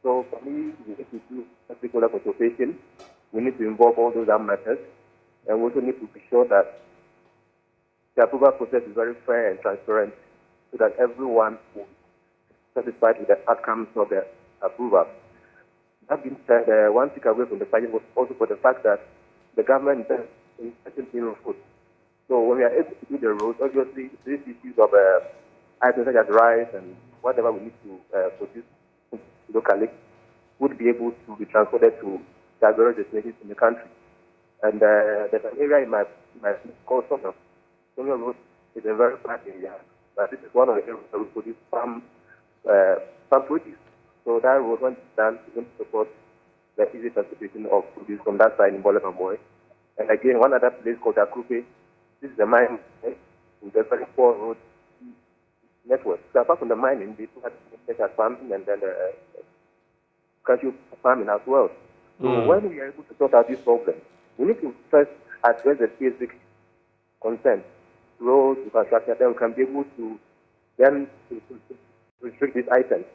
Speaker 4: So for me, we need to do a particular consultation. We need to involve all those armed matters. And we also need to be sure that the approval process is very fair and transparent so that everyone will be satisfied with the outcomes of the approval. That being said, one takeaway from the budget was also for the fact that the government does invest in roads. So when we are able to do the roads, obviously these issues of items such as rice and whatever we need to produce locally would be able to be transported to the various destinations in the country. And there's an area in my called Summer. Summer Road is a very bad area, but this is one of the areas where we produce farm produce. So that road, when it's done, is going to support the easy transportation of produce from that side in Bolivamboy. And again, one other place called Akrupe, this is a mine with a very poor road network. So apart from the mining, they have farming and then cashew farming as well. So when we are able to sort out these problems, we need to first address the basic concerns, roads, infrastructure, then we can be able to then restrict these items.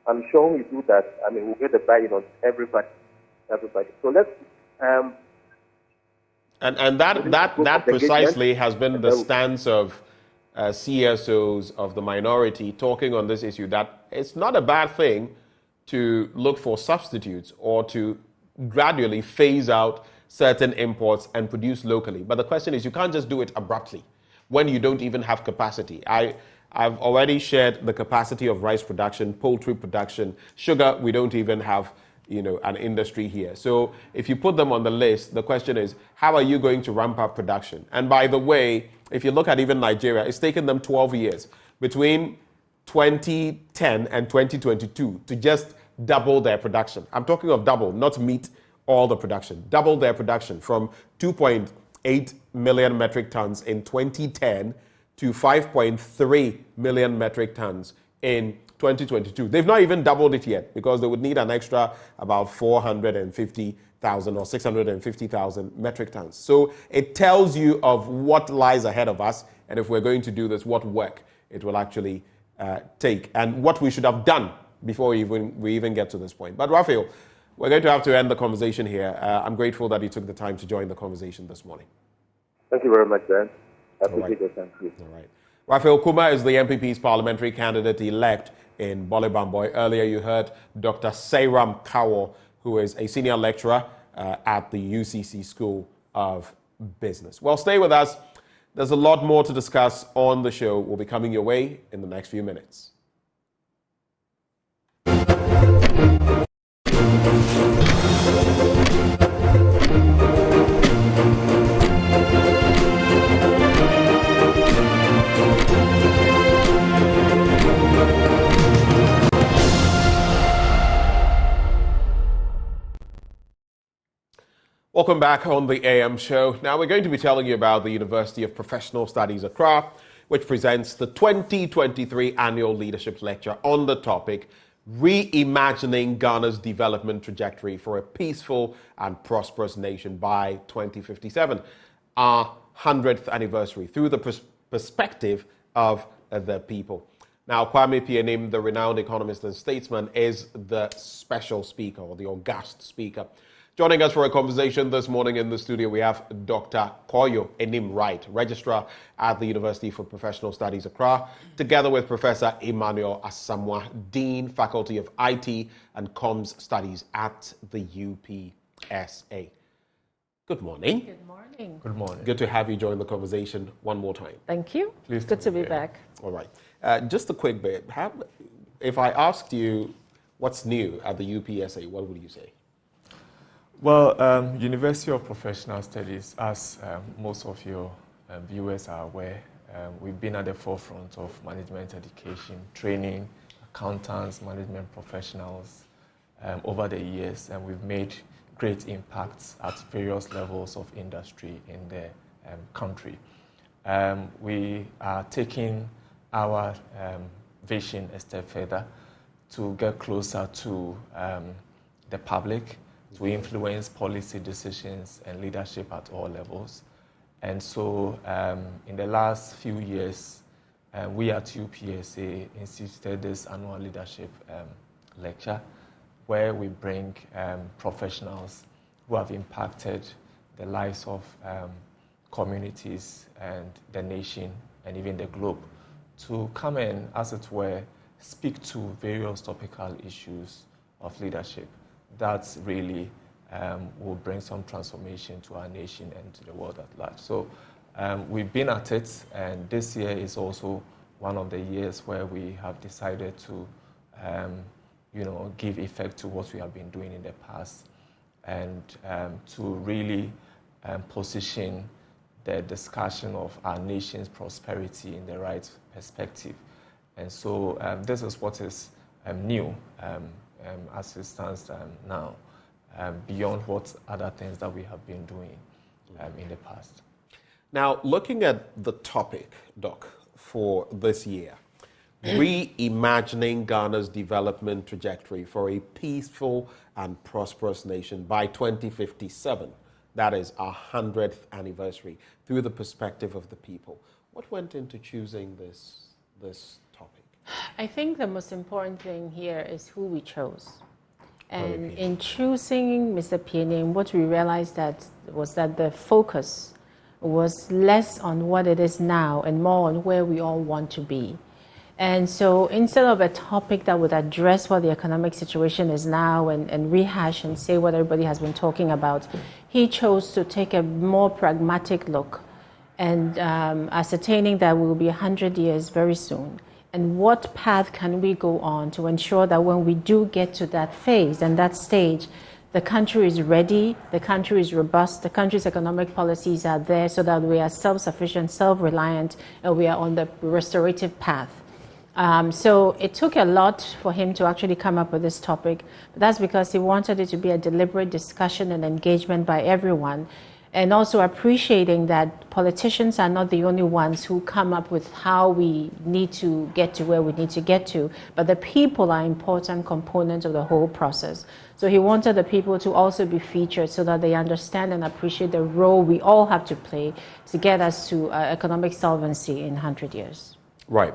Speaker 4: I'm sure we do that. I mean, we'll get the buy-in on everybody. So let's.
Speaker 1: And that precisely has been the stance of CSOs of the minority talking on this issue, that it's not a bad thing to look for substitutes or to gradually phase out certain imports and produce locally. But the question is, you can't just do it abruptly when you don't even have capacity. I've already shared the capacity of rice production, poultry production, sugar. We don't even have, an industry here. So if you put them on the list, the question is, how are you going to ramp up production? And by the way, if you look at even Nigeria, it's taken them 12 years between 2010 and 2022 to just double their production. I'm talking of double, not meet all the production. Double their production from 2.8 million metric tons in 2010 to 5.3 million metric tons in 2022. They've not even doubled it yet because they would need an extra about 450,000 or 650,000 metric tons. So it tells you of what lies ahead of us, and if we're going to do this, what work it will actually take, and what we should have done before we even get to this point. But Raphael, we're going to have to end the conversation here. I'm grateful that you took the time to join the conversation this morning.
Speaker 4: Thank you very much, Dan. I appreciate your time.
Speaker 1: All right. Raphael Kuma is the MPP's parliamentary candidate-elect in Bolivamboy. Earlier you heard Dr. Seyram Kawor, who is a senior lecturer at the UCC School of Business. Well, stay with us. There's a lot more to discuss on the show. We'll be coming your way in the next few minutes. Welcome back on the AM show. Now we're going to be telling you about the University of Professional Studies Accra, which presents the 2023 Annual Leadership Lecture on the topic, Reimagining Ghana's Development Trajectory for a Peaceful and Prosperous Nation by 2057, our 100th anniversary, through the perspective of the people. Now, Kwame Pianim, the renowned economist and statesman, is the special speaker, or the august speaker. Joining us for a conversation this morning in the studio, we have Dr. Koyo Enim Wright, Registrar at the University for Professional Studies Accra, together with Professor Emmanuel Asamoah, Dean, Faculty of IT and Comms Studies at the UPSA. Good morning.
Speaker 2: Good morning.
Speaker 1: Good morning. Good to have you join the conversation one more time.
Speaker 2: Thank you. It's good to be back.
Speaker 1: All right. Just a quick bit. If I asked you what's new at the UPSA, what would you say?
Speaker 5: Well, University of Professional Studies, as most of your viewers are aware, we've been at the forefront of management education, training accountants, management professionals over the years, and we've made great impacts at various levels of industry in the country. We are taking our vision a step further to get closer to the public, to influence policy decisions and leadership at all levels. And so in the last few years, we at UPSA instituted this annual leadership lecture where we bring professionals who have impacted the lives of communities and the nation and even the globe to come and, as it were, speak to various topical issues of leadership that really will bring some transformation to our nation and to the world at large. So we've been at it, and this year is also one of the years where we have decided to give effect to what we have been doing in the past and to really position the discussion of our nation's prosperity in the right perspective. And so this is what is new as it stands now, beyond what other things that we have been doing in the past.
Speaker 1: Now, looking at the topic, Doc, for this year, reimagining Ghana's development trajectory for a peaceful and prosperous nation by 2057. That is our 100th anniversary, through the perspective of the people. What went into choosing this topic?
Speaker 2: I think the most important thing here is who we chose. And in choosing Mr. Pianim, what we realized was that the focus was less on what it is now and more on where we all want to be. And so instead of a topic that would address what the economic situation is now and rehash and say what everybody has been talking about, he chose to take a more pragmatic look and ascertaining that we will be 100 years very soon. And what path can we go on to ensure that when we do get to that phase and that stage, the country is ready, the country is robust, the country's economic policies are there so that we are self-sufficient, self-reliant, and we are on the restorative path. So it took a lot for him to actually come up with this topic. But that's because he wanted it to be a deliberate discussion and engagement by everyone, and also appreciating that politicians are not the only ones who come up with how we need to get to where we need to get to, but the people are important components of the whole process. So he wanted the people to also be featured so that they understand and appreciate the role we all have to play to get us to economic solvency in 100 years.
Speaker 1: Right.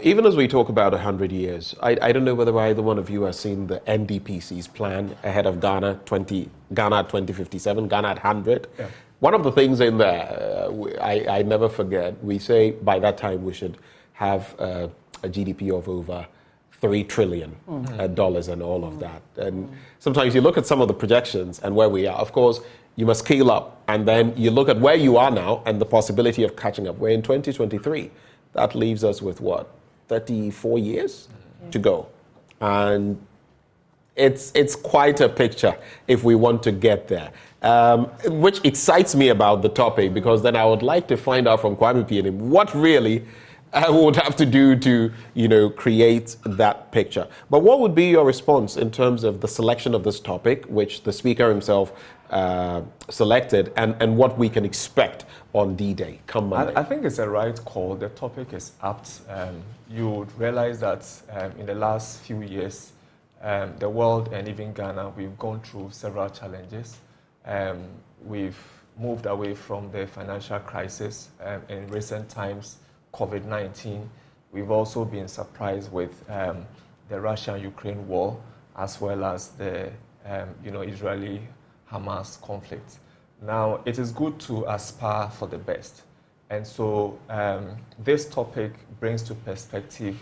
Speaker 1: Even as we talk about 100 years, I don't know whether either one of you has seen the NDPC's plan ahead of Ghana at 2057, Ghana at 100. Yeah. One of the things in there, I never forget, we say by that time we should have a GDP of over $3 trillion dollars and all of that. And sometimes you look at some of the projections and where we are. Of course, you must scale up, and then you look at where you are now and the possibility of catching up. We're in 2023. That leaves us with what, 34 years to go. And it's quite a picture if we want to get there, which excites me about the topic, because then I would like to find out from Kwame Pianim what really would have to do to, create that picture. But what would be your response in terms of the selection of this topic, which the speaker himself selected, and what we can expect on D-Day come Monday?
Speaker 5: I think it's a right call. The topic is apt. You would realize that in the last few years, the world and even Ghana, we've gone through several challenges. We've moved away from the financial crisis. In recent times, COVID-19. We've also been surprised with the Russia-Ukraine war, as well as the Israeli-Hamas conflict. Now, it is good to aspire for the best. And so this topic brings to perspective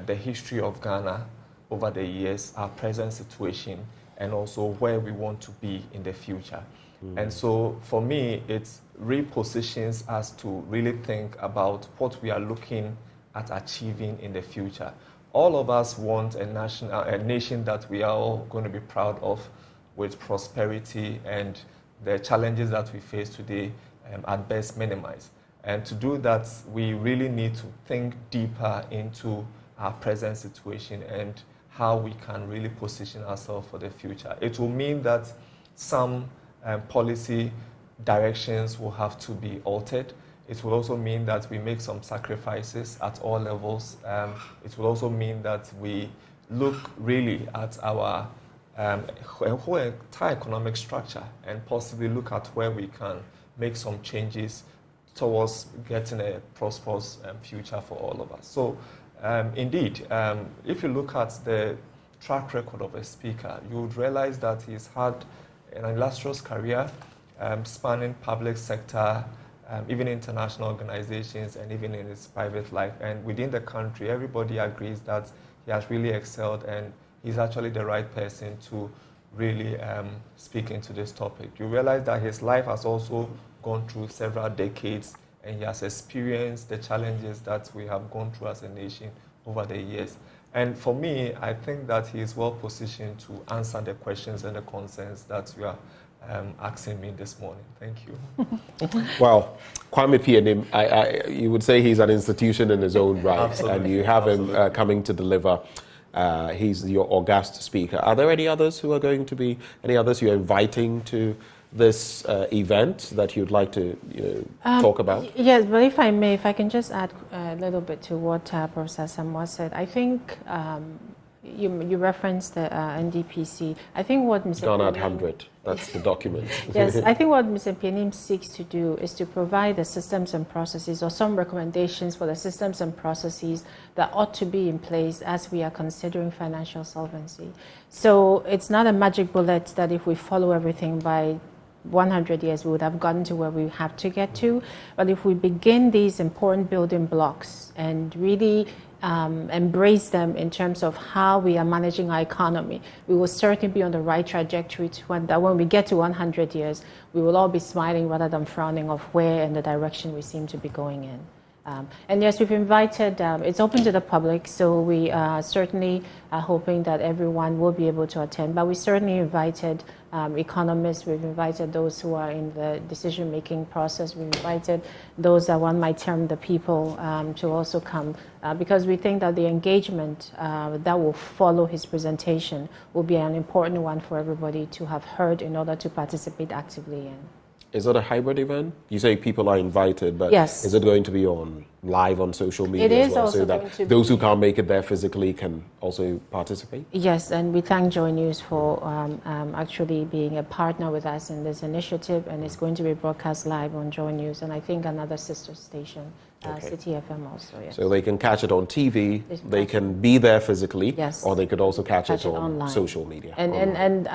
Speaker 5: the history of Ghana over the years, our present situation, and also where we want to be in the future. And so for me, it repositions us to really think about what we are looking at achieving in the future. All of us want a nation that we are all going to be proud of, with prosperity and the challenges that we face today at best minimized. And to do that, we really need to think deeper into our present situation and how we can really position ourselves for the future. It will mean that some policy directions will have to be altered. It will also mean that we make some sacrifices at all levels. It will also mean that we look really at our a whole entire economic structure and possibly look at where we can make some changes towards getting a prosperous future for all of us. So indeed, if you look at the track record of a speaker, you would realize that he's had an illustrious career spanning public sector, even international organizations, and even in his private life. And within the country, everybody agrees that he has really excelled, and he's actually the right person to really speak into this topic. You realize that his life has also gone through several decades, and he has experienced the challenges that we have gone through as a nation over the years. And for me, I think that he is well positioned to answer the questions and the concerns that you are asking me this morning. Thank you.
Speaker 1: Well, Kwame Pianim, you would say he's an institution in his own right.
Speaker 5: Absolutely.
Speaker 1: And you have him coming to deliver. He's your august speaker. Are there any others who are going to be, any others you're inviting to this event that you'd like to talk about?
Speaker 2: Yes, but if I can just add a little bit to what Professor Samoa said. I think you referenced the NDPC. I think what Mr.
Speaker 1: Ghana at 100, that's the document.
Speaker 2: Yes, I think what Mr. Pianim seeks to do is to provide the systems and processes, or some recommendations for the systems and processes that ought to be in place as we are considering financial solvency. So it's not a magic bullet that if we follow everything by 100 years, we would have gotten to where we have to get to. But if we begin these important building blocks and really embrace them in terms of how we are managing our economy, we will certainly be on the right trajectory to when we get to 100 years, we will all be smiling rather than frowning of where and the direction we seem to be going in. And yes, we've invited, it's open to the public, so we certainly are hoping that everyone will be able to attend. But we certainly invited economists, we've invited those who are in the decision-making process, we've invited those that one might term the people to also come, because we think that the engagement that will follow his presentation will be an important one for everybody to have heard in order to participate actively in.
Speaker 1: Is it a hybrid event? You say people are invited, but
Speaker 2: yes.
Speaker 1: Is it going to be live on social media
Speaker 2: it is
Speaker 1: as well,
Speaker 2: also
Speaker 1: so
Speaker 2: going
Speaker 1: that
Speaker 2: to
Speaker 1: those who can't make it there physically can also participate?
Speaker 2: Yes, and we thank Joy News for actually being a partner with us in this initiative, and it's going to be broadcast live on Joy News, and I think another sister station, City FM also. Yes.
Speaker 1: So they can catch it on TV, they can be there physically,
Speaker 2: yes.
Speaker 1: Or they could also catch it on
Speaker 2: online.
Speaker 1: social media.
Speaker 2: And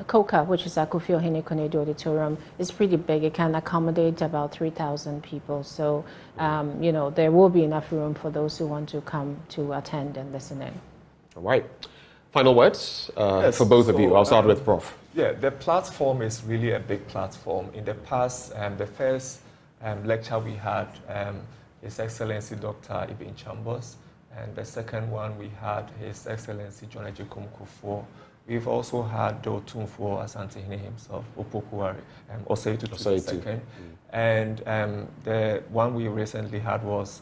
Speaker 2: COCA, which is Akufo Ohene Konadu Auditorium, is pretty big. It can accommodate about 3,000 people. So, there will be enough room for those who want to come to attend and listen in.
Speaker 1: All right. Final words for both of you. I'll start with Prof.
Speaker 5: Yeah, the platform is really a big platform. In the past, the first lecture we had, His Excellency Dr. Ibn Chambers, and the second one we had His Excellency John Ejikum Kufuor. We've also had Dotumfuo Asantehene himself, Opokuwari, Oseitu to the second. And the one we recently had was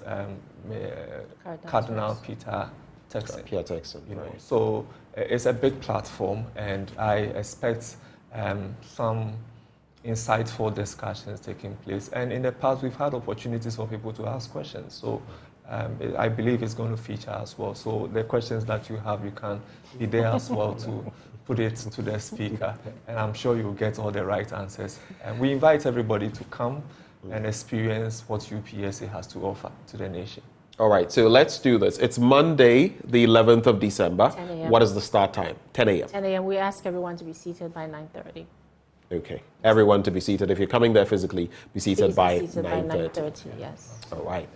Speaker 5: Cardinal Peter Turkson.
Speaker 1: Peter Turkson, right.
Speaker 5: So it's a big platform, and I expect some insightful discussions taking place. And in the past, we've had opportunities for people to ask questions. So I believe it's going to feature as well. So the questions that you have, you can be there as well to put it to the speaker. And I'm sure you'll get all the right answers. And we invite everybody to come and experience what UPSA has to offer to the nation.
Speaker 1: All right, so let's do this. It's Monday, the 11th of December.
Speaker 2: 10 a.m.
Speaker 1: What is the start time? 10 a.m.
Speaker 2: 10 a.m. We ask everyone to be seated by 9:30.
Speaker 1: Okay, everyone to be seated. If you're coming there physically, be seated by
Speaker 2: 9:30. Yes.
Speaker 1: All right.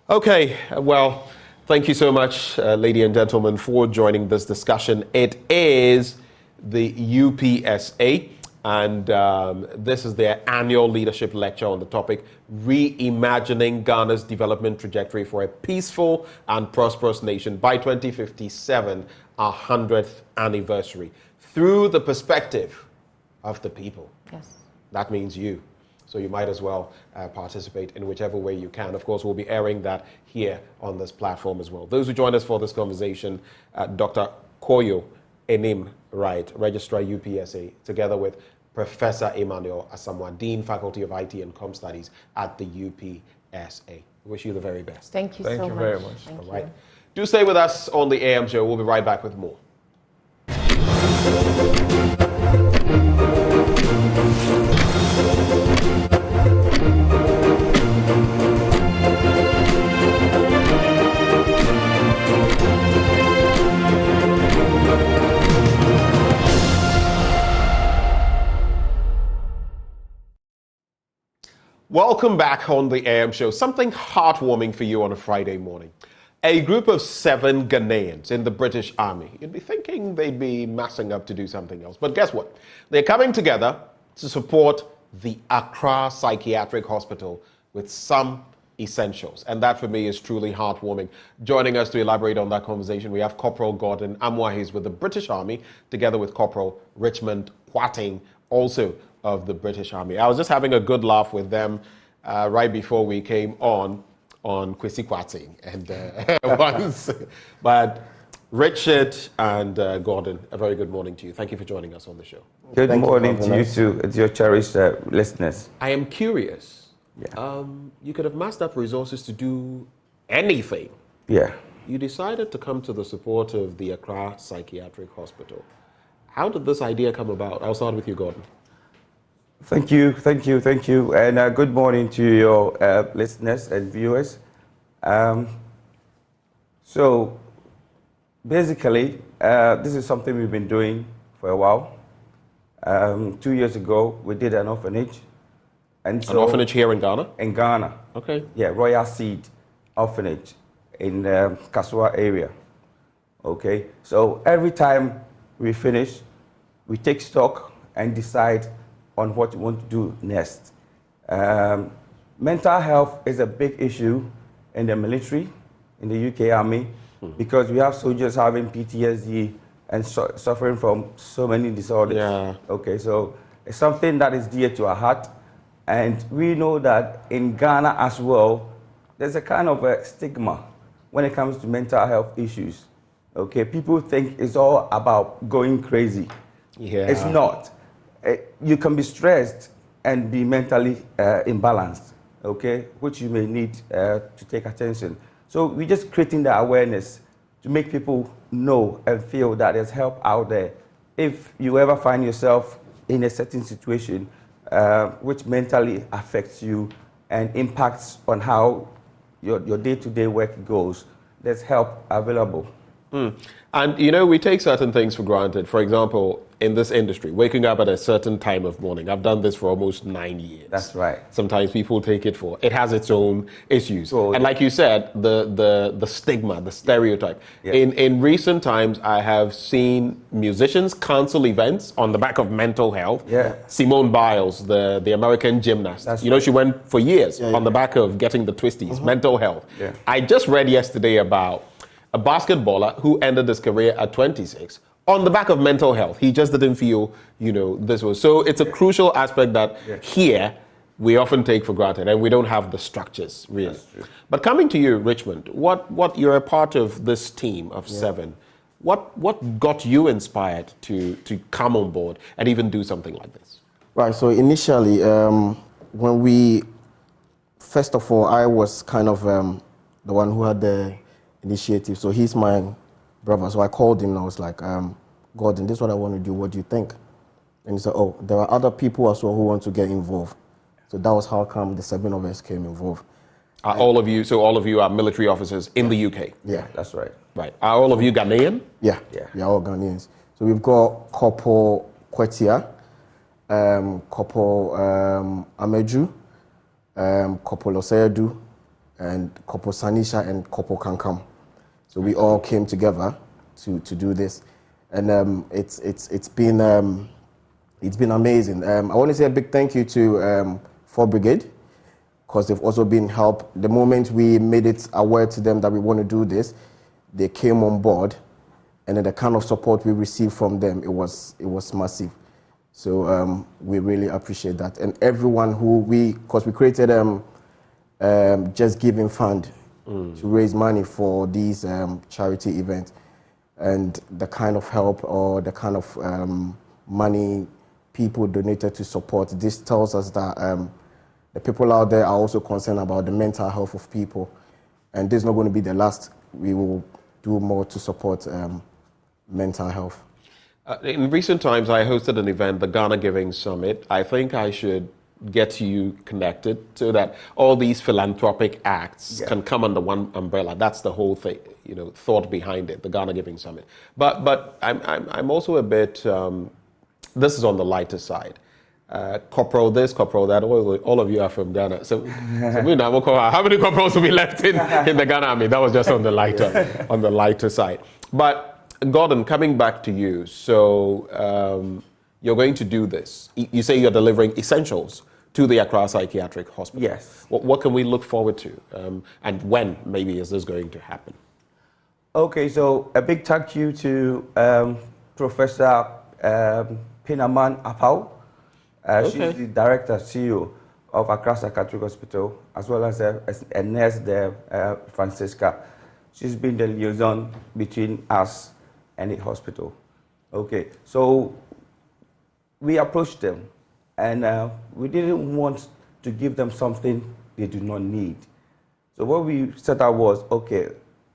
Speaker 1: Okay, well, thank you so much, ladies and gentlemen, for joining this discussion. It is the UPSA, and this is their annual leadership lecture on the topic, Reimagining Ghana's Development Trajectory for a Peaceful and Prosperous Nation by 2057, our 100th anniversary, through the perspective of the people.
Speaker 2: Yes.
Speaker 1: That means you. So you might as well participate in whichever way you can. Of course, we'll be airing that here on this platform as well. Those who joined us for this conversation, Dr. Koyo Enim Wright, Registrar UPSA, together with Professor Emmanuel Asamoah, Dean, Faculty of IT and Com Studies at the UPSA. Wish you the very best.
Speaker 2: Thank you so much.
Speaker 5: Thank you very much.
Speaker 2: Thank
Speaker 1: All right. Do stay with us on the AM show. We'll be right back with more. Welcome back on the AM show. Something heartwarming for you on a Friday morning. A group of 7 Ghanaians in the British Army. You'd be thinking they'd be massing up to do something else. But guess what? They're coming together to support the Accra Psychiatric Hospital with some essentials. And that for me is truly heartwarming. Joining us to elaborate on that conversation, we have Corporal Gordon Amwahi's with the British Army, together with Corporal Richmond Kwating, also of the British Army. I was just having a good laugh with them right before we came on Kwesi Kwating. And but Richard and Gordon, a very good morning to you. Thank you for joining us on the show.
Speaker 6: Good morning to you too, to your cherished listeners.
Speaker 1: I am curious. Yeah. You could have massed up resources to do anything.
Speaker 6: Yeah.
Speaker 1: You decided to come to the support of the Accra Psychiatric Hospital. How did this idea come about? I'll start with you, Gordon.
Speaker 6: Thank you. And good morning to your listeners and viewers. So basically, this is something we've been doing for a while. 2 years ago, we did an orphanage. And so,
Speaker 1: an orphanage here in Ghana?
Speaker 6: In Ghana.
Speaker 1: Okay.
Speaker 6: Yeah, Royal Seed Orphanage in Kasua area. Okay. So every time we finish, we take stock and decide on what we want to do next. Mental health is a big issue in the military, in the UK Army, because we have soldiers having PTSD and suffering from so many disorders.
Speaker 1: Yeah.
Speaker 6: Okay, so it's something that is dear to our heart. And we know that in Ghana as well, there's a kind of a stigma when it comes to mental health issues. Okay, people think it's all about going crazy.
Speaker 1: Yeah.
Speaker 6: It's not. You can be stressed and be mentally imbalanced, okay, which you may need to take attention. So we're just creating the awareness to make people know and feel that there's help out there. If you ever find yourself in a certain situation which mentally affects you and impacts on how your day-to-day work goes, there's help available.
Speaker 1: And, you know, we take certain things for granted. For example, in this industry, waking up at a certain time of morning. I've done this for almost 9 years.
Speaker 6: That's right.
Speaker 1: Sometimes people take it for, it has its own issues. And like you said, the stigma, the stereotype.
Speaker 6: Yeah.
Speaker 1: In recent times, I have seen musicians cancel events on the back of mental health.
Speaker 6: Yeah.
Speaker 1: Simone Biles, the American gymnast.
Speaker 6: That's
Speaker 1: you know,
Speaker 6: right.
Speaker 1: she went for years on the back of getting the twisties, mental health.
Speaker 6: Yeah.
Speaker 1: I just read yesterday about a basketballer who ended his career at 26 on the back of mental health. He just didn't feel, you know, this was. So it's a crucial aspect that here we often take for granted, and we don't have the structures, really. But coming to you, Richmond, what you're a part of this team of 7. What got you inspired to come on board and even do something like this?
Speaker 7: Right, so initially, when we, first of all, I was kind of the one who had the initiative. So he's my brother. So I called him and I was like, Gordon, this is what I want to do. What do you think? And he said, oh, there are other people as well who want to get involved. So that was how come the 7 of us came involved.
Speaker 1: Are all of you are military officers in the UK?
Speaker 7: Yeah.
Speaker 6: That's right.
Speaker 1: Right. Are all of you Ghanaian?
Speaker 7: Yeah. We are all Ghanaians. So we've got Corporal Kwetia, Corporal Ameju, Corporal Osedu, and Corporal Sanisha and Corporal Kankam. So we all came together to do this, and it's been amazing. I want to say a big thank you to 4 Brigade, because they've also been help. The moment we made it aware to them that we want to do this, they came on board, and then the kind of support we received from them, it was massive. So we really appreciate that, and everyone because we created Just Giving Fund to raise money for these charity events, and the kind of help or the kind of money people donated to support. This tells us that the people out there are also concerned about the mental health of people, and this is not going to be the last. We will do more to support mental health.
Speaker 1: In recent times, I hosted an event, the Ghana Giving Summit. I think I should get you connected so that all these philanthropic acts can come under one umbrella. That's the whole thing, thought behind it, the Ghana Giving Summit. But I'm also a bit. This is on the lighter side. Corporal this, corporal that. All of you are from Ghana, so we know how many corporals will be left in the Ghana Army. That was just on the lighter side. But Gordon, coming back to you, so you're going to do this. You say you're delivering essentials to the Accra Psychiatric Hospital.
Speaker 6: Yes.
Speaker 1: What can we look forward to, and when maybe is this going to happen?
Speaker 6: Okay, so a big thank you to Professor Pinaman Apau. She's the director, CEO of Accra Psychiatric Hospital, as well as a nurse there, Francisca. She's been the liaison between us and the hospital. Okay, so we approached them, and we didn't want to give them something they do not need. So what we set out was, okay,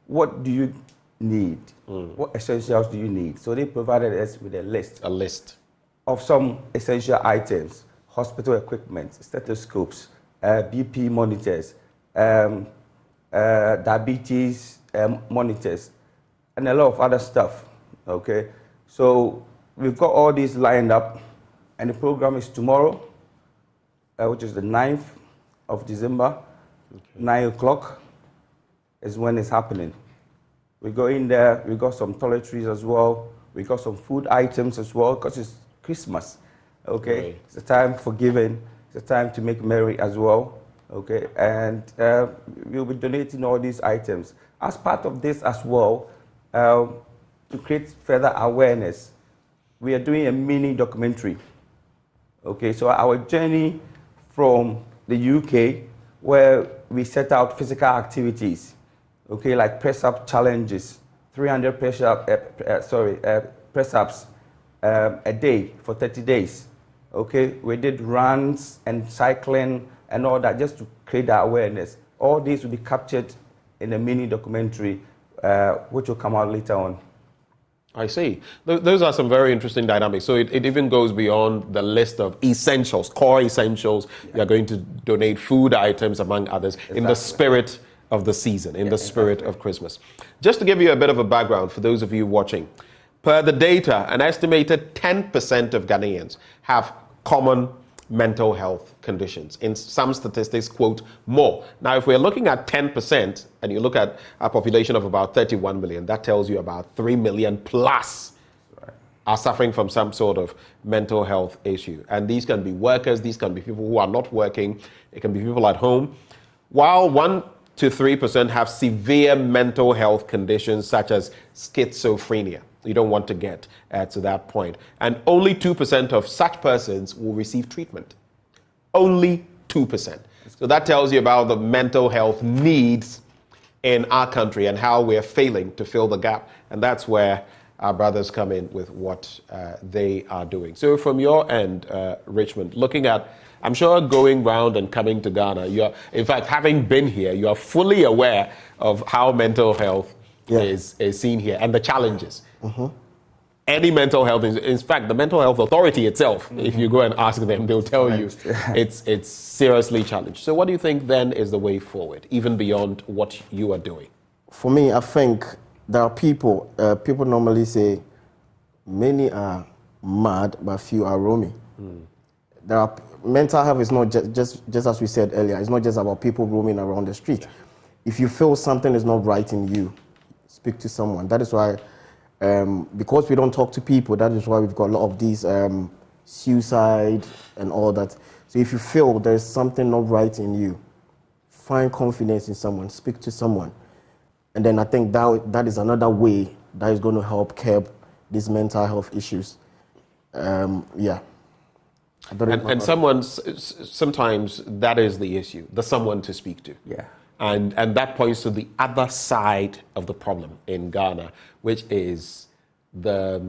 Speaker 6: what do you need? What essentials do you need? So they provided us with a list.
Speaker 1: A list
Speaker 6: of some essential items: hospital equipment, stethoscopes, BP monitors, diabetes monitors, and a lot of other stuff. Okay, so we've got all these lined up, and the program is tomorrow, which is the 9th of December, 9 o'clock is when it's happening. We go in there, we got some toiletries as well, we got some food items as well, because it's Christmas, okay? Right. It's a time for giving, it's a time to make merry as well, okay? And we'll be donating all these items. As part of this as well, to create further awareness, we are doing a mini documentary, okay? So our journey from the UK, where we set out physical activities, okay, like press-up challenges, 300 press-ups a day for 30 days. Okay, we did runs and cycling and all that just to create that awareness. All these will be captured in a mini documentary, which will come out later on.
Speaker 1: I see. Those are some very interesting dynamics. So it even goes beyond the list of essentials, core essentials. Yeah. You're going to donate food items, among others, in the spirit of the season, in the spirit of Christmas. Just to give you a bit of a background for those of you watching, per the data, an estimated 10% of Ghanaians have common mental health conditions. In some statistics, quote, more. Now, if we're looking at 10%, and you look at a population of about 31 million, that tells you about 3 million plus are suffering from some sort of mental health issue. And these can be workers, these can be people who are not working, it can be people at home. While 1 to 3% have severe mental health conditions such as schizophrenia. You don't want to get to that point. And only 2% of such persons will receive treatment. Only 2%. So that tells you about the mental health needs in our country and how we're failing to fill the gap. And that's where our brothers come in with what they are doing. So from your end, Richmond, looking at, I'm sure going round and coming to Ghana, in fact, having been here, you are fully aware of how mental health is seen here and the challenges. Any mental health, in fact, the Mental Health Authority itself, if you go and ask them, they'll tell you it's seriously challenged. So what do you think then is the way forward, even beyond what you are doing?
Speaker 7: For me, I think there are people normally say, many are mad, but few are roaming. Mental health is not just as we said earlier, it's not just about people roaming around the street. If you feel something is not right in you, speak to someone. That is why, because we don't talk to people, that is why we've got a lot of these suicide and all that. So if you feel there's something not right in you, find confidence in someone, speak to someone. And then I think that is another way that is going to help curb these mental health issues.
Speaker 1: And sometimes that is the issue, the someone to speak to.
Speaker 6: Yeah.
Speaker 1: And that points to the other side of the problem in Ghana, which is the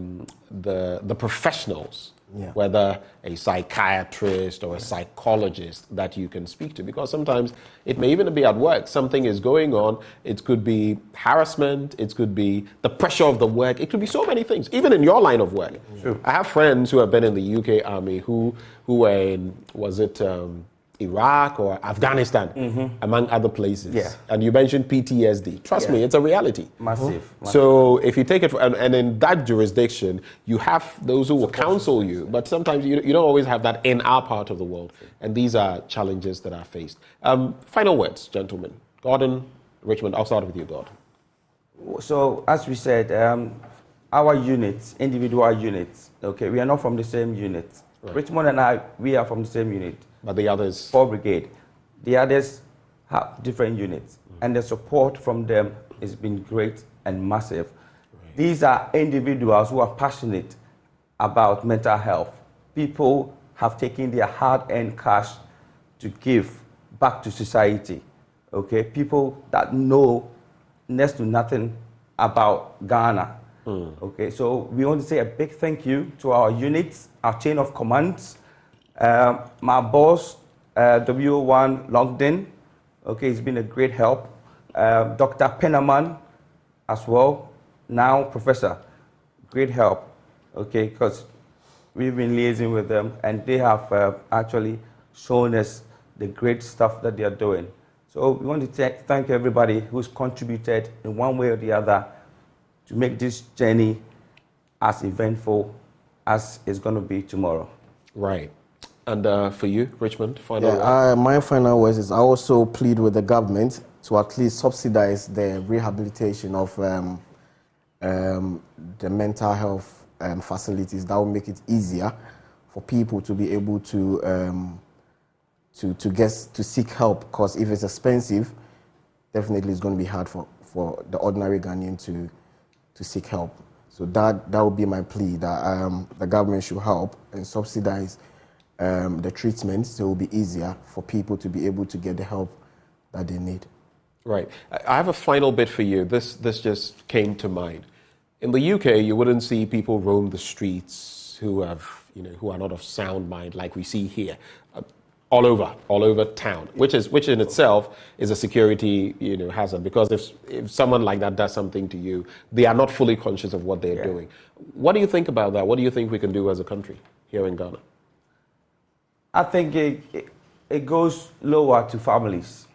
Speaker 1: professionals whether a psychiatrist or a psychologist that you can speak to, because sometimes it may even be at work. Something is going on. It could be harassment. It could be the pressure of the work. It could be so many things, even in your line of work.
Speaker 6: Sure.
Speaker 1: I have friends who have been in the UK Army who were in, Iraq or Afghanistan, among other places.
Speaker 6: Yeah.
Speaker 1: And you mentioned PTSD. Trust me, it's a reality.
Speaker 6: Massive.
Speaker 1: So if you take it, and in that jurisdiction, you have those who will counsel you, but sometimes you don't always have that in our part of the world. And these are challenges that are faced. Final words, gentlemen. Gordon, Richmond, I'll start with you, Gordon.
Speaker 6: So as we said, our units, individual units, okay, we are not from the same unit.
Speaker 1: Right.
Speaker 6: Richmond and I, we are from the same unit.
Speaker 1: But the others?
Speaker 6: 4 Brigade. The others have different units. And the support from them has been great and massive. Right. These are individuals who are passionate about mental health. People have taken their hard-earned cash to give back to society. Okay, people that know next to nothing about Ghana. Okay, so we want to say a big thank you to our units, our chain of commands. My boss, W1 Longden, okay, he's been a great help. Dr. Pennerman as well, now Professor, great help, okay, because we've been liaising with them and they have actually shown us the great stuff that they are doing. So we want to thank everybody who's contributed in one way or the other to make this journey as eventful as it's going to be tomorrow.
Speaker 1: Right. And for you, Richmond, final word?
Speaker 7: My final words is I also plead with the government to at least subsidize the rehabilitation of the mental health facilities. That will make it easier for people to be able to seek help, because if it's expensive, definitely it's going to be hard for the ordinary Ghanaian to seek help. So that would be my plea, that the government should help and subsidize the treatment, so it will be easier for people to be able to get the help that they need.
Speaker 1: Right. I have a final bit for you. This just came to mind. In the UK, you wouldn't see people roam the streets who are not of sound mind like we see here, all over town, which in itself is a security hazard, because if someone like that does something to you, they are not fully conscious of what they're doing. What do you think about that? What do you think we can do as a country here in Ghana?
Speaker 6: I think it goes lower to families.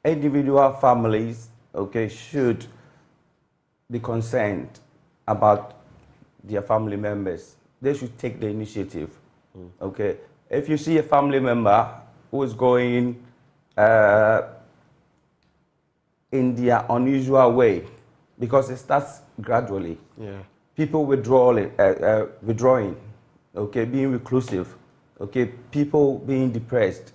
Speaker 6: Individual families, okay, should be concerned about their family members. They should take the initiative, okay? If you see a family member who is going in their unusual way, because it starts gradually.
Speaker 1: Yeah.
Speaker 6: People withdrawing, okay, being reclusive, okay, people being depressed,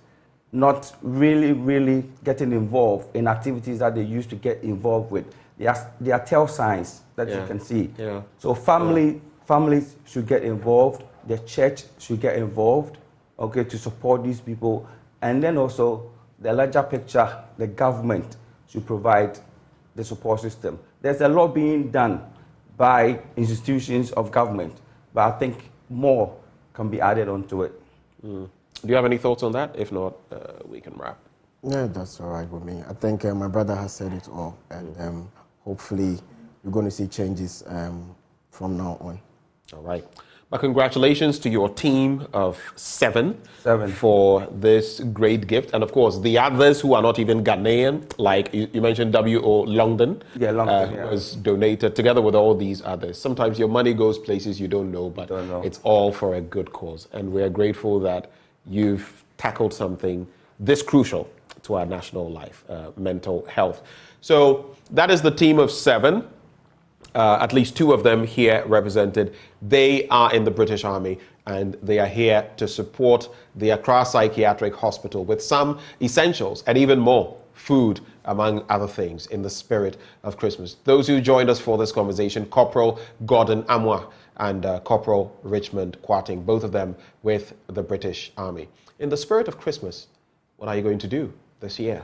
Speaker 6: not really getting involved in activities that they used to get involved with. There are tell signs that you can see.
Speaker 1: Yeah.
Speaker 6: So families should get involved, the church should get involved, okay, to support these people. And then also the larger picture, the government should provide the support system. There's a lot being done by institutions of government, but I think more can be added onto it.
Speaker 1: Do you have any thoughts on that? If not, we can wrap.
Speaker 7: Yeah, that's all right with me. I think my brother has said it all, and hopefully we're going to see changes from now on.
Speaker 1: All right. But congratulations to your team of seven for this great gift. And of course, the others who are not even Ghanaian, like you mentioned W.O. Longden, was donated together with all these others. Sometimes your money goes places you don't know, but it's all for a good cause. And we're grateful that you've tackled something this crucial to our national life, mental health. So that is the team of seven. At least two of them here represented. They are in the British Army and they are here to support the Accra Psychiatric Hospital with some essentials and even more food, among other things, in the spirit of Christmas. Those who joined us for this conversation, Corporal Gordon Amwa and Corporal Richmond Kwating, both of them with the British Army. In the spirit of Christmas, what are you going to do this year?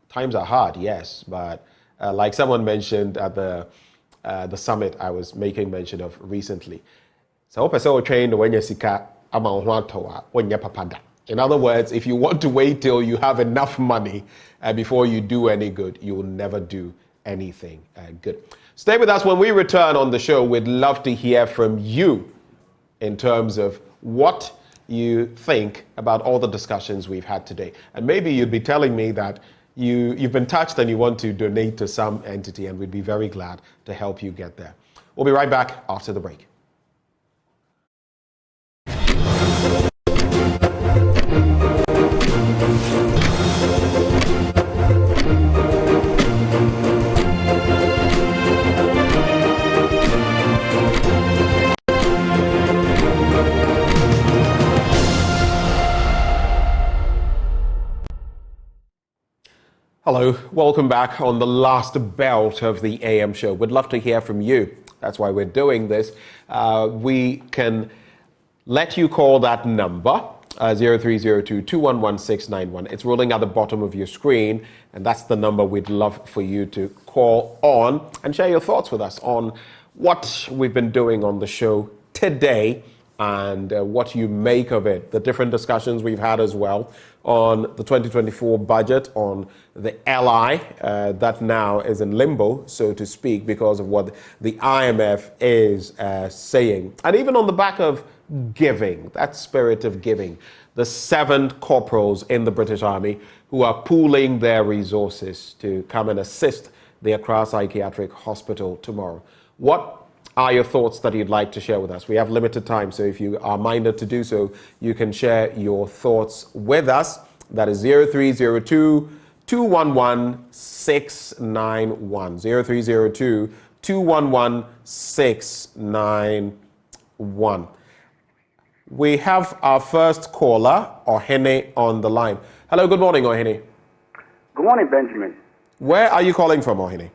Speaker 1: Times are hard, yes, but like someone mentioned at the summit I was making mention of recently, So train when you sika papada. In other words, if you want to wait till you have enough money before you do any good, you will never do anything good. Stay with us. When we return on the show, we'd love to hear from you in terms of what you think about all the discussions we've had today. And maybe you'd be telling me that you've been touched and you want to donate to some entity, and we'd be very glad to help you get there. We'll be right back after the break. Hello, welcome back on the last belt of the AM show. We'd love to hear from you. That's why we're doing this. We can let you call that number, 0302-211-691. It's rolling at the bottom of your screen, and that's the number we'd love for you to call on and share your thoughts with us on what we've been doing on the show today and what you make of it. The different discussions we've had as well on the 2024 budget, on the LI that now is in limbo, so to speak, because of what the IMF is saying. And even on the back of giving, that spirit of giving, the 7 corporals in the British Army who are pooling their resources to come and assist the Accra Psychiatric Hospital tomorrow. What are your thoughts that you'd like to share with us? We have limited time, so if you are minded to do so, you can share your thoughts with us. That is 0302-211-691. 0302-211-691. We have our first caller, Ohene, on the line. Hello, good morning, Ohene.
Speaker 8: Good morning, Benjamin.
Speaker 1: Where are you calling from, Ohene?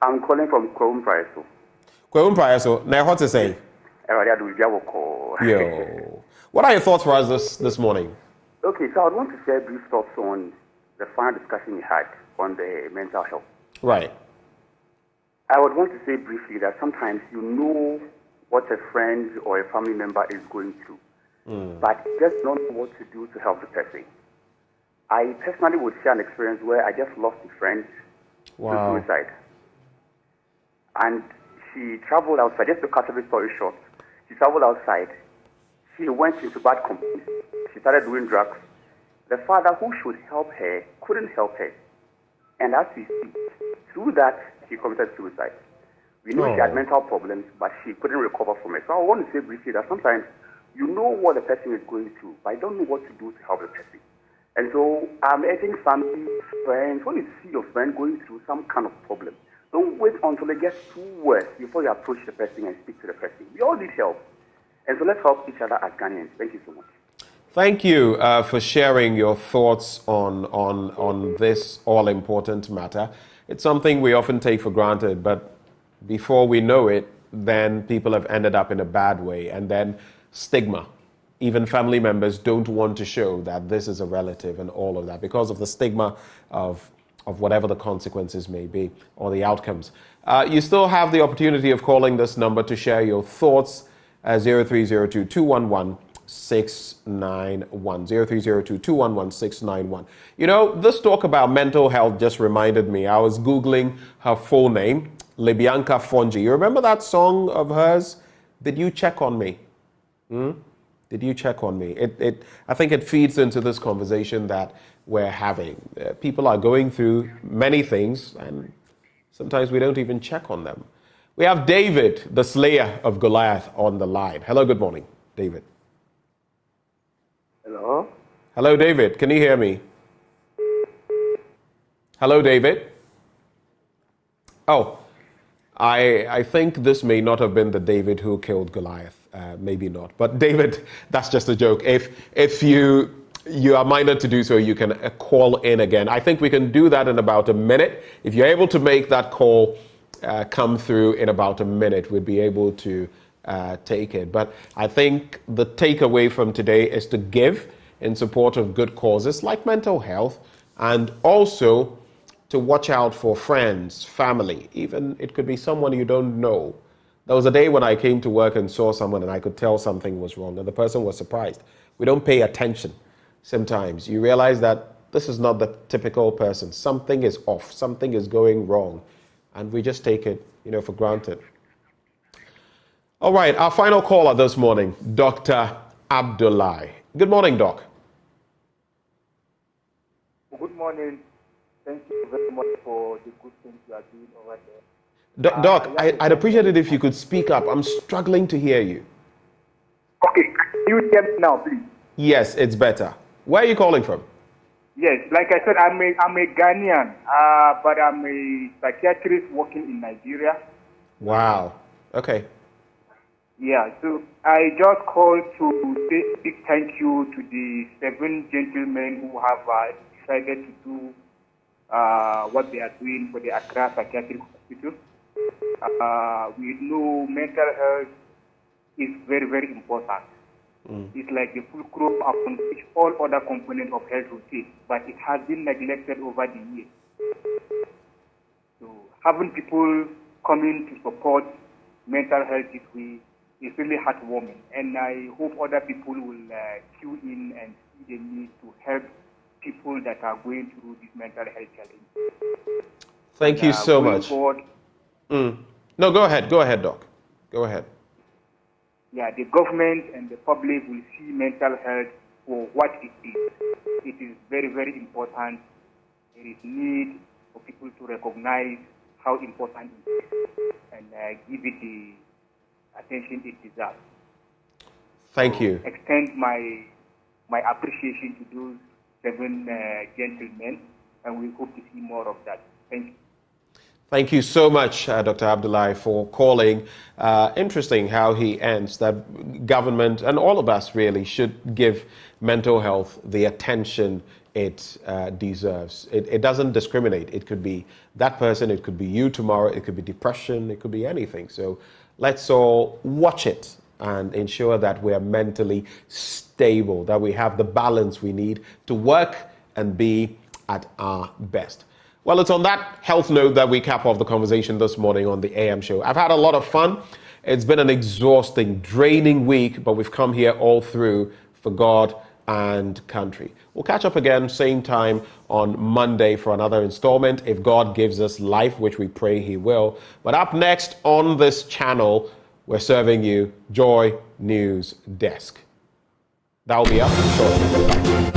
Speaker 8: I'm calling from Kwum Praiso.
Speaker 1: Kwum Praiso. Now, what to say? Yo. What are your thoughts for us this morning?
Speaker 8: Okay, so I would want to share brief thoughts on the final discussion we had on the mental health.
Speaker 1: Right.
Speaker 8: I would want to say briefly that sometimes you know what a friend or a family member is going through, but you just don't know what to do to help the person. I personally would share an experience where I just lost a friend to suicide. And she traveled outside, just to cut the story short, she traveled outside. She went into bad company. She started doing drugs. The father who should help her couldn't help her. And as we see, through that, she committed suicide. We know she had mental problems, but she couldn't recover from it. So I want to say briefly that sometimes you know what the person is going through, but you don't know what to do to help the person. And so I'm urging family, friends, when you see your friend going through some kind of problem, don't wait until it gets too worse before you approach the person and speak to the person. We all need help. And so let's help each other as Ghanaians. Thank you so much.
Speaker 1: Thank you for sharing your thoughts on this all-important matter. It's something we often take for granted, but before we know it, then people have ended up in a bad way. And then stigma. Even family members don't want to show that this is a relative and all of that because of the stigma of whatever the consequences may be or the outcomes. You still have the opportunity of calling this number to share your thoughts, 0302-211-691. 0302-211-691. You know, this talk about mental health just reminded me. I was Googling her full name, Libyanka Fonji. You remember that song of hers? Did you check on me? Did you check on me? I think it feeds into this conversation that we're having. People are going through many things, and sometimes we don't even check on them. We have David, the slayer of Goliath, on the line. Hello, good morning, David.
Speaker 8: Hello?
Speaker 1: Hello, David. Can you hear me? Hello, David. Oh, I think this may not have been the David who killed Goliath. Maybe not. But David, that's just a joke. If you are minded to do so, you can call in again. I think we can do that in about a minute. If you're able to make that call come through in about a minute, we'd be able to take it. But I think the takeaway from today is to give in support of good causes like mental health, and also to watch out for friends, family, even it could be someone you don't know There was a day when I came to work and saw someone and I could tell something was wrong and the person was surprised. We don't pay attention sometimes. You realize that this is not the typical person. Something is off. Something is going wrong. And we just take it, for granted. All right, our final caller this morning, Dr. Abdullahi. Good morning, Doc.
Speaker 10: Good morning. Thank you very much for the good things you are doing over there.
Speaker 1: Doc, I'd appreciate it if you could speak up. I'm struggling to hear you.
Speaker 10: Okay, can you hear me now, please?
Speaker 1: Yes, it's better. Where are you calling from?
Speaker 10: Yes, like I said, I'm a Ghanaian, but I'm a psychiatrist working in Nigeria.
Speaker 1: Wow. Okay.
Speaker 10: Yeah, so I just called to say a big thank you to the 7 gentlemen who have decided to do what they are doing for the Accra Psychiatric Hospital. We know mental health is very, very important. It's like the fulcrum upon which all other components of health rotate, but it has been neglected over the years. So having people coming to support mental health this way is really heartwarming, and I hope other people will tune in and see the need to help people that are going through this mental health challenge.
Speaker 1: Thank you so much.
Speaker 10: Forward,
Speaker 1: No, go ahead, Doc. Go ahead.
Speaker 10: Yeah, the government and the public will see mental health for what it is. It is very, very important. There is need for people to recognize how important it is and give it the attention it deserves.
Speaker 1: Thank you.
Speaker 10: Extend my appreciation to those 7 gentlemen, and we hope to see more of that. Thank you.
Speaker 1: Thank you so much, Dr. Abdullahi, for calling. Interesting how he ends that government and all of us really should give mental health the attention it deserves. It doesn't discriminate. It could be that person, it could be you tomorrow, it could be depression, it could be anything. So let's all watch it and ensure that we're mentally stable, that we have the balance we need to work and be at our best. Well, it's on that health note that we cap off the conversation this morning on the AM show. I've had a lot of fun. It's been an exhausting, draining week, but we've come here all through for God and country. We'll catch up again, same time on Monday for another installment, if God gives us life, which we pray He will. But up next on this channel, we're serving you Joy News Desk. That'll be up shortly.